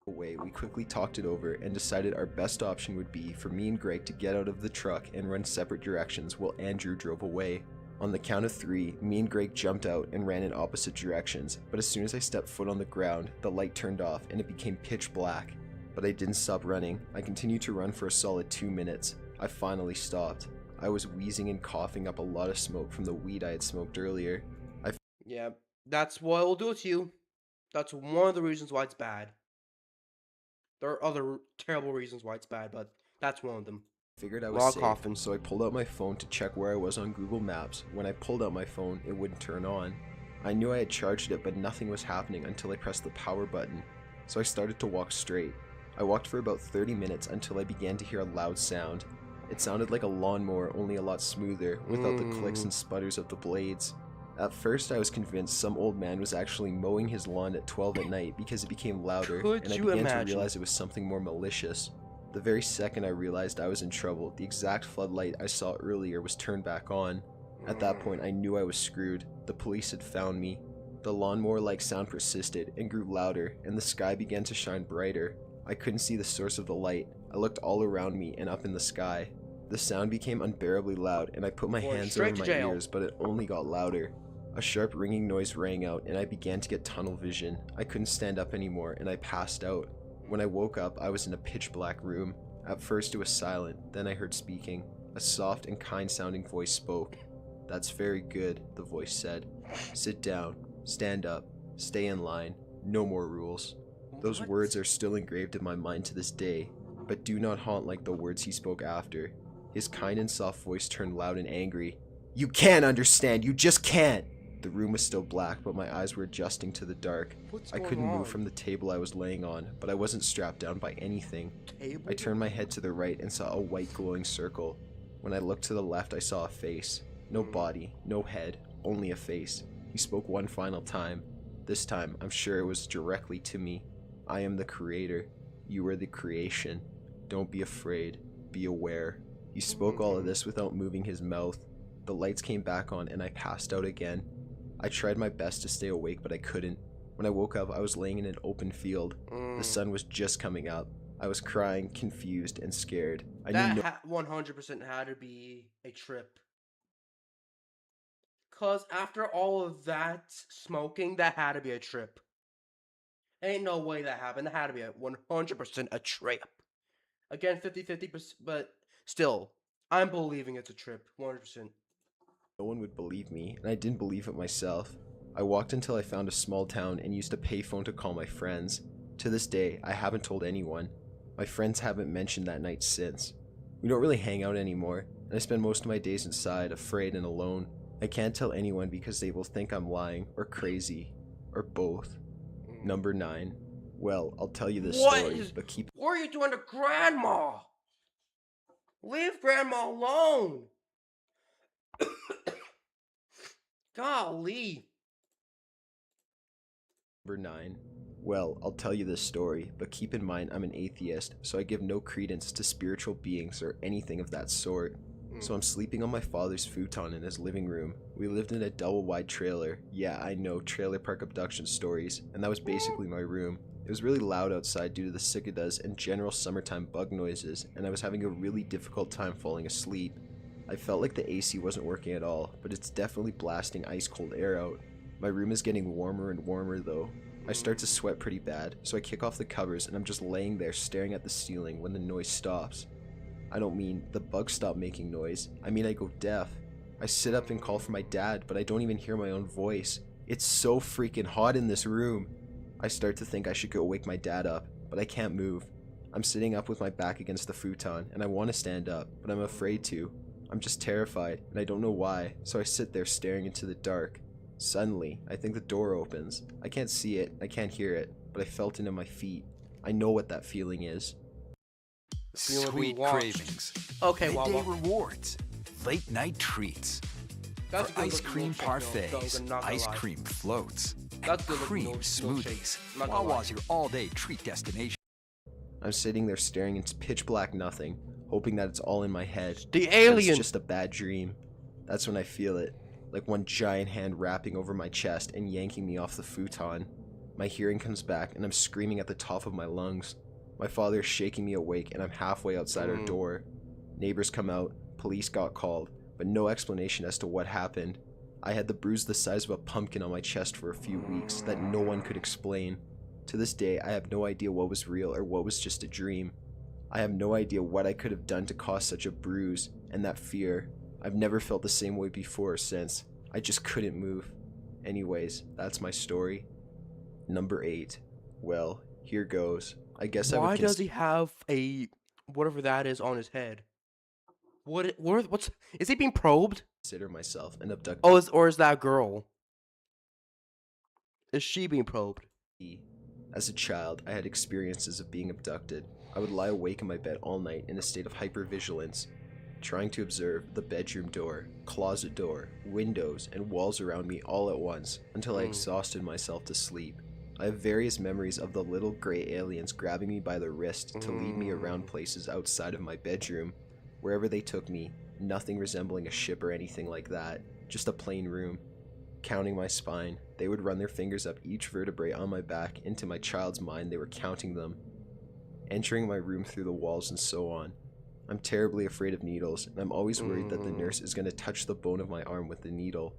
[SPEAKER 12] Away, we quickly talked it over and decided our best option would be for me and Greg to get out of the truck and run separate directions while Andrew drove away. On the count of 3, me and Greg jumped out and ran in opposite directions, but as soon as I stepped foot on the ground, the light turned off and it became pitch black. But I didn't stop running. I continued to run for a solid 2 minutes. I finally stopped. I was wheezing and coughing up a lot of smoke from the weed I had smoked earlier.
[SPEAKER 5] Yeah, that's what it'll do to you. That's one of the reasons why it's bad. There are other terrible reasons why it's bad, but that's one of them.
[SPEAKER 12] Figured I was safe, so I pulled out my phone to check where I was on Google Maps. When I pulled out my phone, it wouldn't turn on. I knew I had charged it, but nothing was happening until I pressed the power button. So I started to walk straight. I walked for about 30 minutes until I began to hear a loud sound. It sounded like a lawnmower, only a lot smoother, without the clicks and sputters of the blades. At first, I was convinced some old man was actually mowing his lawn at 12 at night because it became louder, and I began to realize it was something more malicious. The very second I realized I was in trouble, the exact floodlight I saw earlier was turned back on. At that point, I knew I was screwed. The police had found me. The lawnmower-like sound persisted and grew louder, and the sky began to shine brighter. I couldn't see the source of the light. I looked all around me and up in the sky. The sound became unbearably loud, and I put my hands over my ears, but it only got louder. A sharp ringing noise rang out, and I began to get tunnel vision. I couldn't stand up anymore, and I passed out. When I woke up, I was in a pitch-black room. At first it was silent, then I heard speaking. A soft and kind-sounding voice spoke. "That's very good," the voice said. "Sit down, stand up, stay in line, no more rules." Those words are still engraved in my mind to this day, but do not haunt like the words he spoke after. His kind and soft voice turned loud and angry. "You can't understand, you just can't!" The room was still black, but my eyes were adjusting to the dark. I couldn't move from the table I was laying on, but I wasn't strapped down by anything. I turned my head to the right and saw a white glowing circle. When I looked to the left, I saw a face. No body, no head, only a face. He spoke one final time. This time, I'm sure it was directly to me. "I am the creator. You are the creation. Don't be afraid. Be aware." He spoke all of this without moving his mouth. The lights came back on and I passed out again. I tried my best to stay awake, but I couldn't. When I woke up, I was laying in an open field. The sun was just coming up. I was crying, confused, and scared.
[SPEAKER 5] That 100% had to be a trip. Cause after all of that smoking, that had to be a trip. Ain't no way that happened. That had to be a 100% a trip. Again, 50-50%, but still, I'm believing it's a trip, 100%.
[SPEAKER 12] No one would believe me, and I didn't believe it myself. I walked until I found a small town and used a payphone to call my friends. To this day, I haven't told anyone. My friends haven't mentioned that night since. We don't really hang out anymore, and I spend most of my days inside, afraid and alone. I can't tell anyone because they will think I'm lying, or crazy, or both. Number 9. Well, I'll tell you this story, but keep—
[SPEAKER 5] What are you doing to Grandma? Leave Grandma alone! Golly.
[SPEAKER 12] Number 9. Well, I'll tell you this story, but keep in mind I'm an atheist, so I give no credence to spiritual beings or anything of that sort. So I'm sleeping on my father's futon in his living room. We lived in a double-wide trailer. Yeah, I know, trailer park abduction stories, and that was basically my room. It was really loud outside due to the cicadas and general summertime bug noises, and I was having a really difficult time falling asleep. I felt like the AC wasn't working at all, but it's definitely blasting ice-cold air out. My room is getting warmer and warmer though. I start to sweat pretty bad, so I kick off the covers and I'm just laying there staring at the ceiling when the noise stops. I don't mean the bugs stop making noise, I mean I go deaf. I sit up and call for my dad, but I don't even hear my own voice. It's so freaking hot in this room. I start to think I should go wake my dad up, but I can't move. I'm sitting up with my back against the futon, and I want to stand up, but I'm afraid to. I'm just terrified, and I don't know why, so I sit there staring into the dark. Suddenly, I think the door opens. I can't see it, I can't hear it, but I felt it in my feet. I know what that feeling is.
[SPEAKER 11] Sweet cravings.
[SPEAKER 5] Okay,
[SPEAKER 11] midday rewards. Late night treats. For ice cream parfaits, ice cream floats,
[SPEAKER 5] That's good
[SPEAKER 11] cream
[SPEAKER 5] looking
[SPEAKER 11] smoothies.
[SPEAKER 5] I'm not gonna lie.
[SPEAKER 11] Wawa's your all-day treat destination.
[SPEAKER 12] I'm sitting there staring into pitch black nothing, hoping that it's all in my head.
[SPEAKER 5] The
[SPEAKER 12] that
[SPEAKER 5] alien!
[SPEAKER 12] It's just a bad dream. That's when I feel it, like one giant hand wrapping over my chest and yanking me off the futon. My hearing comes back and I'm screaming at the top of my lungs. My father is shaking me awake and I'm halfway outside our door. Neighbors come out, police got called, but no explanation as to what happened. I had the bruise the size of a pumpkin on my chest for a few weeks that no one could explain. To this day, I have no idea what was real or what was just a dream. I have no idea what I could have done to cause such a bruise and that fear. I've never felt the same way before or since. I just couldn't move. Anyways, that's my story. Number 8. Well, here goes. I guess
[SPEAKER 5] Why does he have a whatever that is on his head? What's is he being probed?
[SPEAKER 12] Consider myself an abducted.
[SPEAKER 5] Oh, or is that girl? Is she being probed?
[SPEAKER 12] As a child, I had experiences of being abducted. I would lie awake in my bed all night in a state of hypervigilance, trying to observe the bedroom door, closet door, windows, and walls around me all at once until I exhausted myself to sleep. I have various memories of the little gray aliens grabbing me by the wrist to lead me around places outside of my bedroom. Wherever they took me, nothing resembling a ship or anything like that, just a plain room. Counting my spine, they would run their fingers up each vertebrae on my back. Into my child's mind, they were counting them, entering my room through the walls and so on. I'm terribly afraid of needles, and I'm always worried that the nurse is going to touch the bone of my arm with the needle.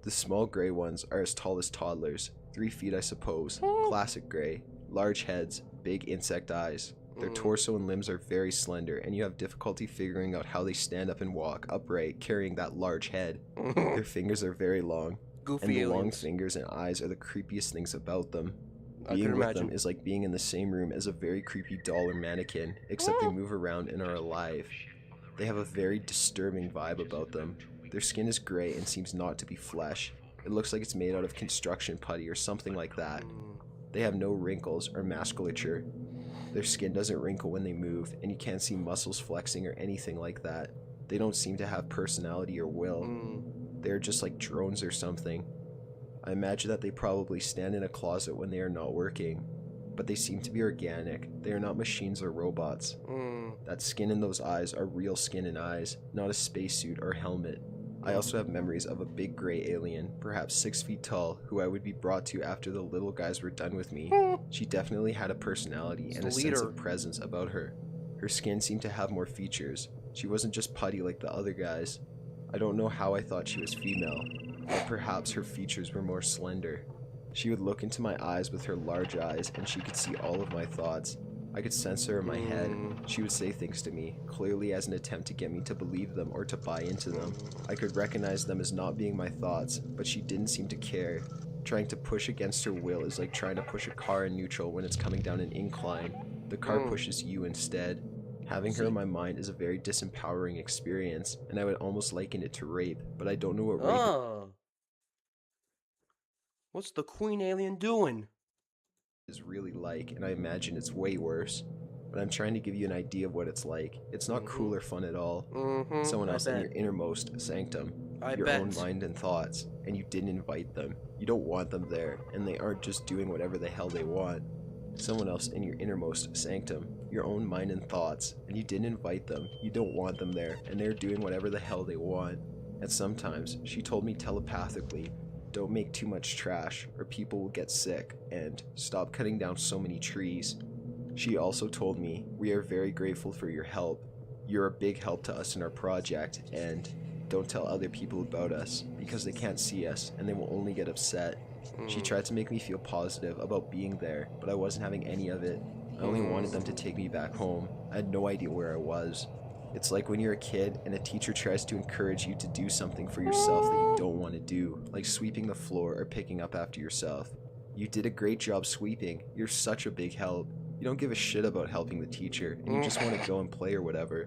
[SPEAKER 12] The small gray ones are as tall as toddlers, 3 feet I suppose, classic gray, large heads, big insect eyes. Their torso and limbs are very slender, and you have difficulty figuring out how they stand up and walk upright carrying that large head. Their fingers are very long,
[SPEAKER 5] Goofy
[SPEAKER 12] and the
[SPEAKER 5] aliens.
[SPEAKER 12] long fingers and eyes are the creepiest things about them.
[SPEAKER 5] I
[SPEAKER 12] Being
[SPEAKER 5] can
[SPEAKER 12] with
[SPEAKER 5] imagine.
[SPEAKER 12] them is like being in the same room as a very creepy doll or mannequin, except they move around and are alive. They have a very disturbing vibe about them. Their skin is gray and seems not to be flesh. It looks like it's made out of construction putty or something like that. They have no wrinkles or musculature. Their skin doesn't wrinkle when they move, and you can't see muscles flexing or anything like that. They don't seem to have personality or will. They're just like drones or something. I imagine that they probably stand in a closet when they are not working, but they seem to be organic. They are not machines or robots. That skin and those eyes are real skin and eyes, not a spacesuit or helmet. I also have memories of a big gray alien, perhaps 6 feet tall, who I would be brought to after the little guys were done with me. She definitely had a personality and a sense of presence about her. Her skin seemed to have more features. She wasn't just putty like the other guys. I don't know how I thought she was female, but perhaps her features were more slender. She would look into my eyes with her large eyes, and she could see all of my thoughts. I could sense her in my head. She would say things to me, clearly as an attempt to get me to believe them or to buy into them. I could recognize them as not being my thoughts, but she didn't seem to care. Trying to push against her will is like trying to push a car in neutral when it's coming down an incline. The car pushes you instead. Having her in my mind is a very disempowering experience, and I would almost liken it to rape, but I don't know what rape
[SPEAKER 5] What's the queen alien doing?
[SPEAKER 12] is really like, and I imagine it's way worse. But I'm trying to give you an idea of what it's like. It's not cool or fun at all. Someone else in your innermost sanctum, your own mind and thoughts, and you didn't invite them. You don't want them there, and they aren't just doing whatever the hell they want. Someone else in your innermost sanctum, your own mind and thoughts, and you didn't invite them. You don't want them there, and they're doing whatever the hell they want. And sometimes, she told me telepathically, don't make too much trash, or people will get sick, and stop cutting down so many trees. She also told me, we are very grateful for your help. You're a big help to us in our project, and don't tell other people about us, because they can't see us, and they will only get upset. She tried to make me feel positive about being there, but I wasn't having any of it. I only wanted them to take me back home. I had no idea where I was. It's like when you're a kid and a teacher tries to encourage you to do something for yourself that you don't want to do, like sweeping the floor or picking up after yourself. You did a great job sweeping. You're such a big help. You don't give a shit about helping the teacher, and you just want to go and play or whatever.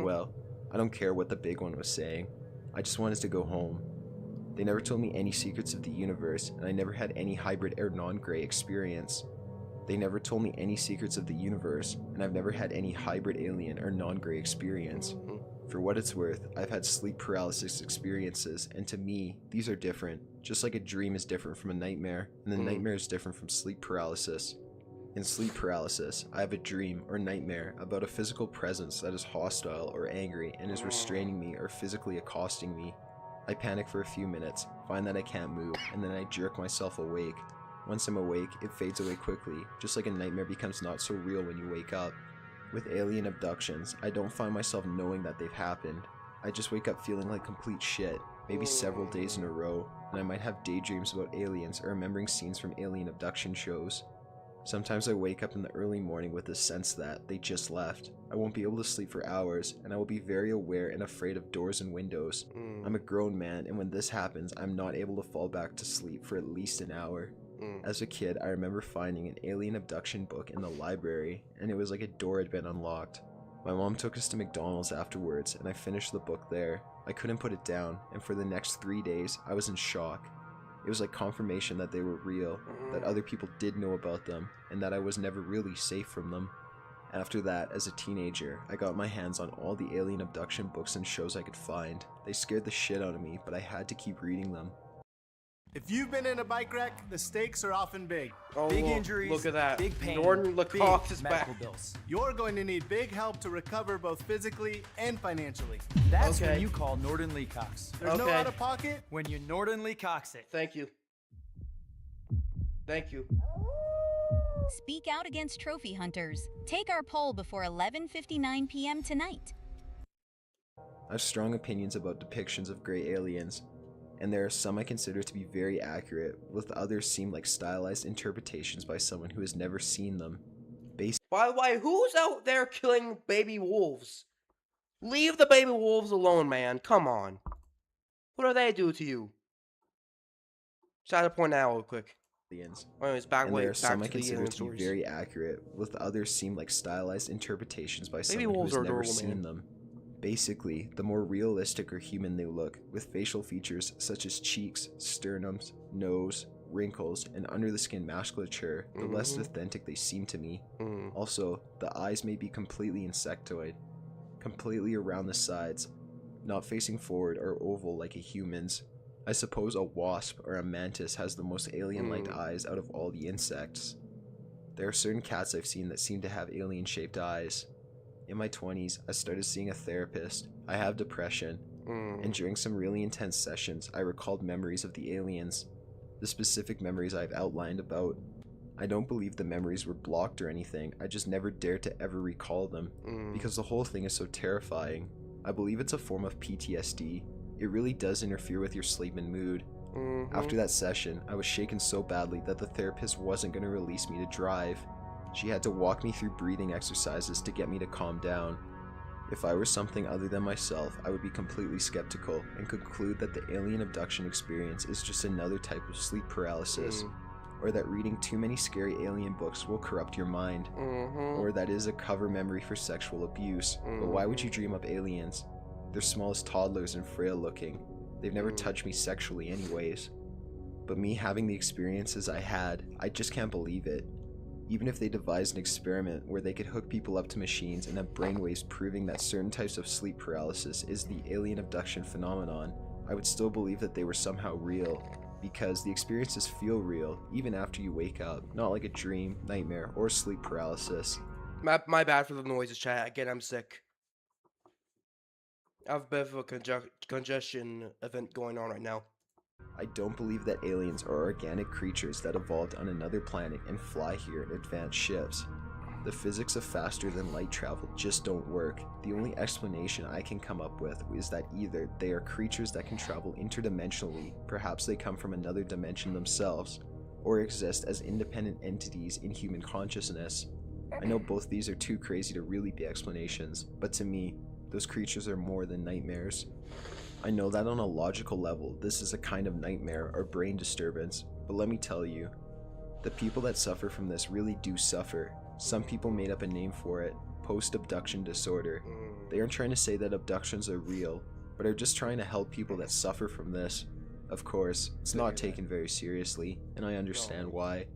[SPEAKER 12] Well, I don't care what the big one was saying. I just wanted to go home. They never told me any secrets of the universe, and I never had any hybrid or non-gray experience. They never told me any secrets of the universe, and I've never had any hybrid alien or non-gray experience. For what it's worth, I've had sleep paralysis experiences, and to me, these are different. Just like a dream is different from a nightmare, and the nightmare is different from sleep paralysis. In sleep paralysis, I have a dream or nightmare about a physical presence that is hostile or angry and is restraining me or physically accosting me. I panic for a few minutes, find that I can't move, and then I jerk myself awake. Once I'm awake, it fades away quickly, just like a nightmare becomes not so real when you wake up. With alien abductions, I don't find myself knowing that they've happened. I just wake up feeling like complete shit, maybe several days in a row, and I might have daydreams about aliens or remembering scenes from alien abduction shows. Sometimes I wake up in the early morning with the sense that they just left. I won't be able to sleep for hours, and I will be very aware and afraid of doors and windows. I'm a grown man, and when this happens, I'm not able to fall back to sleep for at least an hour. As a kid, I remember finding an alien abduction book in the library, and it was like a door had been unlocked. My mom took us to McDonald's afterwards, and I finished the book there. I couldn't put it down, and for the next 3 days, I was in shock. It was like confirmation that they were real, that other people did know about them, and that I was never really safe from them. After that, as a teenager, I got my hands on all the alien abduction books and shows I could find. They scared the shit out of me, but I had to keep reading them.
[SPEAKER 3] If you've been in a bike wreck, the stakes are often big.
[SPEAKER 5] Big injuries, look at that. Big pain, Norton Lecoq is back.
[SPEAKER 3] Bills. You're going to need big help to recover both physically and financially.
[SPEAKER 4] That's when you call Norton Leacox.
[SPEAKER 3] There's no out-of-pocket
[SPEAKER 4] when you Norton Leacox it.
[SPEAKER 5] Thank you. Thank you.
[SPEAKER 23] Speak out against trophy hunters. Take our poll before 11:59 p.m. tonight.
[SPEAKER 12] I have strong opinions about depictions of gray aliens, and there are some I consider to be very accurate, with others seem like stylized interpretations by someone who has never seen them.
[SPEAKER 5] By the way, who's out there killing baby wolves? Leave the baby wolves alone, man. Come on. What do they do to you? Just to point out real quick.
[SPEAKER 12] Aliens.
[SPEAKER 5] Anyways,
[SPEAKER 12] there are some I consider to be very accurate, with others seem like stylized interpretations by someone who has never seen them. Basically, the more realistic or human they look, with facial features such as cheeks, sternums, nose, wrinkles, and under-the-skin musculature, the less authentic they seem to me. Also, the eyes may be completely insectoid, completely around the sides, not facing forward or oval like a human's. I suppose a wasp or a mantis has the most alien-like eyes out of all the insects. There are certain cats I've seen that seem to have alien-shaped eyes. In my 20s, I started seeing a therapist. I have depression, and during some really intense sessions, I recalled memories of the aliens. The specific memories I've outlined about. I don't believe the memories were blocked or anything, I just never dared to ever recall them, because the whole thing is so terrifying. I believe it's a form of PTSD. It really does interfere with your sleep and mood. After that session, I was shaken so badly that the therapist wasn't going to release me to drive. She had to walk me through breathing exercises to get me to calm down. If I were something other than myself, I would be completely skeptical and conclude that the alien abduction experience is just another type of sleep paralysis, or that reading too many scary alien books will corrupt your mind, or that it is a cover memory for sexual abuse. But why would you dream up aliens? They're small as toddlers and frail looking. They've never touched me sexually anyways. But me having the experiences I had, I just can't believe it. Even if they devised an experiment where they could hook people up to machines and have brainwaves proving that certain types of sleep paralysis is the alien abduction phenomenon, I would still believe that they were somehow real, because the experiences feel real even after you wake up, not like a dream, nightmare, or sleep paralysis.
[SPEAKER 5] My bad for the noises, chat. Again, I'm sick. I have a bit of a congestion event going on right now.
[SPEAKER 12] I don't believe that aliens are organic creatures that evolved on another planet and fly here in advanced ships. The physics of faster than light travel just don't work. The only explanation I can come up with is that either they are creatures that can travel interdimensionally, perhaps they come from another dimension themselves, or exist as independent entities in human consciousness. I know both these are too crazy to really be explanations, but to me, those creatures are more than nightmares. I know that on a logical level, this is a kind of nightmare or brain disturbance, but let me tell you, the people that suffer from this really do suffer. Some people made up a name for it, post-abduction disorder. They aren't trying to say that abductions are real, but are just trying to help people that suffer from this. Of course, it's not taken very seriously, and I understand why,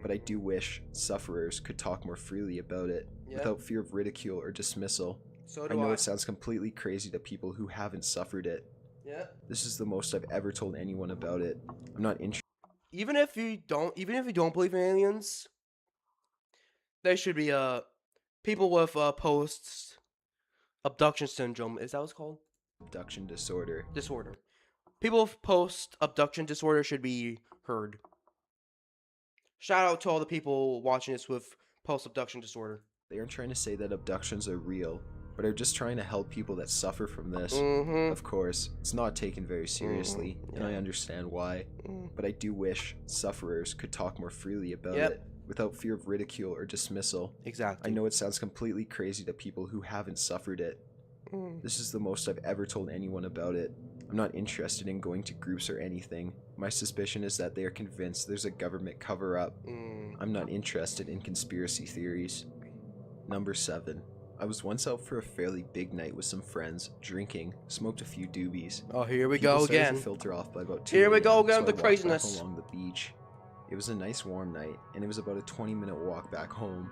[SPEAKER 12] but I do wish sufferers could talk more freely about it, without fear of ridicule or dismissal.
[SPEAKER 5] So
[SPEAKER 12] I know it sounds completely crazy to people who haven't suffered it.
[SPEAKER 5] Yeah.
[SPEAKER 12] This is the most I've ever told anyone about it. I'm not interested.
[SPEAKER 5] Even if you don't believe in aliens, there should be people with post abduction syndrome. Is that what it's called?
[SPEAKER 12] Abduction disorder.
[SPEAKER 5] People with post abduction disorder should be heard. Shout out to all the people watching this with post abduction disorder.
[SPEAKER 12] They aren't trying to say that abductions are real, but are just trying to help people that suffer from this. Of course, it's not taken very seriously, and I understand why, but I do wish sufferers could talk more freely about it without fear of ridicule or dismissal.
[SPEAKER 5] Exactly.
[SPEAKER 12] I know it sounds completely crazy to people who haven't suffered it. This is the most I've ever told anyone about it. I'm not interested in going to groups or anything. My suspicion is that they are convinced there's a government cover-up. I'm not interested in conspiracy theories. Number 7. I was once out for a fairly big night with some friends, drinking, smoked a few doobies.
[SPEAKER 5] Oh, here we
[SPEAKER 12] People
[SPEAKER 5] go
[SPEAKER 12] started
[SPEAKER 5] again.
[SPEAKER 12] to filter off by about 2
[SPEAKER 5] Here we
[SPEAKER 12] a.m.,
[SPEAKER 5] go again
[SPEAKER 12] so
[SPEAKER 5] with the
[SPEAKER 12] I walked back
[SPEAKER 5] craziness.
[SPEAKER 12] along the beach. It was a nice warm night, and it was about a 20-minute walk back home.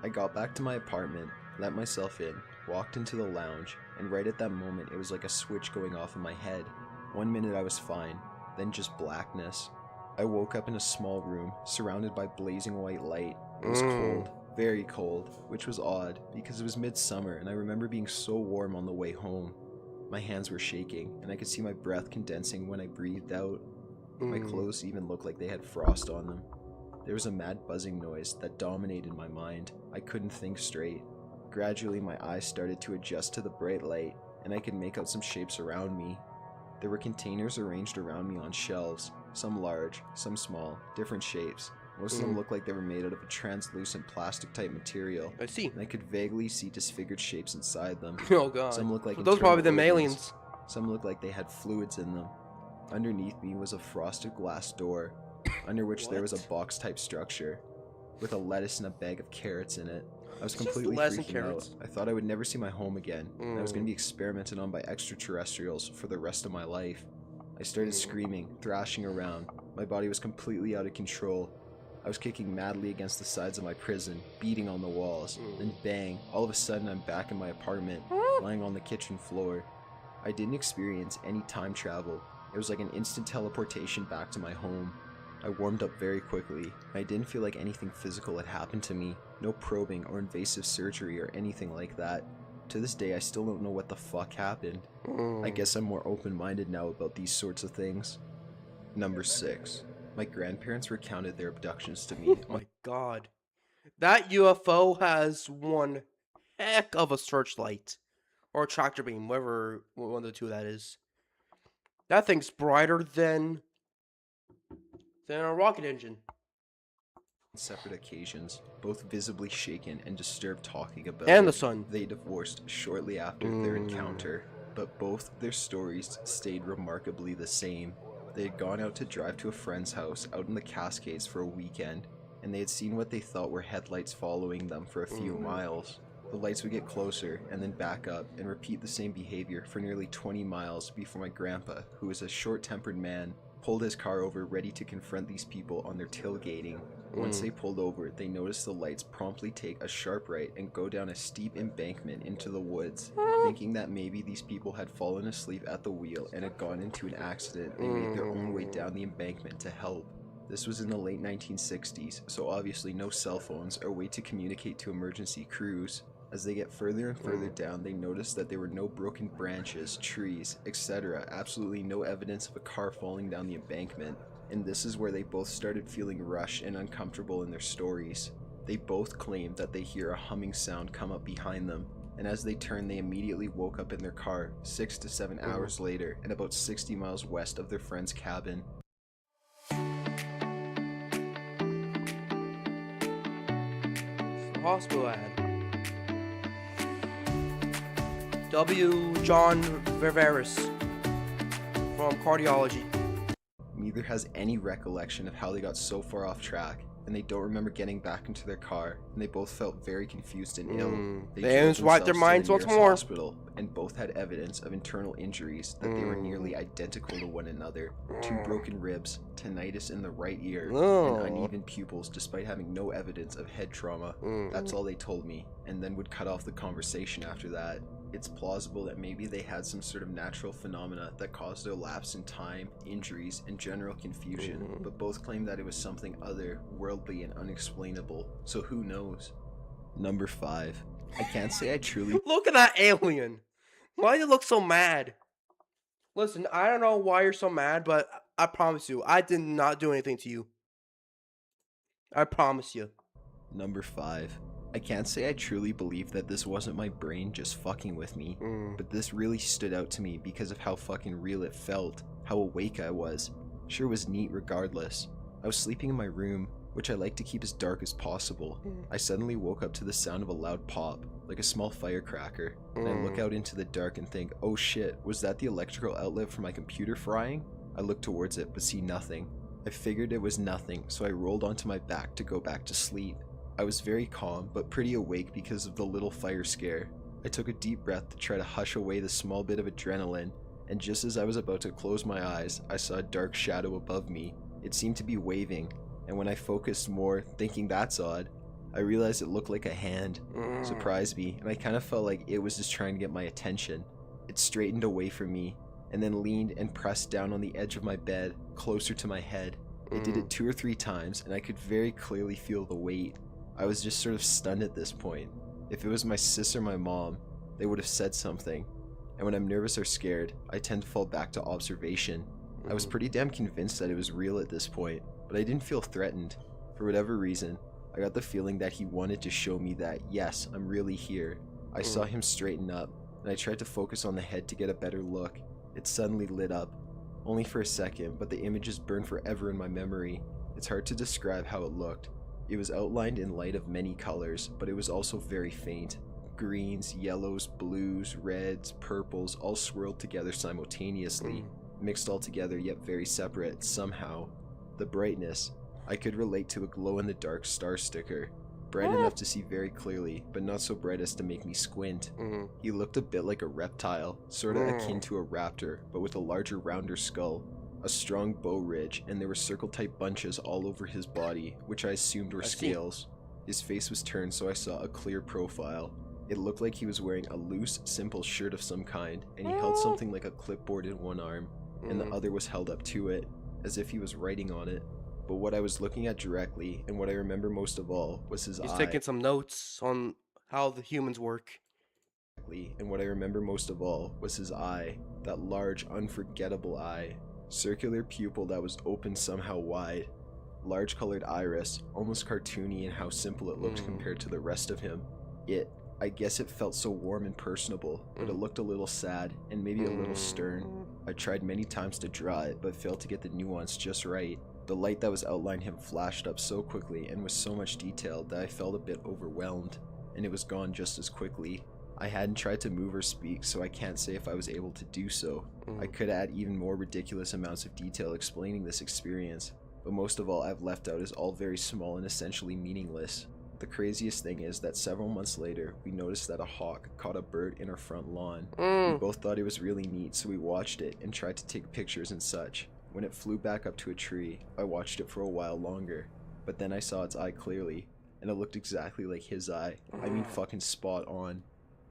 [SPEAKER 12] I got back to my apartment, let myself in, walked into the lounge, and right at that moment it was like a switch going off in my head. 1 minute I was fine, then just blackness. I woke up in a small room, surrounded by blazing white light. It was cold, very cold, which was odd, because it was midsummer and I remember being so warm on the way home. My hands were shaking, and I could see my breath condensing when I breathed out. My clothes even looked like they had frost on them. There was a mad buzzing noise that dominated my mind. I couldn't think straight. Gradually, my eyes started to adjust to the bright light, and I could make out some shapes around me. There were containers arranged around me on shelves, some large, some small, different shapes. Most of them looked like they were made out of a translucent plastic-type material.
[SPEAKER 5] I see.
[SPEAKER 12] And I could vaguely see disfigured shapes inside them.
[SPEAKER 5] Oh god.
[SPEAKER 12] Some looked like
[SPEAKER 5] those probably
[SPEAKER 12] internal
[SPEAKER 5] them
[SPEAKER 12] organs.
[SPEAKER 5] aliens.
[SPEAKER 12] Some looked like they had fluids in them. Underneath me was a frosted glass door, under which there was a box-type structure, with a lettuce and a bag of carrots in it. I was completely freaking out. I thought I would never see my home again, and I was going to be experimented on by extraterrestrials for the rest of my life. I started screaming, thrashing around. My body was completely out of control. I was kicking madly against the sides of my prison, beating on the walls. Then bang, all of a sudden I'm back in my apartment, lying on the kitchen floor. I didn't experience any time travel. It was like an instant teleportation back to my home. I warmed up very quickly. I didn't feel like anything physical had happened to me. No probing or invasive surgery or anything like that. To this day, I still don't know what the fuck happened. I guess I'm more open-minded now about these sorts of things. Number 6. My grandparents recounted their abductions to me.
[SPEAKER 5] Oh my god. That UFO has one heck of a searchlight. Or a tractor beam, whatever one of the two that is. That thing's brighter than a rocket engine.
[SPEAKER 12] Separate occasions, both visibly shaken and disturbed talking about
[SPEAKER 5] And
[SPEAKER 12] it.
[SPEAKER 5] the sun.
[SPEAKER 12] They divorced shortly after their encounter, but both their stories stayed remarkably the same. They had gone out to drive to a friend's house out in the Cascades for a weekend, and they had seen what they thought were headlights following them for a few miles. The lights would get closer and then back up and repeat the same behavior for nearly 20 miles before my grandpa, who was a short-tempered man, pulled his car over ready to confront these people on their tailgating. Once they pulled over, they noticed the lights promptly take a sharp right and go down a steep embankment into the woods. Thinking that maybe these people had fallen asleep at the wheel and had gone into an accident, they made their own way down the embankment to help. This was in the late 1960s, so obviously no cell phones or way to communicate to emergency crews. As they get further and further down, they notice that there were no broken branches, trees, etc. Absolutely no evidence of a car falling down the embankment. And this is where they both started feeling rushed and uncomfortable in their stories. They both claimed that they hear a humming sound come up behind them, and as they turned, they immediately woke up in their car 6 to 7 hours later and about 60 miles west of their friend's cabin.
[SPEAKER 5] Hospital ad. W. John Ververis from cardiology.
[SPEAKER 12] Neither has any recollection of how they got so far off track, and they don't remember getting back into their car, and they both felt very confused and ill.
[SPEAKER 5] They almost wiped their minds once more.
[SPEAKER 12] Hospital, and both had evidence of internal injuries that they were nearly identical to one another. 2 broken ribs, tinnitus in the right ear, and uneven pupils despite having no evidence of head trauma. That's all they told me, and then would cut off the conversation after that. It's plausible that maybe they had some sort of natural phenomena that caused a lapse in time, injuries, and general confusion, but both claim that it was something other-worldly and unexplainable, so who knows? Number 5. I can't say I truly—
[SPEAKER 5] Look at that alien! Why does it look so mad? Listen, I don't know why you're so mad, but I promise you, I did not do anything to you. I promise you.
[SPEAKER 12] Number 5. I can't say I truly believe that this wasn't my brain just fucking with me, but this really stood out to me because of how fucking real it felt, how awake I was. Sure was neat regardless. I was sleeping in my room, which I like to keep as dark as possible. I suddenly woke up to the sound of a loud pop, like a small firecracker, and I look out into the dark and think, oh shit, was that the electrical outlet for my computer frying? I look towards it, but see nothing. I figured it was nothing, so I rolled onto my back to go back to sleep. I was very calm, but pretty awake because of the little fire scare. I took a deep breath to try to hush away the small bit of adrenaline, and just as I was about to close my eyes, I saw a dark shadow above me. It seemed to be waving, and when I focused more, thinking that's odd, I realized it looked like a hand. Surprised me, and I kind of felt like it was just trying to get my attention. It straightened away from me, and then leaned and pressed down on the edge of my bed, closer to my head. It did it 2 or 3 times, and I could very clearly feel the weight. I was just sort of stunned at this point. If it was my sis or my mom, they would have said something. And when I'm nervous or scared, I tend to fall back to observation. I was pretty damn convinced that it was real at this point, but I didn't feel threatened. For whatever reason, I got the feeling that he wanted to show me that, yes, I'm really here. I saw him straighten up, and I tried to focus on the head to get a better look. It suddenly lit up. Only for a second, but the images burned forever in my memory. It's hard to describe how it looked. It was outlined in light of many colors, but it was also very faint. Greens, yellows, blues, reds, purples, all swirled together simultaneously, mixed all together yet very separate somehow. The brightness, I could relate to a glow-in-the-dark star sticker. Bright enough to see very clearly, but not so bright as to make me squint. He looked a bit like a reptile, sorta akin to a raptor, but with a larger, rounder skull. A strong bow ridge, and there were circle-type bunches all over his body, which I assumed were scales. His face was turned so I saw a clear profile. It looked like he was wearing a loose, simple shirt of some kind, and he held something like a clipboard in one arm, and the other was held up to it, as if he was writing on it. But what I was looking at directly, and what I remember most of all, was his eye.
[SPEAKER 5] He's taking some notes on how the humans work.
[SPEAKER 12] And what I remember most of all was his eye, that large, unforgettable eye. Circular pupil that was open somehow wide. Large colored iris, almost cartoony in how simple it looked compared to the rest of him. I guess it felt so warm and personable, but it looked a little sad, and maybe a little stern. I tried many times to draw it, but failed to get the nuance just right. The light that was outlined him flashed up so quickly and with so much detail that I felt a bit overwhelmed, and it was gone just as quickly. I hadn't tried to move or speak, so I can't say if I was able to do so. I could add even more ridiculous amounts of detail explaining this experience, but most of all I've left out is all very small and essentially meaningless. The craziest thing is that several months later, we noticed that a hawk caught a bird in our front lawn. We both thought it was really neat, so we watched it and tried to take pictures and such. When it flew back up to a tree, I watched it for a while longer, but then I saw its eye clearly, and it looked exactly like his eye. I mean fucking spot on.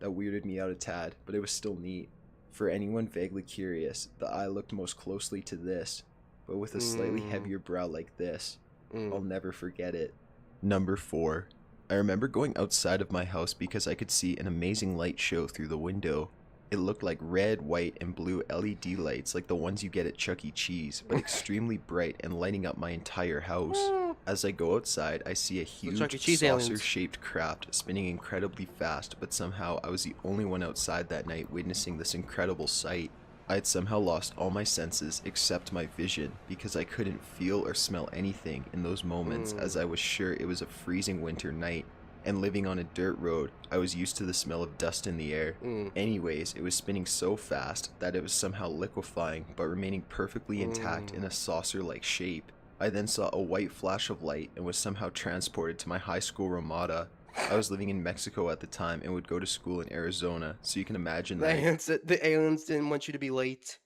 [SPEAKER 12] That weirded me out a tad, but it was still neat. For anyone vaguely curious, the eye looked most closely to this, but with a slightly heavier brow like this. I'll never forget it. Number 4. I remember going outside of my house because I could see an amazing light show through the window. It looked like red, white, and blue LED lights like the ones you get at Chuck E. Cheese, but extremely bright and lighting up my entire house. As I go outside, I see a huge saucer-shaped craft spinning incredibly fast, but somehow I was the only one outside that night witnessing this incredible sight. I had somehow lost all my senses except my vision because I couldn't feel or smell anything in those moments, as I was sure it was a freezing winter night. And living on a dirt road, I was used to the smell of dust in the air. Anyways, it was spinning so fast that it was somehow liquefying but remaining perfectly intact in a saucer-like shape. I then saw a white flash of light and was somehow transported to my high school Ramada. I was living in Mexico at the time and would go to school in Arizona, so you can imagine that.
[SPEAKER 5] The aliens didn't want you to be late.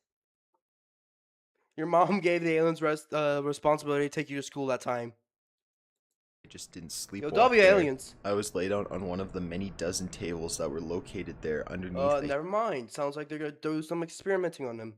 [SPEAKER 5] Your mom gave the aliens responsibility to take you to school that time.
[SPEAKER 12] just didn't sleep.
[SPEAKER 5] Yo, W aliens.
[SPEAKER 12] I was laid out on one of the many dozen tables that were located there underneath
[SPEAKER 5] Never mind. Sounds like they're gonna do some experimenting on them.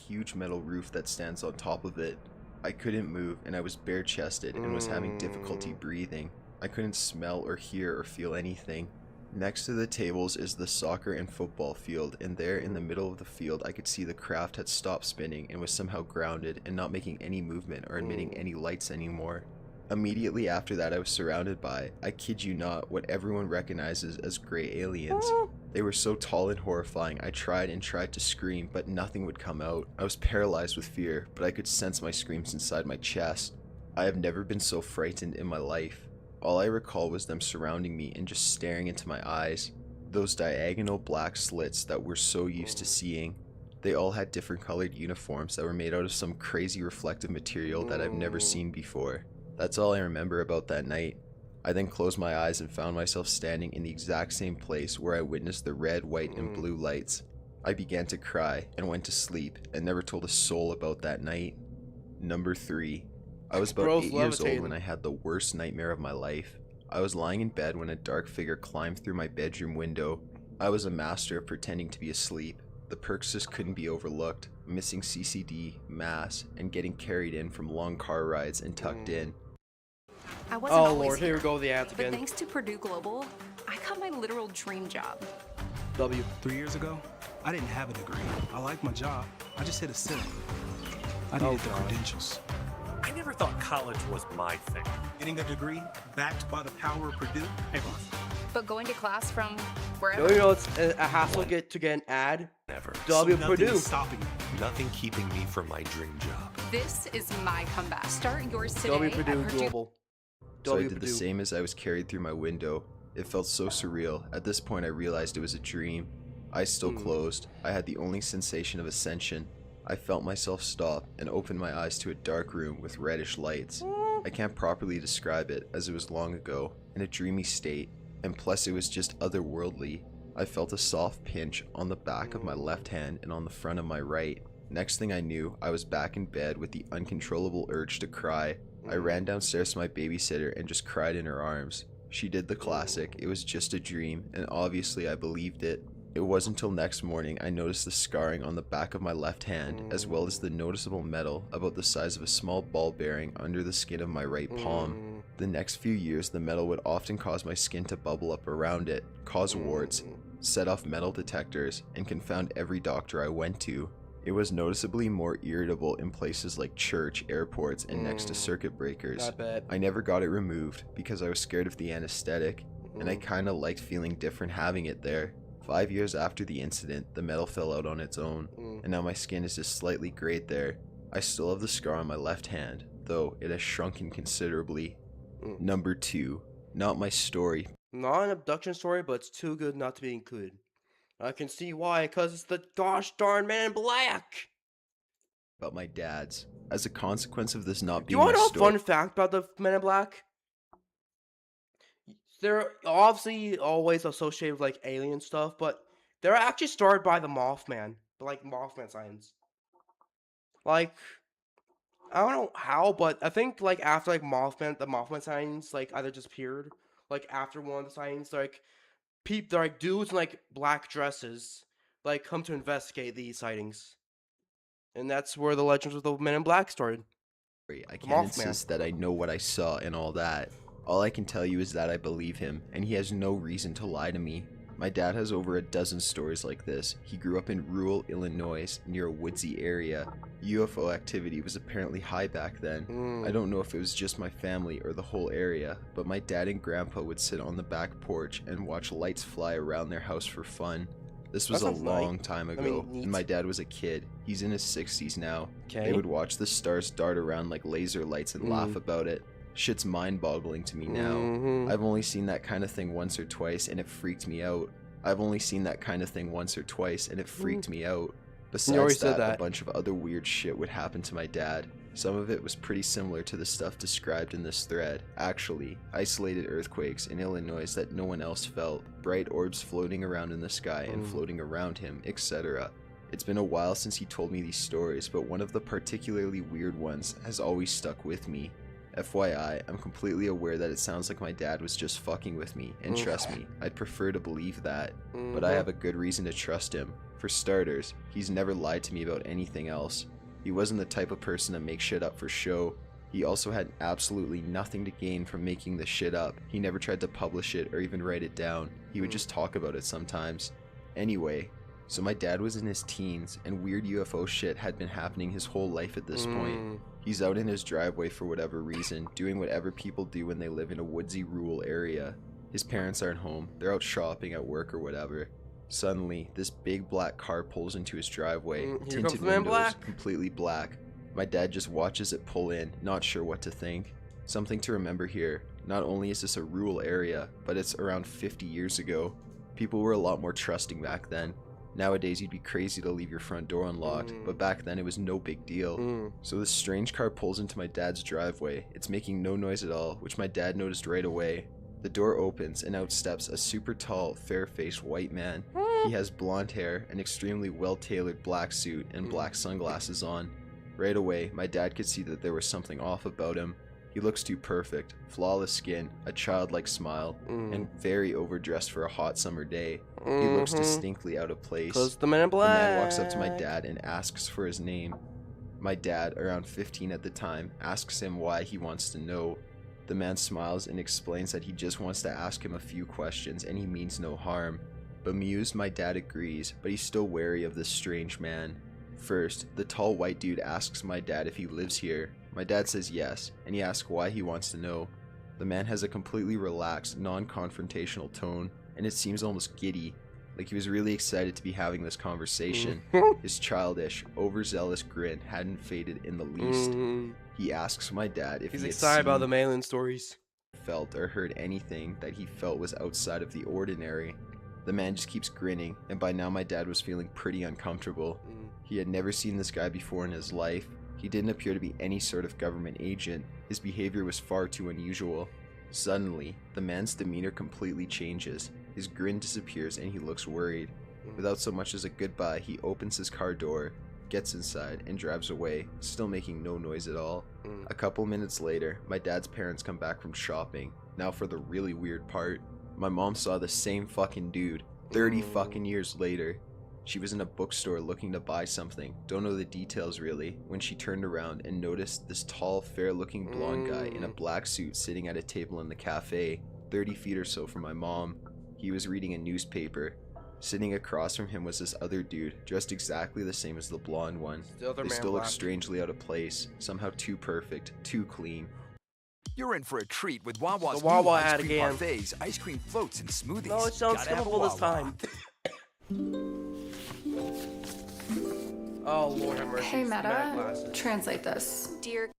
[SPEAKER 12] Huge metal roof that stands on top of it. I couldn't move, and I was bare-chested and was having difficulty breathing. I couldn't smell or hear or feel anything. Next to the tables is the soccer and football field, and there in the middle of the field I could see the craft had stopped spinning and was somehow grounded and not making any movement or emitting any lights anymore. Immediately after that I was surrounded by, I kid you not, what everyone recognizes as gray aliens. They were so tall and horrifying, I tried and tried to scream, but nothing would come out. I was paralyzed with fear, but I could sense my screams inside my chest. I have never been so frightened in my life. All I recall was them surrounding me and just staring into my eyes. Those diagonal black slits that we're so used to seeing. They all had different colored uniforms that were made out of some crazy reflective material that I've never seen before. That's all I remember about that night. I then closed my eyes and found myself standing in the exact same place where I witnessed the red, white, and blue lights. I began to cry and went to sleep and never told a soul about that night. Number 3. I was about 8 years old when I had the worst nightmare of my life. I was lying in bed when a dark figure climbed through my bedroom window. I was a master of pretending to be asleep. The perks just couldn't be overlooked. Missing CCD, mass, and getting carried in from long car rides and tucked in.
[SPEAKER 6] I wasn't
[SPEAKER 5] oh
[SPEAKER 6] always
[SPEAKER 5] lord, here we go with the ads
[SPEAKER 6] But
[SPEAKER 5] again.
[SPEAKER 6] thanks to Purdue Global, I got my literal dream job.
[SPEAKER 5] W.
[SPEAKER 7] 3 years ago, I didn't have a degree. I liked my job. I just hit a ceiling. I needed the credentials.
[SPEAKER 8] I never thought college was my thing.
[SPEAKER 7] Getting a degree backed by the power of Purdue. Hey, boss.
[SPEAKER 6] But going to class from wherever.
[SPEAKER 5] Don't you know it's a hassle to get an ad?
[SPEAKER 8] Never.
[SPEAKER 5] W.
[SPEAKER 8] So
[SPEAKER 5] Purdue.
[SPEAKER 8] nothing is stopping me. Nothing keeping me from my dream job.
[SPEAKER 6] This is my comeback. Start yours today.
[SPEAKER 5] W. Purdue
[SPEAKER 6] at Purdue.
[SPEAKER 5] Global.
[SPEAKER 12] So I did the same as I was carried through my window. It felt so surreal. At this point I realized it was a dream. Eyes still closed. I had the only sensation of ascension. I felt myself stop and opened my eyes to a dark room with reddish lights. I can't properly describe it as it was long ago, in a dreamy state, and plus it was just otherworldly. I felt a soft pinch on the back of my left hand and on the front of my right. Next thing I knew, I was back in bed with the uncontrollable urge to cry. I ran downstairs to my babysitter and just cried in her arms. She did the classic, it was just a dream, and obviously I believed it. It wasn't until next morning I noticed the scarring on the back of my left hand, as well as the noticeable metal about the size of a small ball bearing under the skin of my right palm. The next few years the metal would often cause my skin to bubble up around it, cause warts, set off metal detectors, and confound every doctor I went to. It was noticeably more irritable in places like church, airports, and next to circuit breakers. I never got it removed because I was scared of the anesthetic, and I kinda liked feeling different having it there. 5 years after the incident, the metal fell out on its own, and now my skin is just slightly grayed there. I still have the scar on my left hand, though it has shrunken considerably. Number 2. Not my story.
[SPEAKER 5] Not an abduction story, but it's too good not to be included. I can see why, cause it's the gosh darn Man in Black!
[SPEAKER 12] About my dad's. As a consequence of this not
[SPEAKER 5] Do you
[SPEAKER 12] being
[SPEAKER 5] want to
[SPEAKER 12] my
[SPEAKER 5] know a
[SPEAKER 12] story...
[SPEAKER 5] fun fact about the Men in Black? They're obviously always associated with like alien stuff, but they're actually started by the Mothman, like Mothman signs. Like, I don't know how, but I think like after like Mothman, the Mothman signs like either disappeared, like after one of the signs, like they're like dudes in like black dresses, like come to investigate these sightings, and that's where the legends of the Men in Black started.
[SPEAKER 12] I can't insist that I know what I saw and all that. All I can tell you is that I believe him, and he has no reason to lie to me. My dad has over a dozen stories like this. He grew up in rural Illinois, near a woodsy area. UFO activity was apparently high back then. I don't know if it was just my family or the whole area, but my dad and grandpa would sit on the back porch and watch lights fly around their house for fun. This was a long time ago, and my dad was a kid. He's in his 60s now. They would watch the stars dart around like laser lights and laugh about it. Shit's mind-boggling to me now. I've only seen that kind of thing once or twice, and it freaked me out. Besides that, a bunch of other weird shit would happen to my dad. Some of it was pretty similar to the stuff described in this thread. Actually, isolated earthquakes in Illinois that no one else felt, bright orbs floating around in the sky and floating around him, etc. It's been a while since he told me these stories, but one of the particularly weird ones has always stuck with me. FYI, I'm completely aware that it sounds like my dad was just fucking with me, and trust me, I'd prefer to believe that, but I have a good reason to trust him. For starters, he's never lied to me about anything else. He wasn't the type of person to make shit up for show. He also had absolutely nothing to gain from making the shit up. He never tried to publish it or even write it down. He would just talk about it sometimes. Anyway, so my dad was in his teens, and weird UFO shit had been happening his whole life at this point. He's out in his driveway for whatever reason, doing whatever people do when they live in a woodsy rural area. His parents aren't home, they're out shopping, at work, or whatever. Suddenly, this big black car pulls into his driveway, tinted windows, completely black. My dad just watches it pull in, not sure what to think. Something to remember here, not only is this a rural area, but it's around 50 years ago. People were a lot more trusting back then. Nowadays you'd be crazy to leave your front door unlocked, but back then it was no big deal. So this strange car pulls into my dad's driveway. It's making no noise at all, which my dad noticed right away. The door opens and out steps a super tall, fair-faced white man. He has blonde hair, an extremely well-tailored black suit, and black sunglasses on. Right away, my dad could see that there was something off about him. He looks too perfect, flawless skin, a childlike smile, and very overdressed for a hot summer day. He looks distinctly out of place.
[SPEAKER 5] The man in black.
[SPEAKER 12] The man walks up to my dad and asks for his name. My dad, around 15 at the time, asks him why he wants to know. The man smiles and explains that he just wants to ask him a few questions and he means no harm. Bemused, my dad agrees, but he's still wary of this strange man. First, the tall white dude asks my dad if he lives here. My dad says yes, and he asks why he wants to know. The man has a completely relaxed, non-confrontational tone, and it seems almost giddy, like he was really excited to be having this conversation. His childish, overzealous grin hadn't faded in the least. He asks my dad if
[SPEAKER 5] he's
[SPEAKER 12] he had
[SPEAKER 5] excited about
[SPEAKER 12] seen,
[SPEAKER 5] the alien stories,
[SPEAKER 12] felt, or heard anything that he felt was outside of the ordinary. The man just keeps grinning, and by now my dad was feeling pretty uncomfortable. He had never seen this guy before in his life. He didn't appear to be any sort of government agent. His behavior was far too unusual. Suddenly, the man's demeanor completely changes. His grin disappears and he looks worried. Without so much as a goodbye, he opens his car door, gets inside, and drives away, still making no noise at all. A couple minutes later, my dad's parents come back from shopping. Now for the really weird part. My mom saw the same fucking dude 30 fucking years later. She was in a bookstore looking to buy something, don't know the details really, when she turned around and noticed this tall, fair-looking blonde guy in a black suit sitting at a table in the cafe, 30 feet or so from my mom. He was reading a newspaper. Sitting across from him was this other dude, dressed exactly the same as the blonde one. They still look strangely out of place, somehow too perfect, too clean.
[SPEAKER 11] You're in for a treat with Wawa's
[SPEAKER 5] the Wawa
[SPEAKER 11] new ice
[SPEAKER 5] ad
[SPEAKER 11] cream
[SPEAKER 5] again.
[SPEAKER 11] parfaits, ice cream floats, and smoothies.
[SPEAKER 5] No, it sounds
[SPEAKER 11] Gotta have a
[SPEAKER 5] skippable this
[SPEAKER 11] Wawa.
[SPEAKER 5] time. Oh, Lord have mercy.
[SPEAKER 6] Hey,
[SPEAKER 5] Mad
[SPEAKER 6] Meta,
[SPEAKER 5] glasses.
[SPEAKER 6] translate this. Dear.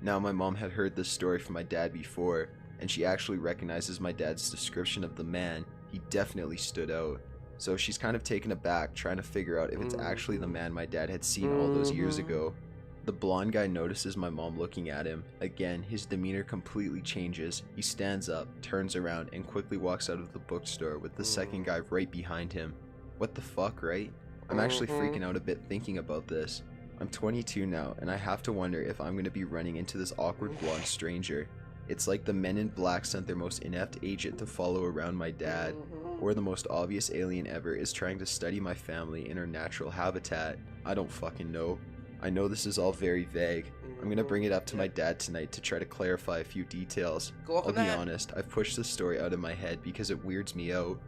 [SPEAKER 12] Now my mom had heard this story from my dad before, and she actually recognizes my dad's description of the man. He definitely stood out. So she's kind of taken aback, trying to figure out if it's actually the man my dad had seen all those years ago. The blonde guy notices my mom looking at him. Again, his demeanor completely changes. He stands up, turns around, and quickly walks out of the bookstore with the second guy right behind him. What the fuck, right? I'm actually freaking out a bit thinking about this. I'm 22 now, and I have to wonder if I'm going to be running into this awkward blonde stranger. It's like the Men in Black sent their most inept agent to follow around my dad, or the most obvious alien ever is trying to study my family in our natural habitat. I don't fucking know. I know this is all very vague. I'm gonna bring it up to my dad tonight to try to clarify a few details. I'll be honest, I've pushed this story out of my head because it weirds me out.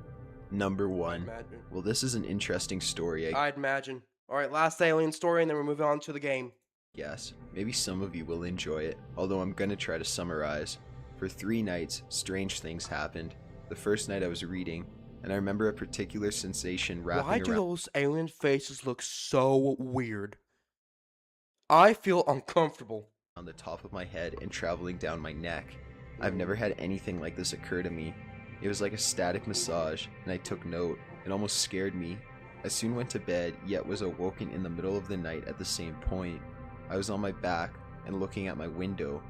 [SPEAKER 12] Number 1. Well, this is an interesting story.
[SPEAKER 5] I'd imagine. Alright, last alien story and then we're moving on to the game.
[SPEAKER 12] Yes, maybe some of you will enjoy it, although I'm gonna try to summarize. For 3 nights, strange things happened. The first night I was reading, and I remember a particular sensation wrapping
[SPEAKER 5] Why do those alien faces look so weird? I feel uncomfortable.
[SPEAKER 12] On the top of my head and traveling down my neck. I've never had anything like this occur to me. It was like a static massage, and I took note. It almost scared me. I soon went to bed, yet was awoken in the middle of the night at the same point. I was on my back and looking at my window.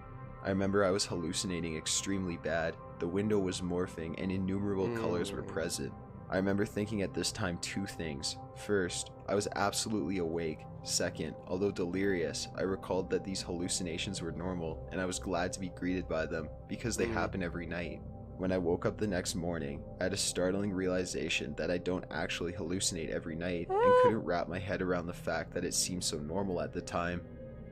[SPEAKER 12] I remember I was hallucinating extremely bad. The window was morphing and innumerable colors were present. I remember thinking at this time two things. First, I was absolutely awake. Second, although delirious, I recalled that these hallucinations were normal, and I was glad to be greeted by them, because they happen every night. When I woke up the next morning, I had a startling realization that I don't actually hallucinate every night, and couldn't wrap my head around the fact that it seemed so normal at the time.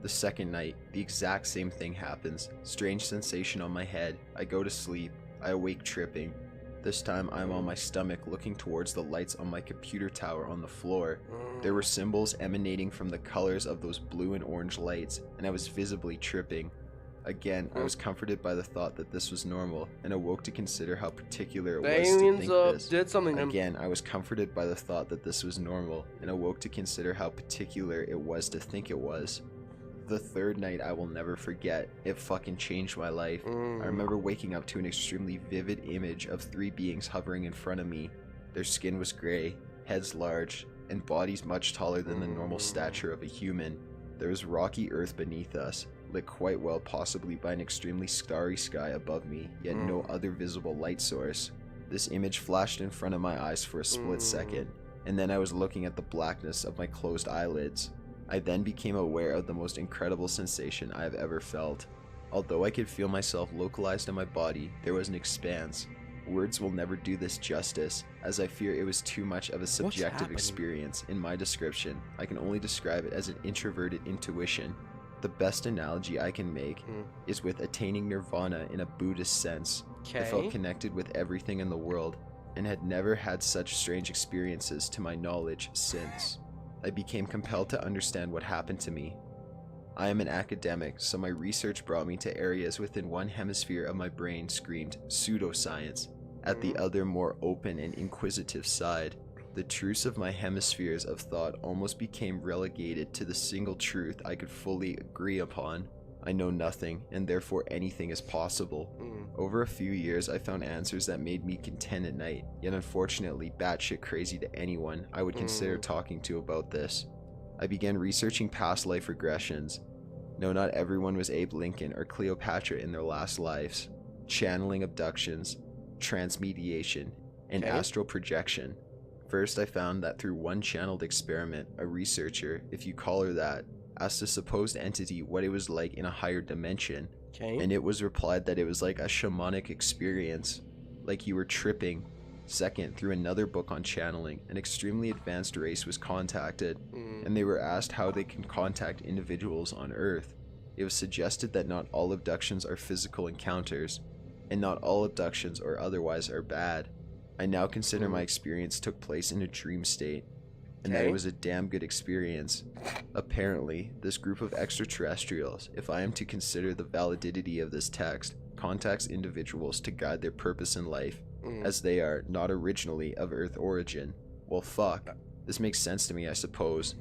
[SPEAKER 12] The second night, the exact same thing happens. Strange sensation on my head. I go to sleep. I awake tripping. This time I'm on my stomach looking towards the lights on my computer tower on the floor. There were symbols emanating from the colors of those blue and orange lights, and I was visibly tripping. Again, I was comforted by the thought that this was normal, and awoke to consider how particular it was to think this. Again, I was comforted by the thought that this was normal, and awoke to consider how particular it was to think it was. The third night I will never forget. It fucking changed my life. I remember waking up to an extremely vivid image of three beings hovering in front of me. Their skin was gray, heads large, and bodies much taller than the normal stature of a human. There was rocky earth beneath us, lit quite well possibly by an extremely starry sky above me, yet no other visible light source. This image flashed in front of my eyes for a split second, and then I was looking at the blackness of my closed eyelids. I then became aware of the most incredible sensation I have ever felt. Although I could feel myself localized in my body, there was an expanse. Words will never do this justice, as I fear it was too much of a subjective experience in my description. I can only describe it as an introverted intuition. The best analogy I can make is with attaining nirvana in a Buddhist sense. I felt connected with everything in the world, and had never had such strange experiences to my knowledge since. I became compelled to understand what happened to me. I am an academic, so my research brought me to areas within one hemisphere of my brain screamed pseudoscience. At the other, more open and inquisitive side, the truths of my hemispheres of thought almost became relegated to the single truth I could fully agree upon. I know nothing, and therefore anything is possible. Over a few years, I found answers that made me content at night, yet unfortunately batshit crazy to anyone I would consider talking to about this. I began researching past life regressions. No, not everyone was Abe Lincoln or Cleopatra in their last lives. Channeling abductions, transmediation, and astral projection. First, I found that through one channeled experiment, a researcher, if you call her that, asked a supposed entity what it was like in a higher dimension, and it was replied that it was like a shamanic experience, like you were tripping. Second, through another book on channeling, an extremely advanced race was contacted, and they were asked how they can contact individuals on Earth. It was suggested that not all abductions are physical encounters, and not all abductions or otherwise are bad. I now consider my experience took place in a dream state, and that it was a damn good experience. Apparently, this group of extraterrestrials, if I am to consider the validity of this text, contacts individuals to guide their purpose in life, as they are not originally of Earth origin. Well, fuck. This makes sense to me, I suppose.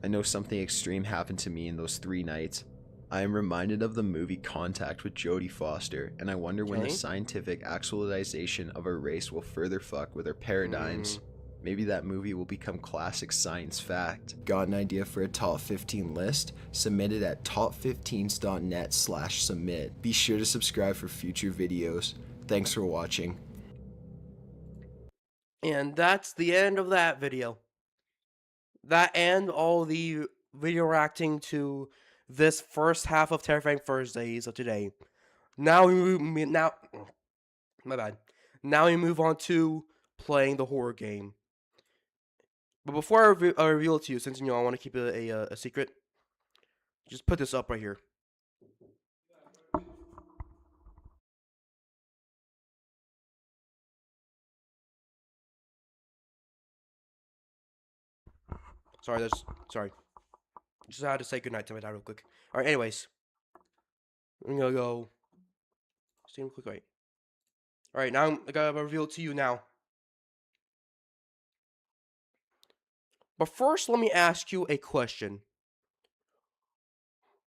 [SPEAKER 12] I know something extreme happened to me in those 3 nights. I am reminded of the movie Contact with Jodie Foster, and I wonder when the scientific actualization of our race will further fuck with our paradigms. Maybe that movie will become classic science fact. Got an idea for a top 15 list? Submit it at top15s.net/submit. Be sure to subscribe for future videos. Thanks for watching.
[SPEAKER 5] And that's the end of that video. That and all the video reacting to this first half of Terrifying Thursdays of today. Now we move on to playing the horror game. But before I reveal it to you, since I want to keep it a secret, just put this up right here. Sorry. Just had to say goodnight to my dad real quick. Alright, anyways. I'm gonna go. Stay real quick, right? Alright, now I'm gonna reveal it to you now. But first, let me ask you a question.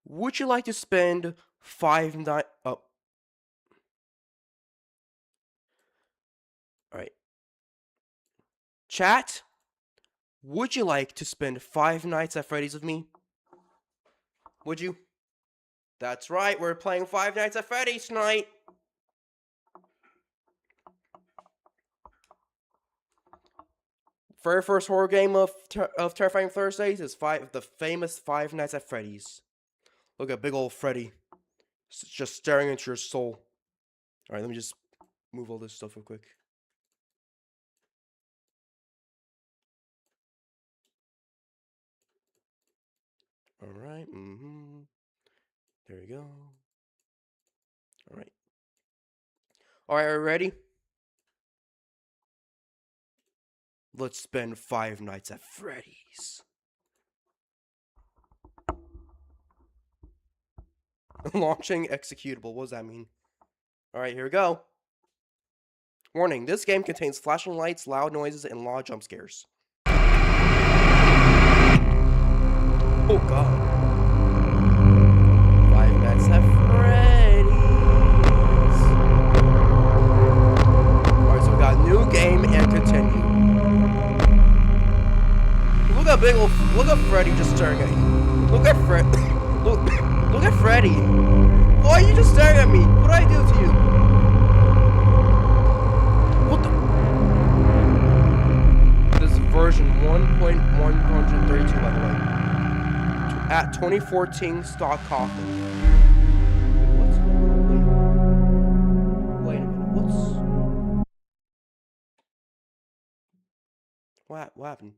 [SPEAKER 5] Would you like to spend 5 nights... Oh. Alright. Chat, would you like to spend 5 nights at Freddy's with me? Would you? That's right, we're playing 5 Nights at Freddy's tonight. Very first horror game of Terrifying Thursdays is the famous Five Nights at Freddy's. Look at big old Freddy, just staring into your soul. All right, let me just move all this stuff real quick. All right. There we go. All right. All right, are you ready? Let's spend Five Nights at Freddy's. Launching executable. What does that mean? Alright, here we go. Warning, this game contains flashing lights, loud noises, and a lot of jump scares. Oh god. Five Nights at Freddy's. Alright, so we got new game and continue. Look at Freddy just staring at you. Look at Fred. Look at Freddy. Why are you just staring at me? What did I do to you? What the? This is version 1.132, by the way. At 2014 stock coffin. Wait a minute. What happened?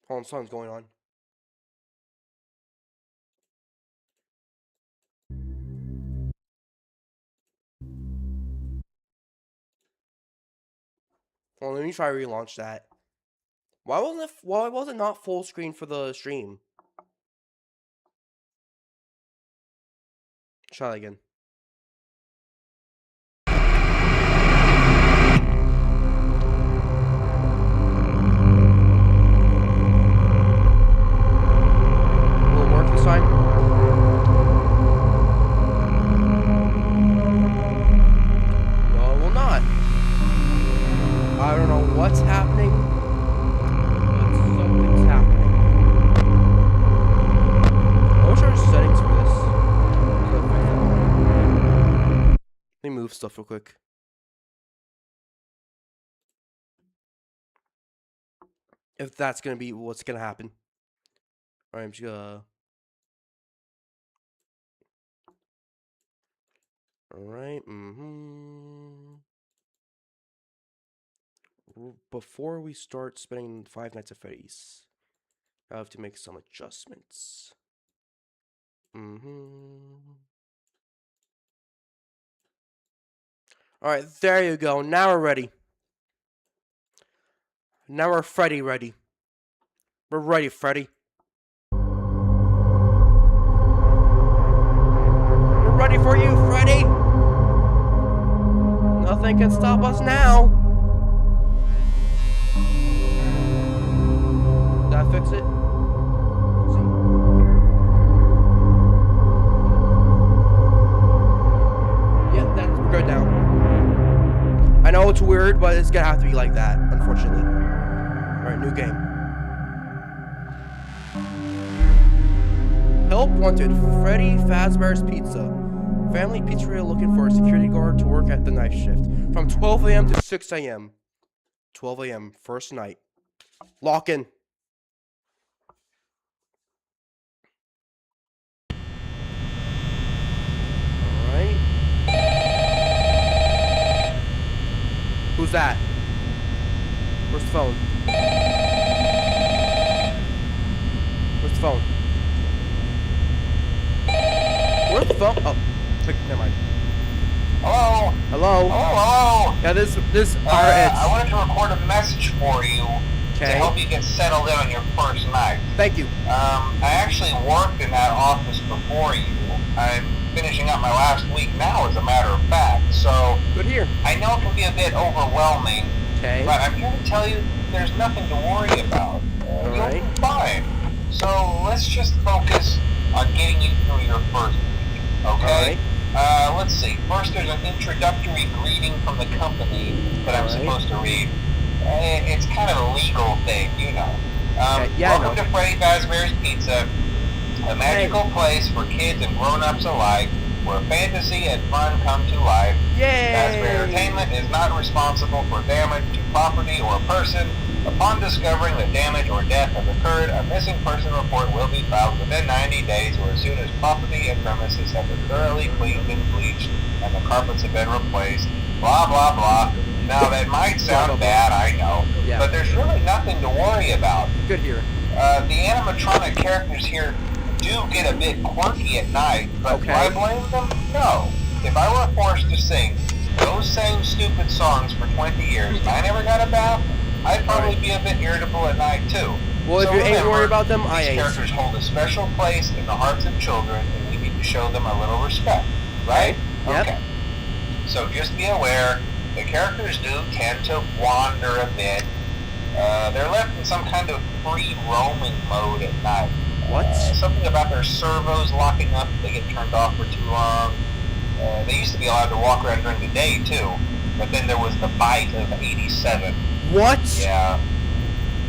[SPEAKER 5] Hold on, something's going on. Well, let me try to relaunch that. Why was it not full screen for the stream? Try that again. What's happening? But something's happening. What are settings for this? Let me move stuff real quick. If that's gonna be what's gonna happen. Alright, I'm just gonna. Alright, Before we start spending Five Nights at Freddy's, I have to make some adjustments. Alright, there you go. Now we're ready. Now we're Freddy ready. We're ready, Freddy. We're ready for you, Freddy. Nothing can stop us now. Did I fix it? Let's see. Yeah, we're good now. I know it's weird, but it's gonna have to be like that, unfortunately. Alright, new game. Help wanted. Freddy Fazbear's Pizza. Family pizzeria looking for a security guard to work at the night shift. From 12 a.m. to 6 a.m. 12 a.m. First night. Lock in. Alright. Who's that? Where's the phone? Where's the phone? Where's the phone? Oh, never mind.
[SPEAKER 2] Hello?
[SPEAKER 5] Hello?
[SPEAKER 2] Hello?
[SPEAKER 5] Yeah, this
[SPEAKER 2] I wanted to record a message for you to help you get settled in on your first night.
[SPEAKER 5] Thank you.
[SPEAKER 2] I actually worked in that office before you. I'm finishing up my last week now, as a matter of fact, so...
[SPEAKER 5] Good here.
[SPEAKER 2] I know it can be a bit overwhelming, but I'm here to tell you there's nothing to worry about. You'll be fine. So let's just focus on getting you through your first week, okay? Let's see. First, there's an introductory greeting from the company that I'm supposed to read. It's kind of a legal thing, you know. Welcome to Freddy Fazbear's Pizza, a magical place for kids and grown-ups alike, where fantasy and fun come to life.
[SPEAKER 5] Yay!
[SPEAKER 2] Fazbear Entertainment is not responsible for damage to property or person. Upon discovering that damage or death has occurred, a missing person report will be filed within 90 days or as soon as property and premises have been thoroughly cleaned and bleached and the carpets have been replaced. Blah, blah, blah. Now, that might sound bad, I know, but there's really nothing to worry about.
[SPEAKER 5] Good here.
[SPEAKER 2] The animatronic characters here do get a bit quirky at night, but do I blame them? No. If I were forced to sing those same stupid songs for 20 years and I never got a bath, I'd probably be a bit irritable at night too.
[SPEAKER 5] Well, if you ain't worried about them, I ain't.
[SPEAKER 2] These characters hold a special place in the hearts of children, and we need to show them a little respect, right?
[SPEAKER 5] Yep.
[SPEAKER 2] Okay. So just be aware, the characters do tend to wander a bit. They're left in some kind of free roaming mode at night.
[SPEAKER 5] What?
[SPEAKER 2] Something about their servos locking up if they get turned off for too long. They used to be allowed to walk around during the day too, but then there was the bite of 87.
[SPEAKER 5] What?
[SPEAKER 2] Yeah.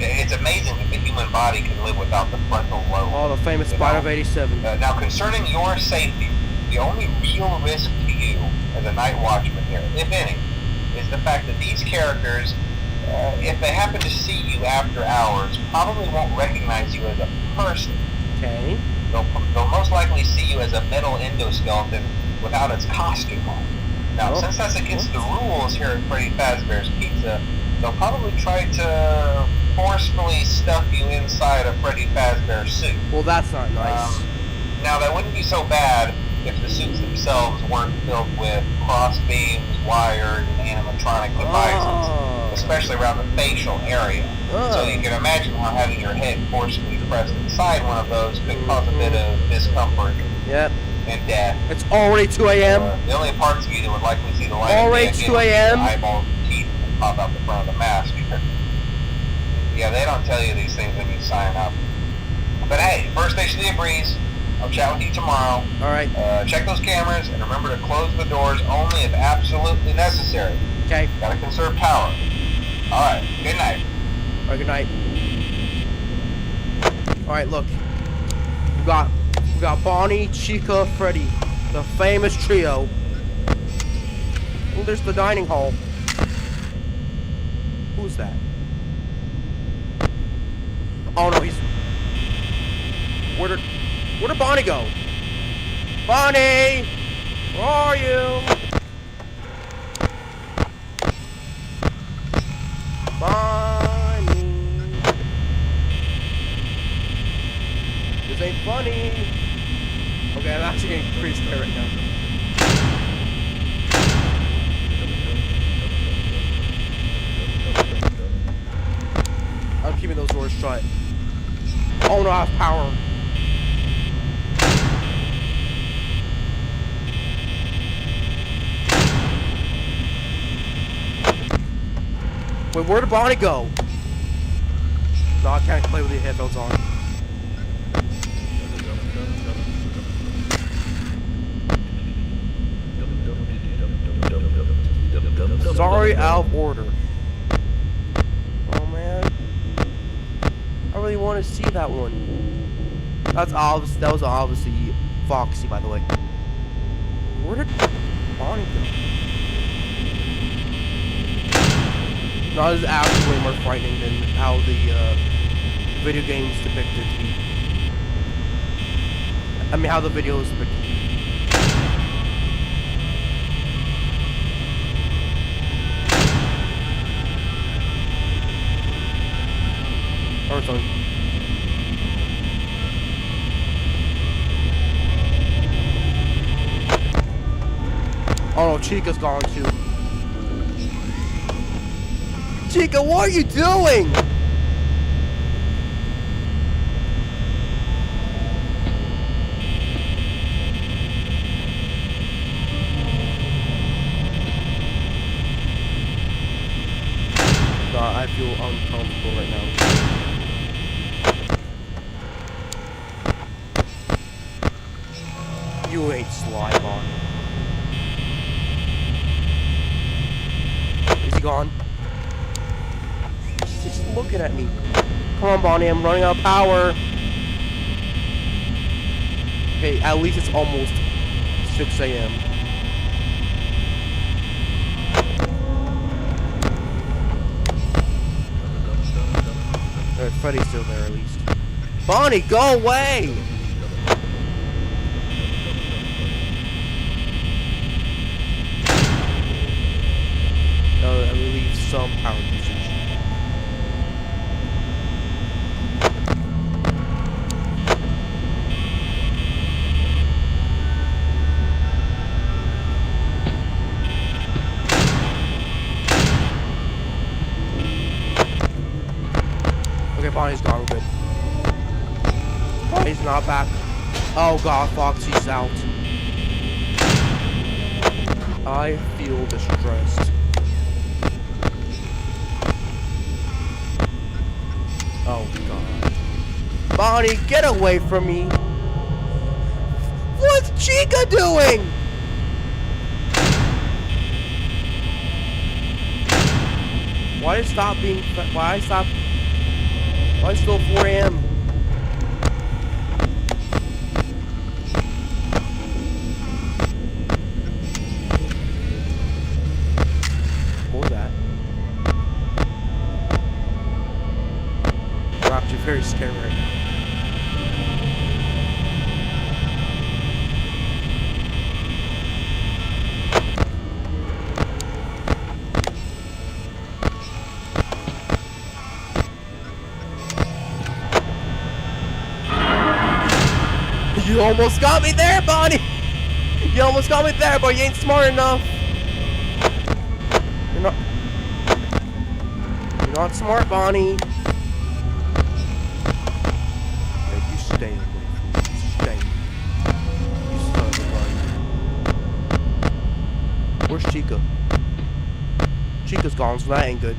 [SPEAKER 2] It's amazing that the human body can live without the frontal lobe.
[SPEAKER 5] Oh, the famous bite of 87.
[SPEAKER 2] Now, concerning your safety, the only real risk to you as a night watchman here, if any, is the fact that these characters, if they happen to see you after hours, probably won't recognize you as a person.
[SPEAKER 5] Okay.
[SPEAKER 2] They'll most likely see you as a metal endoskeleton without its costume on. Now, since that's against the rules here at Freddy Fazbear's Pizza, they'll probably try to forcefully stuff you inside a Freddy Fazbear suit.
[SPEAKER 5] Well, that's not nice.
[SPEAKER 2] Now, that wouldn't be so bad if the suits themselves weren't filled with cross beams, wires, and animatronic devices, especially around the facial area. So you can imagine how having your head forcefully pressed inside one of those could cause a bit of discomfort.
[SPEAKER 5] Yep.
[SPEAKER 2] And death.
[SPEAKER 5] It's already 2 a.m.
[SPEAKER 2] The only parts of you that would likely see the light
[SPEAKER 5] already 2 a.m.
[SPEAKER 2] eyeballs and teeth that pop out the front of the mask. Yeah, they don't tell you these things when you sign up. But hey, first station of the breeze. I'll chat with you tomorrow.
[SPEAKER 5] All right.
[SPEAKER 2] Check those cameras and remember to close the doors only if absolutely necessary.
[SPEAKER 5] Okay.
[SPEAKER 2] Gotta conserve power. All right. Good night.
[SPEAKER 5] All right. Good night. All right. Look, we got Bonnie, Chica, Freddy, the famous trio. Oh, there's the dining hall. Who's that? Oh no, he's. Where did Bonnie go? Bonnie, where are you? Bonnie, this ain't funny. Okay, I'm actually getting pretty scared right now. I'm keeping those doors shut. Oh no, I have power. Wait, where did Bonnie go? No, I can't play with the headphones on. Sorry, out of order. Oh man, I really want to see that one. That's obvious. That was obviously Foxy, by the way. Where did Bonnie go? No, this is actually way more frightening than how the video games depicted to be. I mean, how the video is depicted. Or something. Oh no, Chica's gone too. Chica, what are you doing? I feel uncomfortable right now. You ain't Sly Bond. Is he gone? He's just looking at me. Come on, Bonnie, I'm running out of power. Okay, at least it's almost 6 a.m. Freddy's still there at least. Bonnie, go away! I relieve some power usage. Okay, Bonnie's gone, good. Bonnie's not back. Oh god, Foxy's out. I feel distressed. Oh god. Bonnie, get away from me! What's Chica doing? Why stop being? Why stop? Why it's still 4 a.m.? What was that? I'm actually very scared right now. You almost got me there, Bonnie! You almost got me there, but you ain't smart enough. You're not smart, Bonnie. Okay, you stay away from me. Stay. You son of a gun. Where's Chica? Chica's gone, so that ain't good.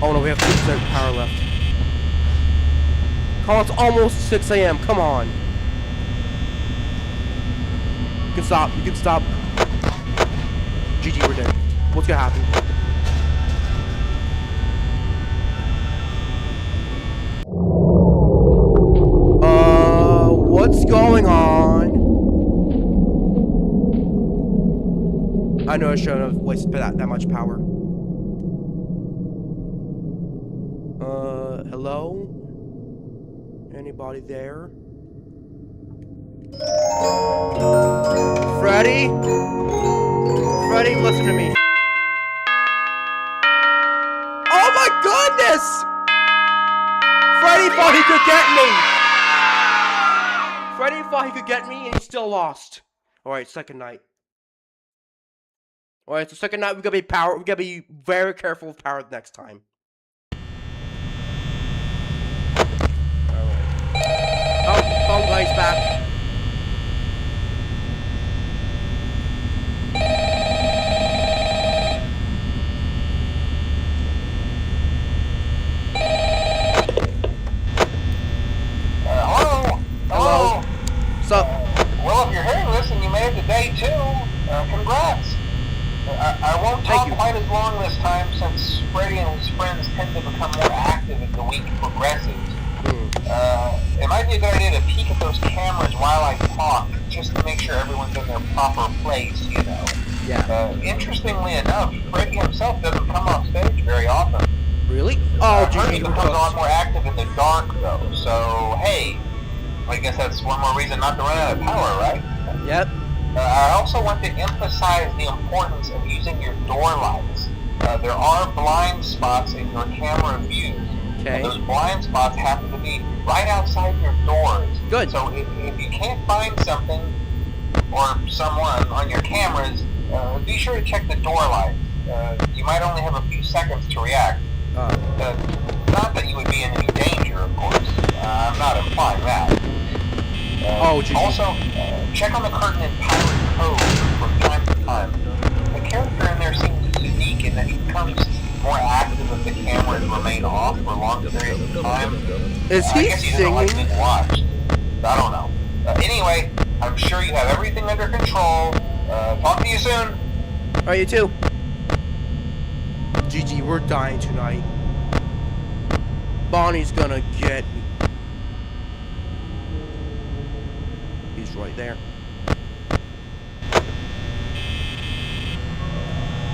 [SPEAKER 5] Oh no, we have 2% power left. Come on, it's almost 6 a.m. Come on. You can stop. You can stop. GG, we're dead. What's gonna happen? What's going on? I know I shouldn't have wasted that much power. Hello? Anybody there? Freddy? Freddy, listen to me. Oh my goodness! Freddy thought he could get me! Freddy thought he could get me and he still lost. Alright, second night. Alright, so second night we gotta be very careful with power next time. Oh, phone guy's back.
[SPEAKER 2] Hello?
[SPEAKER 5] What's up?
[SPEAKER 2] Well, if you're hearing this and you made it to day 2, congrats. I won't talk quite as long this time since Freddy and his friends tend to become more active as the week progresses. It might be a good idea to peek at those cameras while I talk, just to make sure everyone's in their proper place, you know.
[SPEAKER 5] Yeah.
[SPEAKER 2] Interestingly enough, Freddy himself doesn't come off stage very often.
[SPEAKER 5] Really? Oh,
[SPEAKER 2] he becomes a lot more active in the dark, though. So, hey, I guess that's one more reason not to run out of power, right?
[SPEAKER 5] Yep.
[SPEAKER 2] I also want to emphasize the importance of using your door lights. There are blind spots in your camera views.
[SPEAKER 5] Okay.
[SPEAKER 2] And those blind spots happen to be right outside your doors.
[SPEAKER 5] Good.
[SPEAKER 2] So if you can't find something or someone on your cameras, be sure to check the door lights. You might only have a few seconds to react. Not that you would be in any danger, of course. I'm not implying that. Also, check on the curtain in Pirate Cove from time to time. The character in there seems unique in that he becomes more active if the cameras remain off for long periods of time.
[SPEAKER 5] Is he
[SPEAKER 2] I guess he doesn't like being watched. I don't know. Anyway, I'm sure you have everything under control. Talk to you soon.
[SPEAKER 5] Alright, you too. GG, we're dying tonight. Bonnie's gonna get me. right there.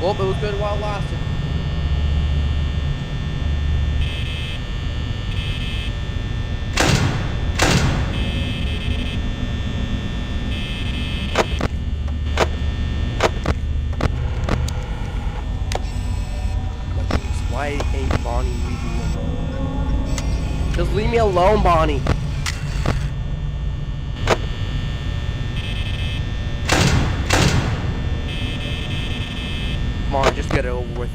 [SPEAKER 5] Well, it was good while it lasted. Why ain't Bonnie leaving me alone? Just leave me alone, Bonnie. Come on, just get it over with.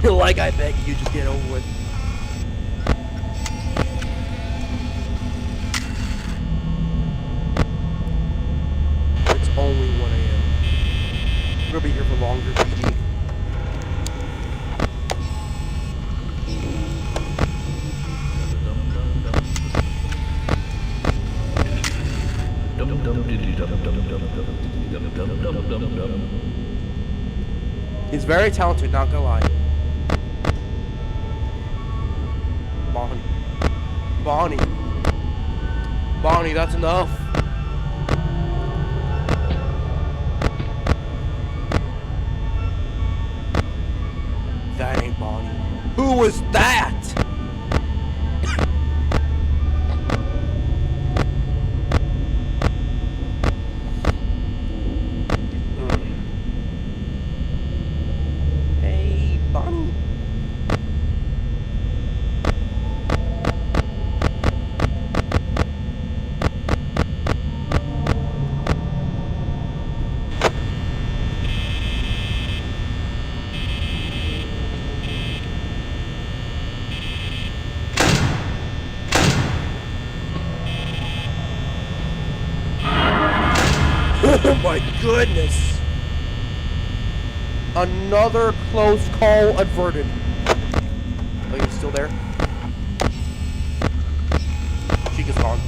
[SPEAKER 5] Like I beg you, just get it over with. It's only 1 a.m. We're gonna be here for longer, GG. He's very talented, not gonna lie. Bonnie. Bonnie. Bonnie, that's enough. That ain't Bonnie. Who was that? Hey, Bonnie. Oh my goodness! Another close call averted. Oh, you're still there? Chica's gone.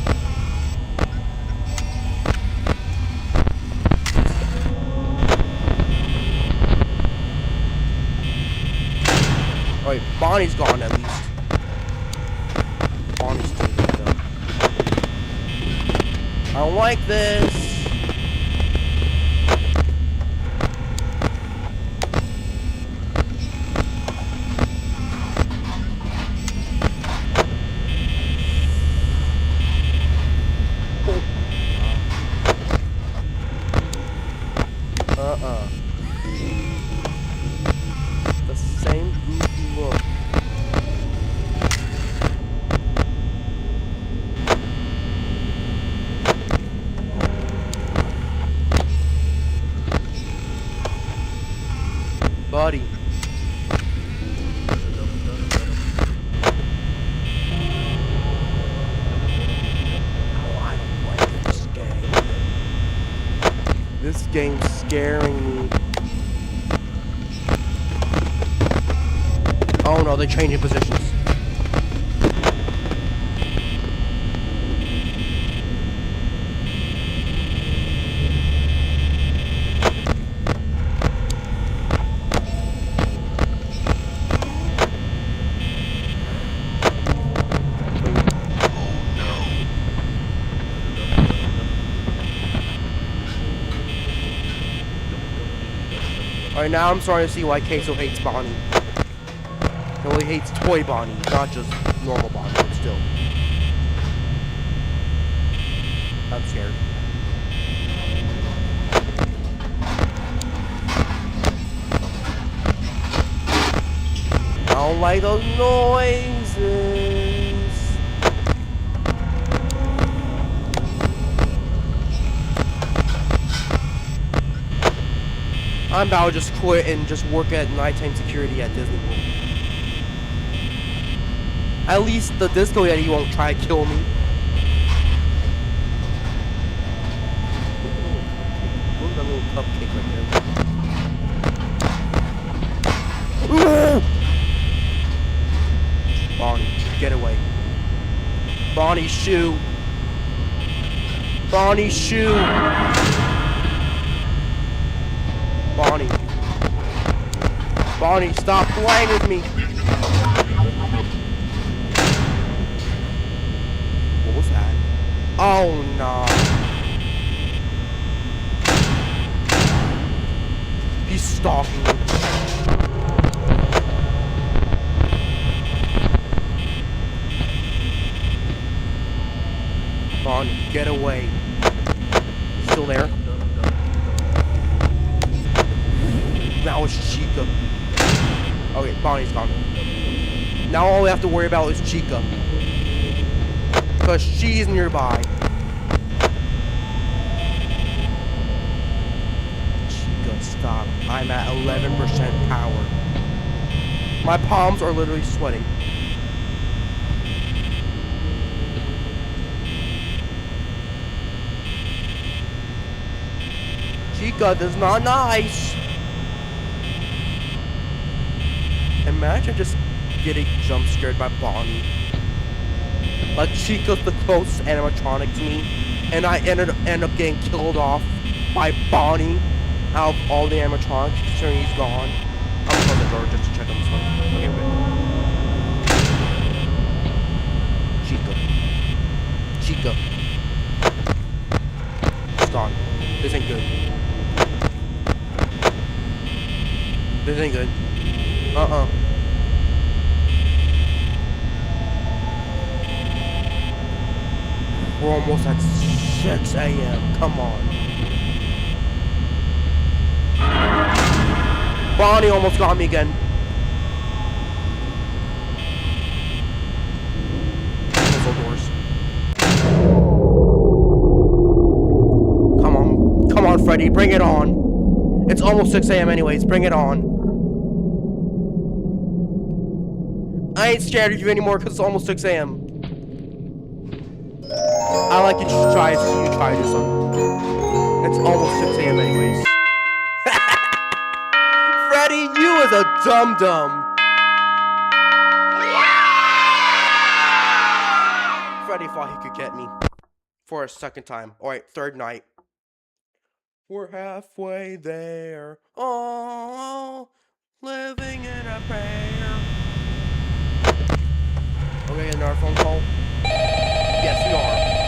[SPEAKER 5] Alright, Bonnie's gone at least. Bonnie's still there though. I don't like this. The same goofy look. Buddy. Oh, I don't like this game. This game's scaring me. Oh no, they're changing positions. Alright, now I'm starting to see why Queso hates Bonnie. He only hates toy Bonnie, not just normal Bonnie, but still. I'm scared. I don't like those noises. I'm about to just quit and just work at nighttime security at Disney World. At least the Disco Yeti won't try to kill me. Look at that little cupcake right there. Ooh! Bonnie, get away. Bonnie's shoe. Bonnie's shoe. Bonnie. Bonnie, stop playing with me. What was that? Oh no. He's stalking me. Bonnie, get away. Still there? Now it's Chica. Okay, Bonnie's gone. Now all we have to worry about is Chica. Because she's nearby. Chica, stop. I'm at 11% power. My palms are literally sweating. Chica, that's not nice. Imagine just getting jump scared by Bonnie. Like Chica's the closest animatronic to me, and I end up getting killed off by Bonnie out of all the animatronics considering he's gone. I'm gonna close the door just to check on this one. Okay, wait. Chica. It's gone. This ain't good. This ain't good. We're almost at 6 a.m. Come on. Bonnie almost got me again. Missile doors. Come on, Freddy, bring it on. It's almost 6 a.m. anyways. Bring it on. I ain't scared of you anymore because it's almost 6 a.m. I like you to try to do something. It's almost 6 a.m. anyways. Freddy, you is a dum-dum. Freddy thought he could get me. For a second time. Alright, third night. We're halfway there. Oh, living in a prayer. Okay, another phone call. Yes, we are.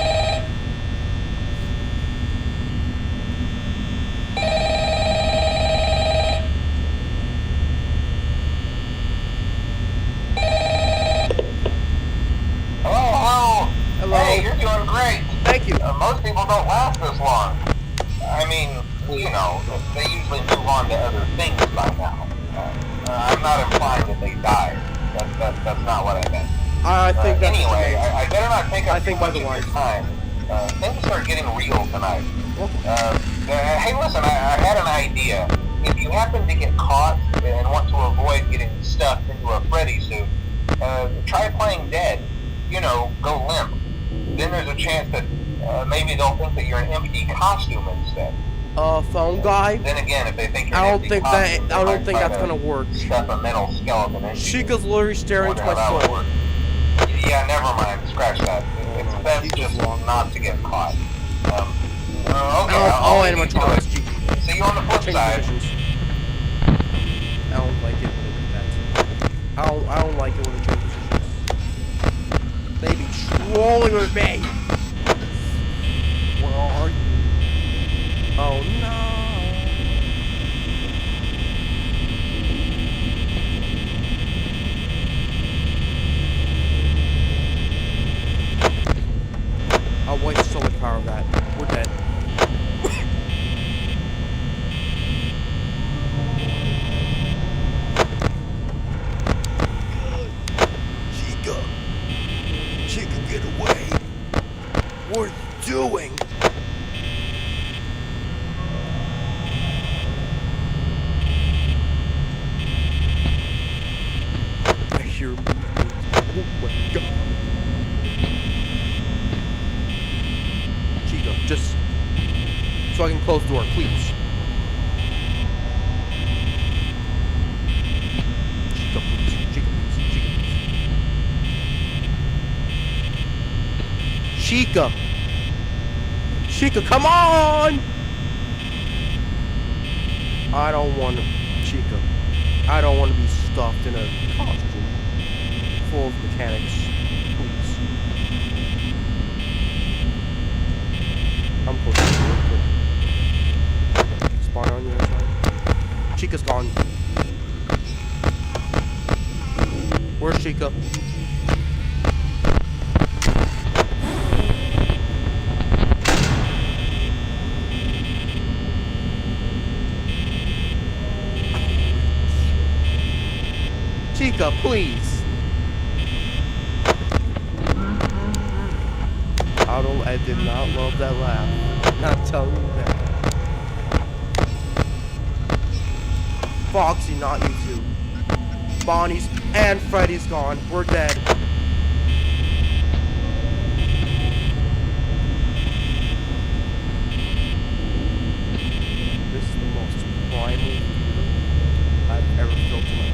[SPEAKER 2] Hello. Hey, you're doing great.
[SPEAKER 5] Thank you.
[SPEAKER 2] Most people don't last this long. I mean, you know, they usually move on to other things by now. I'm not implying that they died. That's not what I meant.
[SPEAKER 5] I think that's
[SPEAKER 2] anyway, I better not take up too
[SPEAKER 5] by
[SPEAKER 2] much
[SPEAKER 5] the
[SPEAKER 2] of
[SPEAKER 5] way.
[SPEAKER 2] your time. Things are getting real tonight. Hey, listen, I had an idea. If you happen to get caught and want to avoid getting stuffed into a Freddy suit, try playing dead. You know, go limp. Then there's a chance that maybe they'll think that you're an empty costume instead.
[SPEAKER 5] Phone guy?
[SPEAKER 2] Then again, if they think you're
[SPEAKER 5] I don't think that's gonna work.
[SPEAKER 2] Stuff a mental skeleton in.
[SPEAKER 5] Chica's literally staring into my soul.
[SPEAKER 2] Yeah, never mind. Scratch that. It's best just not to get caught. Okay, I'll animatronics. See you on the flip side.
[SPEAKER 5] I don't like it when it does that. I don't like it when it changes positions. They be trolling with me. Where are you? Oh no. I'll waste so much power of that. We're dead.
[SPEAKER 9] Chica, get away. What are you doing?
[SPEAKER 5] I hear movement. Oh my god. Chica, just so I can close the door, please. Chica, please. Chica, please. Chica, please. Chica, come on! I don't want to, Chica. I don't want to be stuffed in a costume full of mechanics. Please. I'm close to you. Spawn on your side. Chica's gone. Where's Chica? Chica, please. I did not love that laugh. I'm not telling you that. Foxy, not you two. Bonnie's and Freddy's gone. We're dead. This is the most primal I've ever felt in my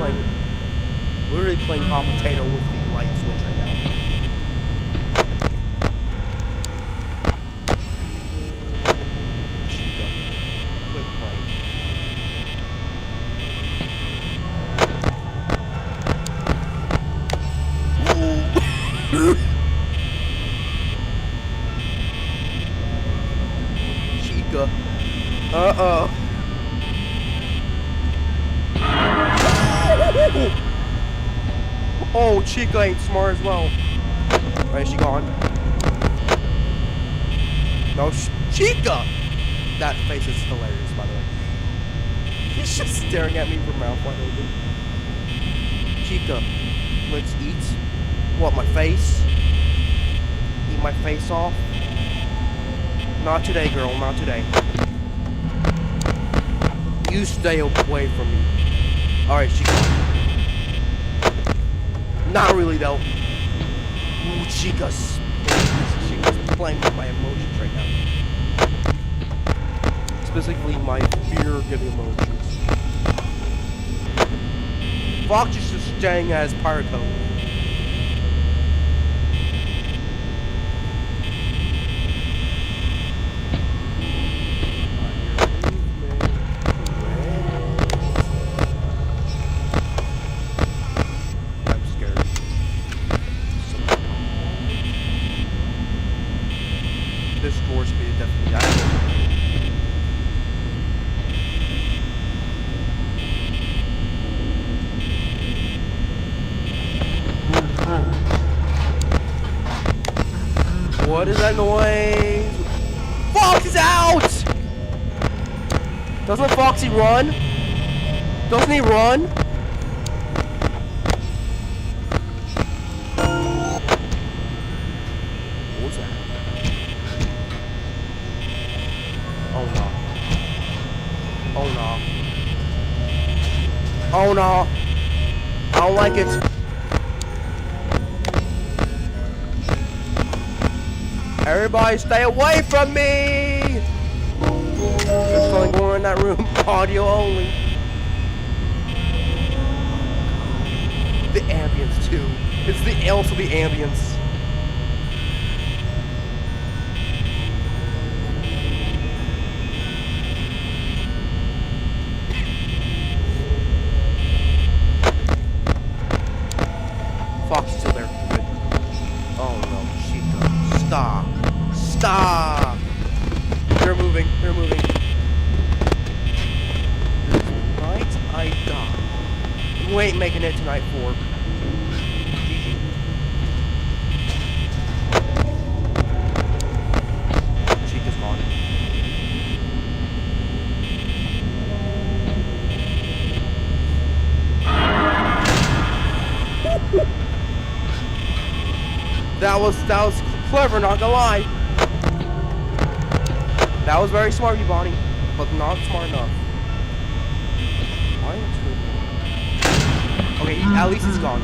[SPEAKER 5] life. We're really playing hot potato with the light switch right now. Chica, quit playing. Chica. Uh-oh. Oh, Chica ain't smart as well. Alright, she gone. No, Chica! That face is hilarious, by the way. He's just staring at me with mouth wide open. Chica, let's eat. What, my face? Eat my face off? Not today, girl, not today. You stay away from me. Alright, she gone. Not really though. Ooh, Chica's playing with my emotions right now. Specifically my fear-giving emotions. Fox is just staying as pirate code. This door should be definitely active. What is that noise? Fox is out! Doesn't Foxy run? Doesn't he run? What was that? Oh no. Oh no. Oh no. I don't like it. Everybody stay away from me! There's something going on in that room. Audio only. The ambience too. It's also the ambience. Fox is still there. Good. Oh no, Chica. Stop. Stop! They're moving. They're moving. Tonight I die. We ain't making it tonight for. GG. Chica's gone. That was clever, not gonna lie. That was very smart, you Bonnie, but not smart enough. Why? Okay, at least he's gone.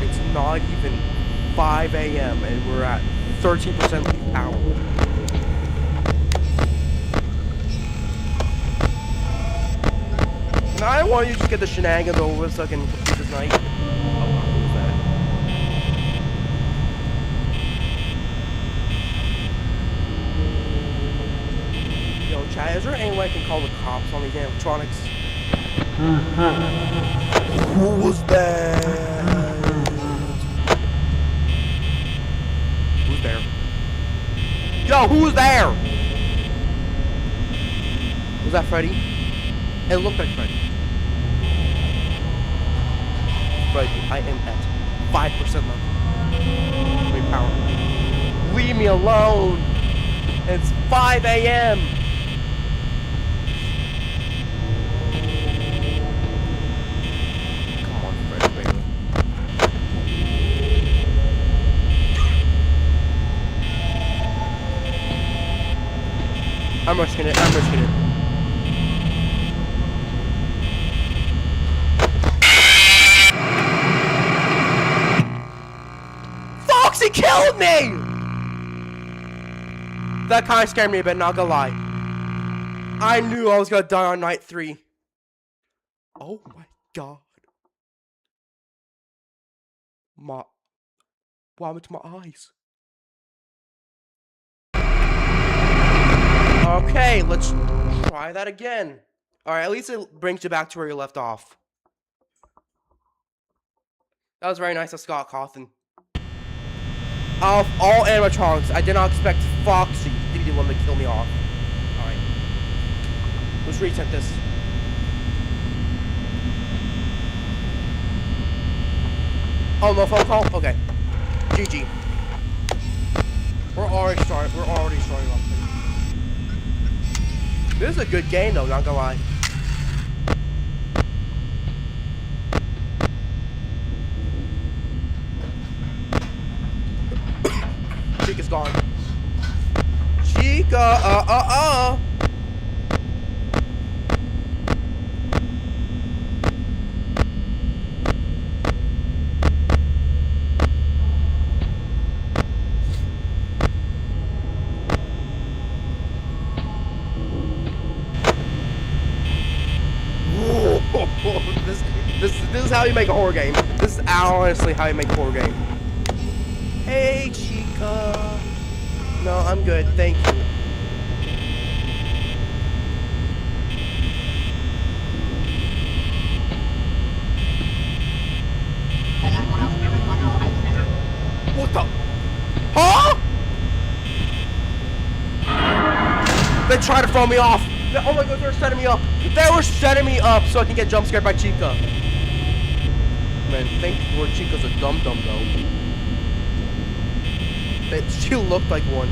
[SPEAKER 5] It's not even 5 a.m. and we're at 13% power. Now I want you to just get the shenanigans over with so I can complete this night. Oh, what was that? Yo, Chat, is there any way I can call the cops on these animatronics?
[SPEAKER 9] Who was that?
[SPEAKER 5] Who's there? Yo, who's there? Was that Freddy? It looked like Freddy. Freddy, I am at 5% left. Wait, power. Leave me alone! It's 5 a.m. Come on, Freddy, baby. I'm risking it, I'm risking it. Foxy killed me! That kind of scared me a bit, not gonna lie. I knew I was gonna die on night 3. Oh my god. What happened to my eyes? Okay, let's try that again. Alright, at least it brings you back to where you left off. That was very nice of Scott Cawthon. Out of all animatronics, I did not expect Foxy to be the one to kill me off. Alright. Let's reset this. Oh, no phone call? Okay. GG. We're already starting off. This is a good game though, not gonna lie. Chica's gone. Chica, This is how you make a horror game. This is honestly how you make a horror game. Hey, Chica. No, I'm good. Thank you. What the? Huh? They tried to throw me off. Oh my god, they were setting me up. They were setting me up so I can get jump scared by Chica. Man, thank Lord Chica's a dum-dum though. She looked like one.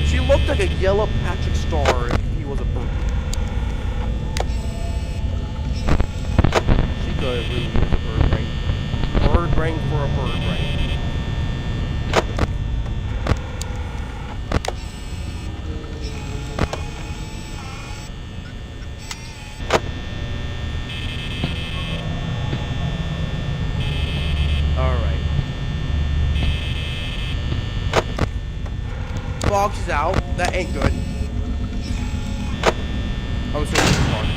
[SPEAKER 5] She looked like a yellow Patrick Star if he was a bird. Chica really was a bird brain. Bird brain for a bird brain. Fox is out. That ain't good. I'm saying this one.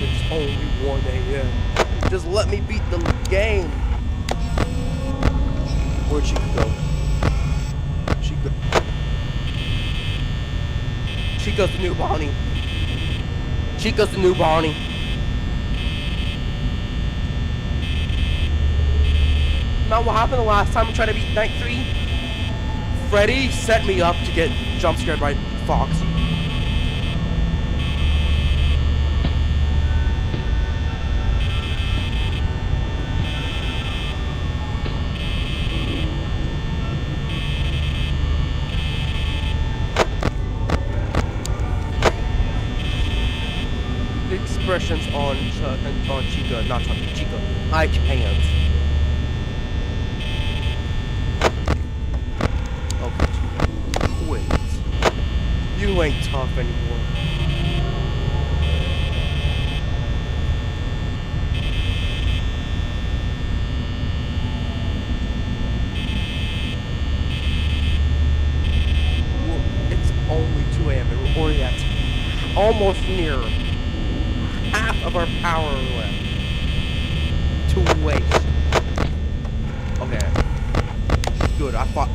[SPEAKER 5] It's only 1 a.m. Just let me beat the game. Where'd she go? Chica's the new Bonnie. Chica's the new Bonnie. Now what happened the last time I tried to beat night 3? Freddy set me up to get jump scared by Foxy. The expressions on Chica, not Chica, I can't. You ain't tough anymore. Well, it's only 2 a.m. and we're already at almost near half of our power left to waste. Okay. Good, I thought.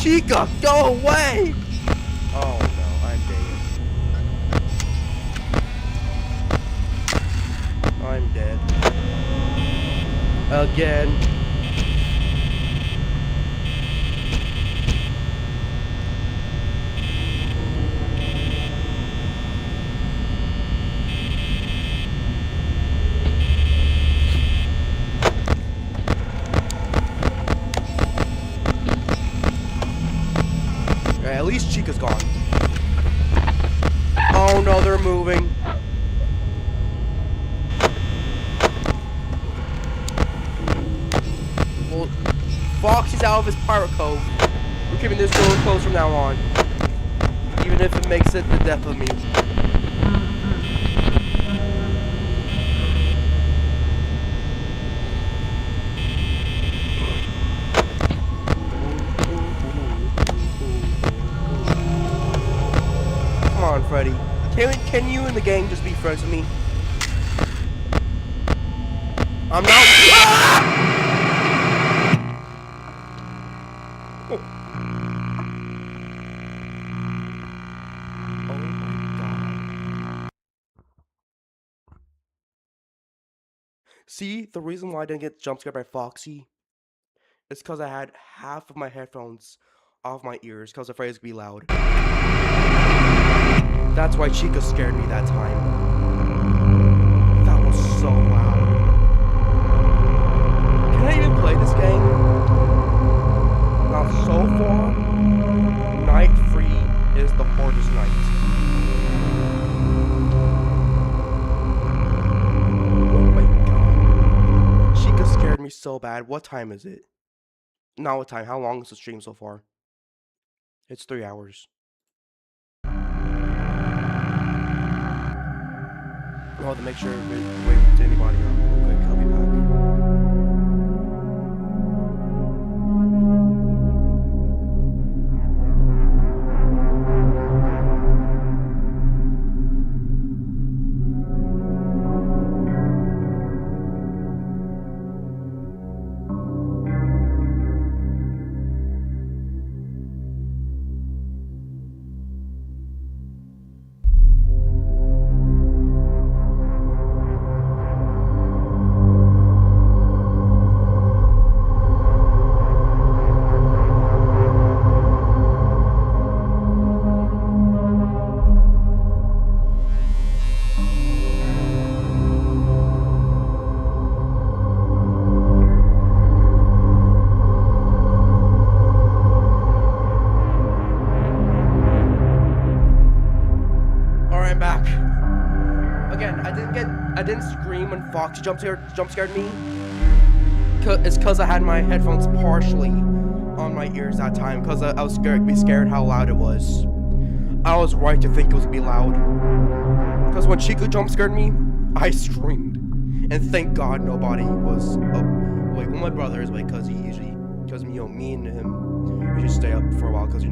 [SPEAKER 5] Chica, go away! Oh no, I'm dead. I'm dead. Again. At least Chica's gone. Oh no, they're moving. Well, Foxy's out of his pirate cove. We're keeping this door closed from now on. Even if it makes it the death of me. Come on, Freddy. Can you and the gang just be friends with me? I'm not. Oh my god. See, the reason why I didn't get jump scared by Foxy is because I had half of my headphones off my ears because the phrase would be loud. That's why Chica scared me that time. That was so loud. Can I even play this game? Now, so far, Night 3 is the hardest night. Oh my god. Chica scared me so bad. What time is it? Not what time. How long is the stream so far? It's 3 hours. Oh, to make sure we wait to anybody real quick. I'll be back. I didn't scream when Foxy jump scared me. It's because I had my headphones partially on my ears that time because I was scared how loud it was. I was right to think it was be loud. Because when Chica jump scared me, I screamed. And thank God nobody was up. Like, well, my brother is like, because he usually, because me and him, we just stay up for a while because,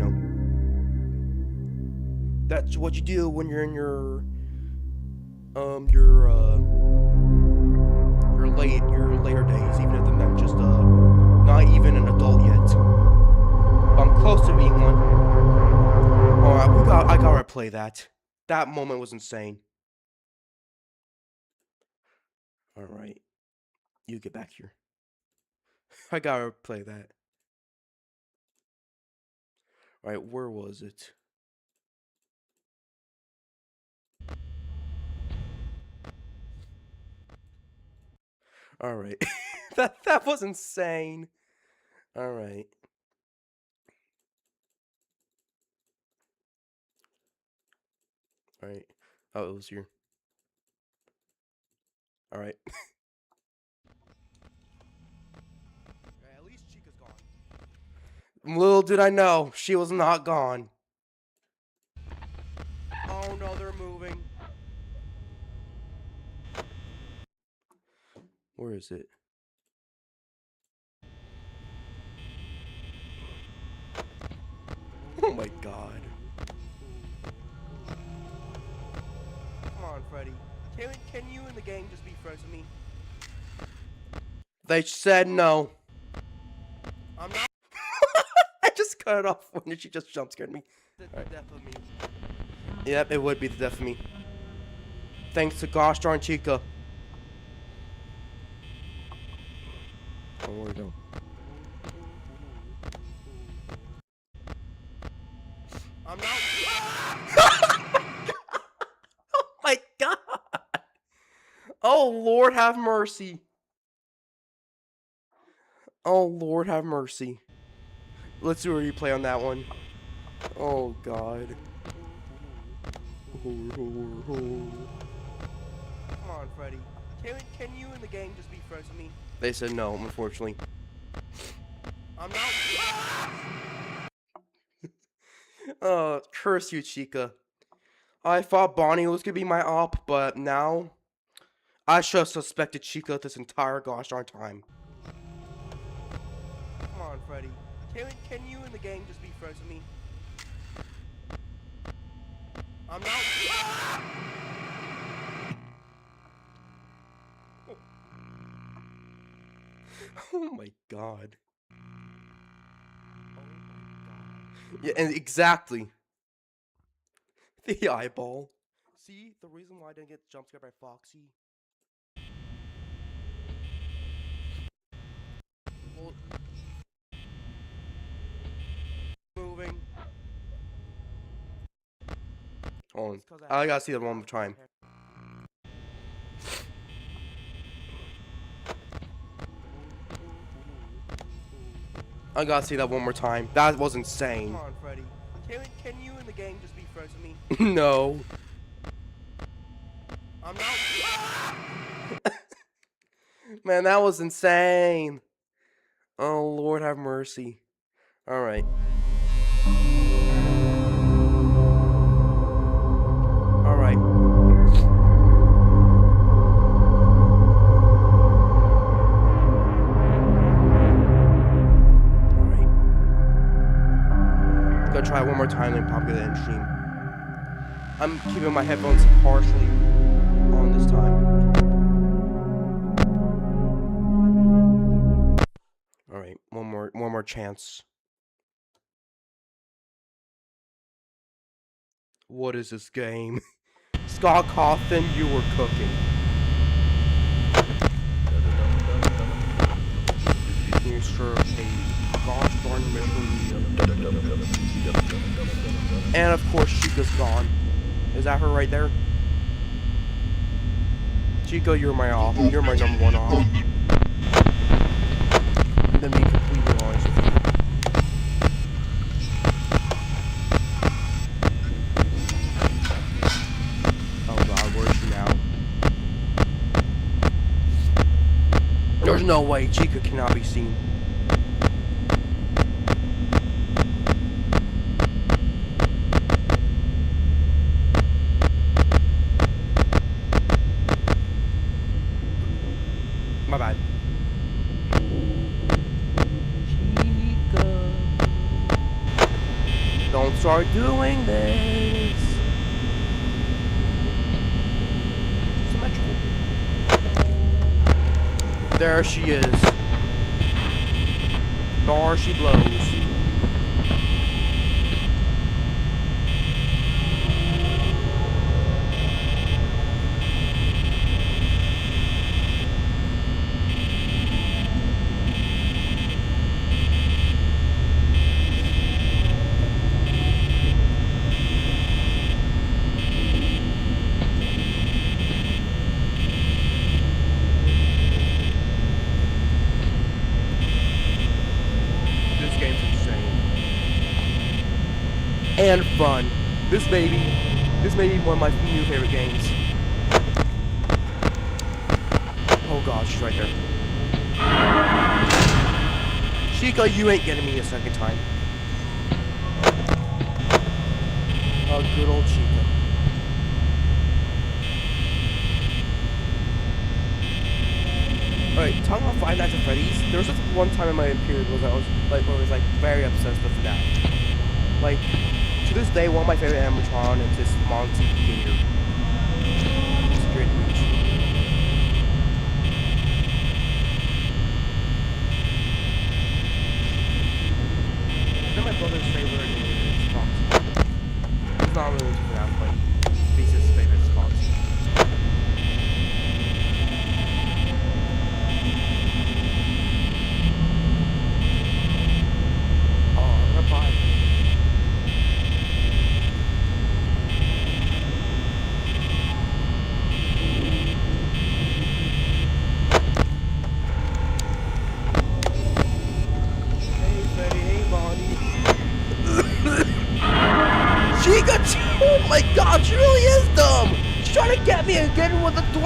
[SPEAKER 5] that's what you do when you're in your later days, even if I'm just not even an adult yet. I'm close to being one. Alright, I gotta replay that. That moment was insane. Alright. You get back here. I gotta replay that. Alright, where was it? Alright. that was insane. Alright. Alright. Oh, it was here. Alright. At least Chica's gone. Little did I know, she was not gone. Oh no, they're moving. Where is it? Oh my god. Come on, Freddy. Can you and the gang just be friends with me? They said no. I'm not. I just just cut it off when she just jump scared me. The death of me. Yep, it would be the death of me. Thanks to gosh darn Chica. Oh, where'd we go? I'm not. Oh my god! Oh Lord, have mercy. Oh Lord, have mercy. Let's do a replay on that one. Oh god. Come on, Freddy. Can you and the gang just be friends with me? They said no, unfortunately. I'm not. Oh, curse you, Chica. I thought Bonnie was gonna be my op, but now I should have suspected Chica this entire gosh darn time. Come on, Freddy. Can you and the gang just be friends with me? I'm not. Oh my god. Yeah, and exactly. The eyeball. See, the reason why I didn't get jump scared by Foxy. Well, moving. Hold on. I gotta see that one more time. I gotta see that one more time. That was insane. Come on, Freddy. Can you and the gang just be friends with me? No. I'm not. Man, that was insane. Oh Lord, have mercy. All right. All right. Try it one more time and probably the end stream. I'm keeping my headphones partially on this time. Alright, one more chance. What is this game? Scott Cawthon, you were cooking. Here's for a gosh darn mission. And of course, Chica's gone. Is that her right there? Chica, you're my off. You're my number one off. And then be completely honest with you. Oh god, where is she now? There's no way Chica cannot be seen. My bad. Chica. Don't start doing this. Symmetrical. There she is. There she blows. And fun. This may be one of my new favorite games. Oh god, she's right there. Chica, you ain't getting me a second time. Oh, good old Chica. Alright, talking about Five Nights at Freddy's, there was just one time in my period where I was like very obsessed with FNAF. Like, to this day, one of my favorite animatronics is this Monty Gator. Security breach. Then my brother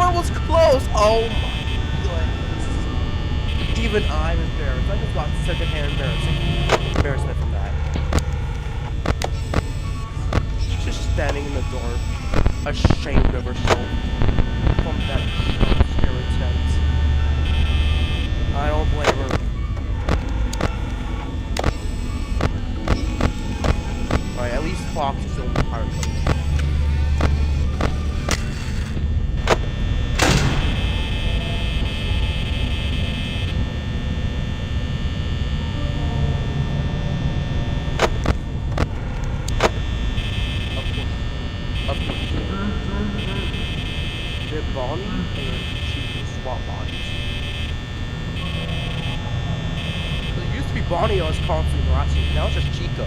[SPEAKER 5] door was closed. Oh my goodness. Even I'm embarrassed. I just got secondhand embarrassment from that. She's just standing in the door, ashamed of herself from that scary attempt. I don't blame her. Alright, at least Fox is still in the pirate code. Of course. Did Bonnie and Chica swap bodies? It used to be Bonnie I was constantly harassing. Now it's just Chica.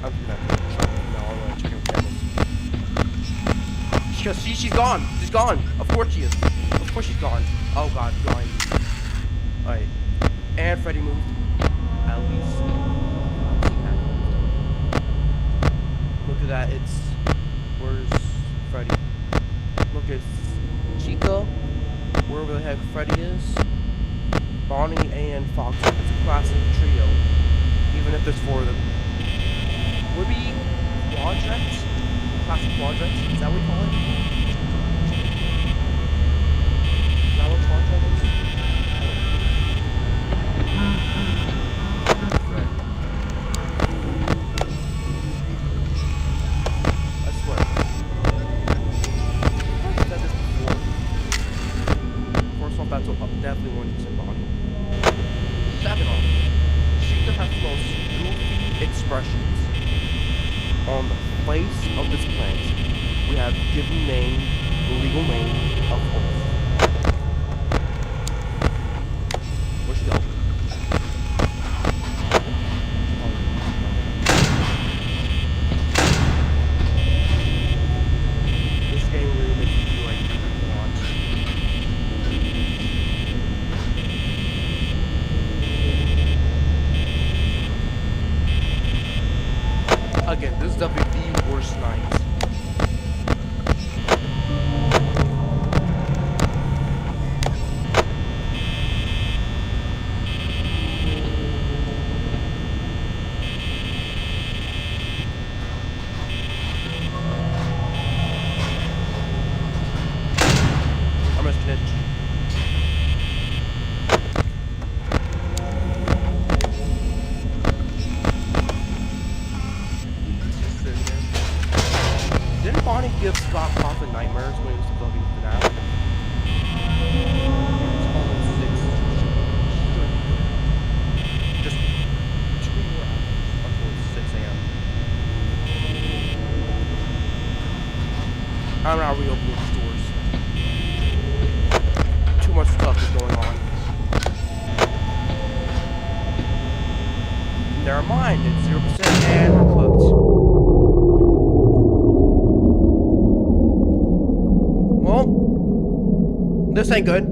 [SPEAKER 5] I'm gonna check her cameras. She's gone. She's gone. Of course she is. Of course she's gone. Oh god, blind. Alright. And Freddy moved. At least. Look at that. It's. Where's Freddy? Look, it's Chica. Wherever the heck Freddy is. Bonnie and Fox. It's a classic trio. Even if there's 4 of them. Would be quadrants? Classic quadrants? Is that what we call it? Is that what quadrant is? I swear. I've said this before. First off, that's definitely 1% body. Second off, she has the most goofy expressions on the face of this planet. We have given name, the legal name of Earth. Where'd she go? This game really makes me feel like I want. Again, this is definitely the worst night. I'm just gonna Didn't Bonnie give Scott Cawthon nightmares when he was developing FNAF? It's almost 6. Just 2 more hours until it's 6 a.m. I'm not reopening the stores. Too much stuff is going on. Never mind, it's 0% and we're cooked. Well, this ain't good.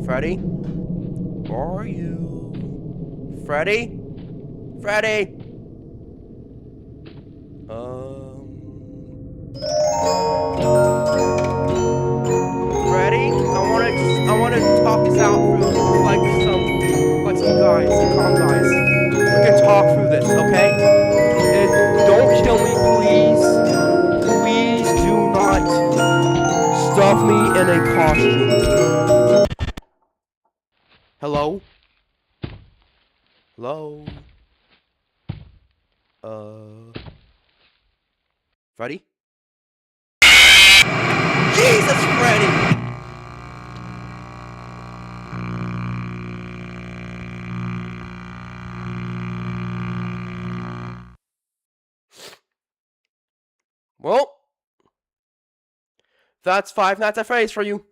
[SPEAKER 5] Freddy? Where are you? Freddy? Freddy? Freddy? I wanna talk this out through like some guys, some calm guys. We can talk through this, okay? And don't kill me, please. Please do not stuff me in a costume. Hello? Hello? Freddy? Jesus, Freddy! Well, that's Five Nights at Freddy's for you.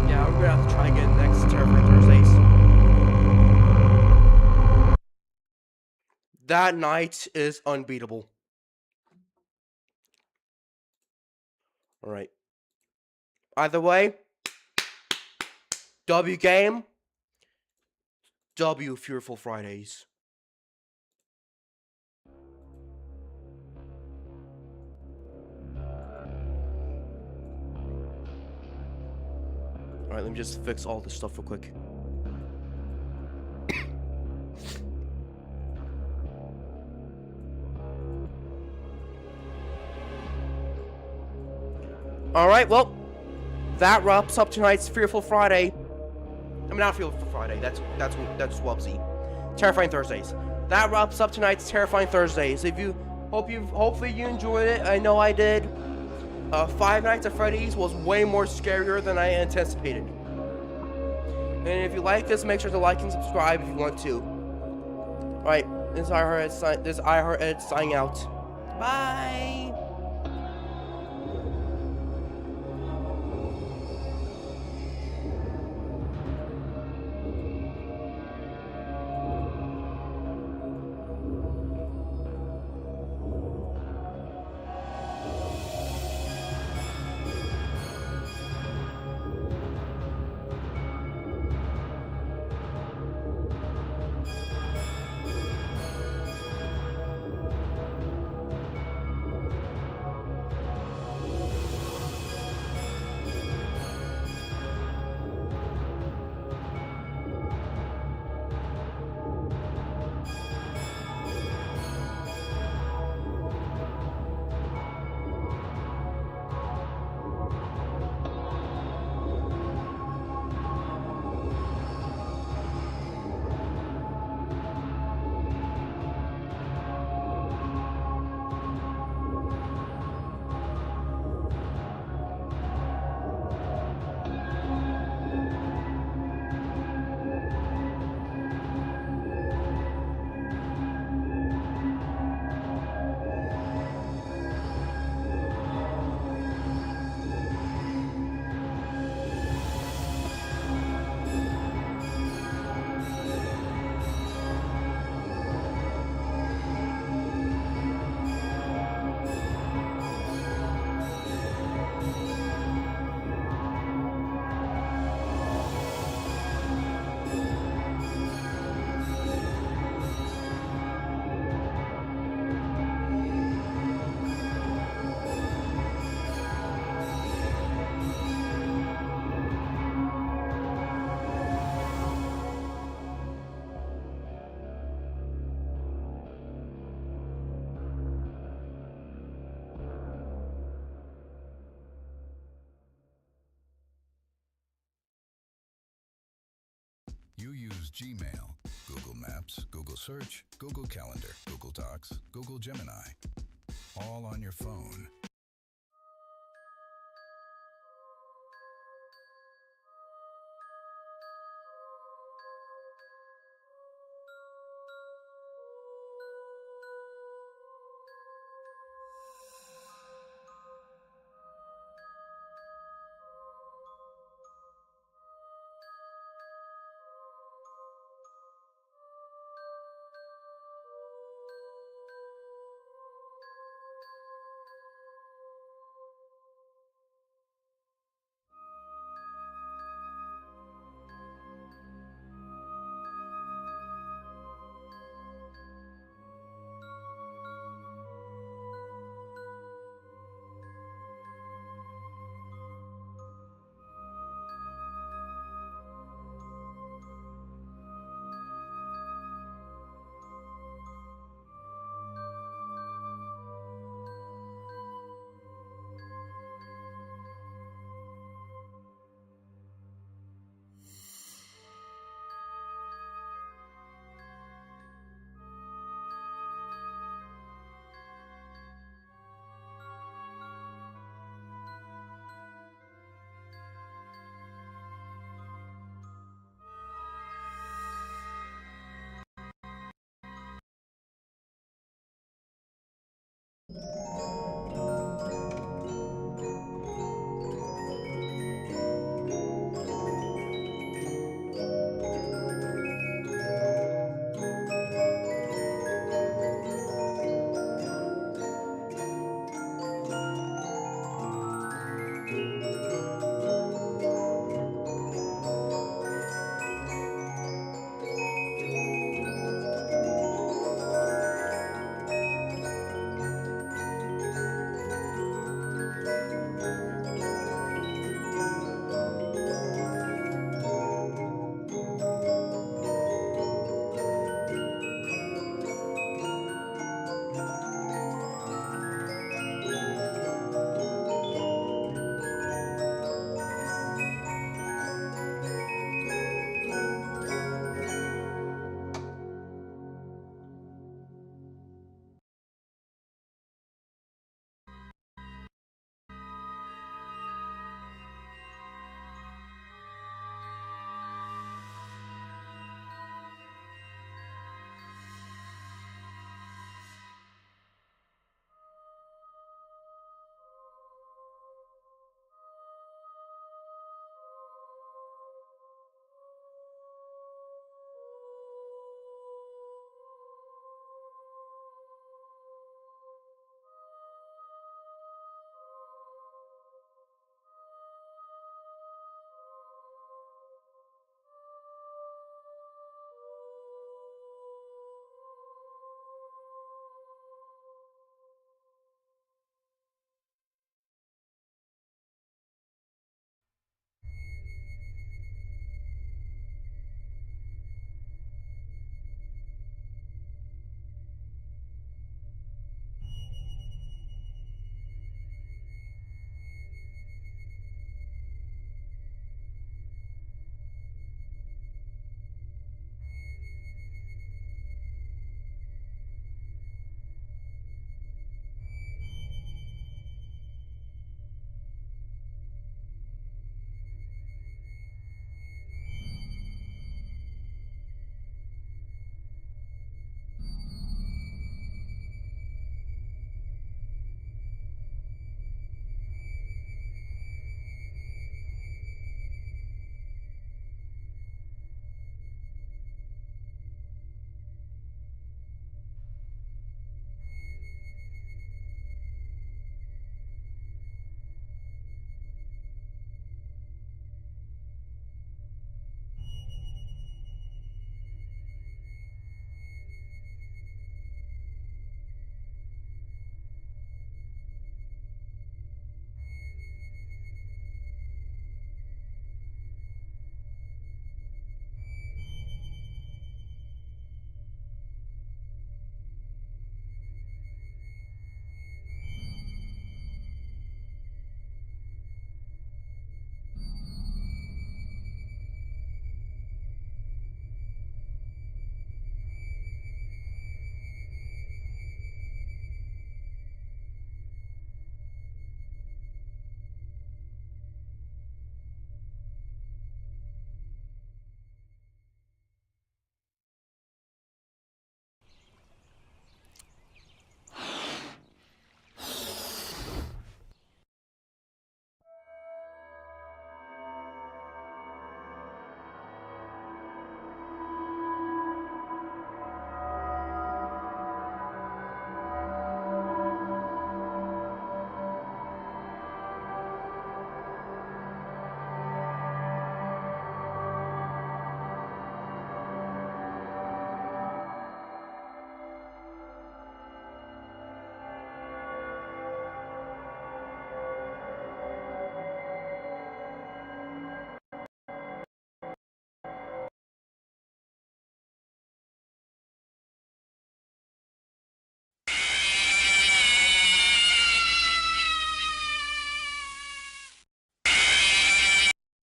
[SPEAKER 5] Yeah, we're gonna have to try again next Terrifying Thursdays. That night is unbeatable. Alright. Either way, W game. W Fearful Fridays. Alright, let me just fix all this stuff real quick. Alright, well, that wraps up tonight's Fearful Friday. I mean, not Fearful Friday, that's Wubsy. Terrifying Thursdays. That wraps up tonight's Terrifying Thursdays. Hopefully you enjoyed it. I know I did. Five Nights at Freddy's was way more scarier than I anticipated. And if you like this, make sure to like and subscribe if you want to. Alright, this is iHeart Ed signing out. Bye!
[SPEAKER 1] You use Gmail, Google Maps, Google Search, Google Calendar, Google Docs, Google Gemini, all on your phone.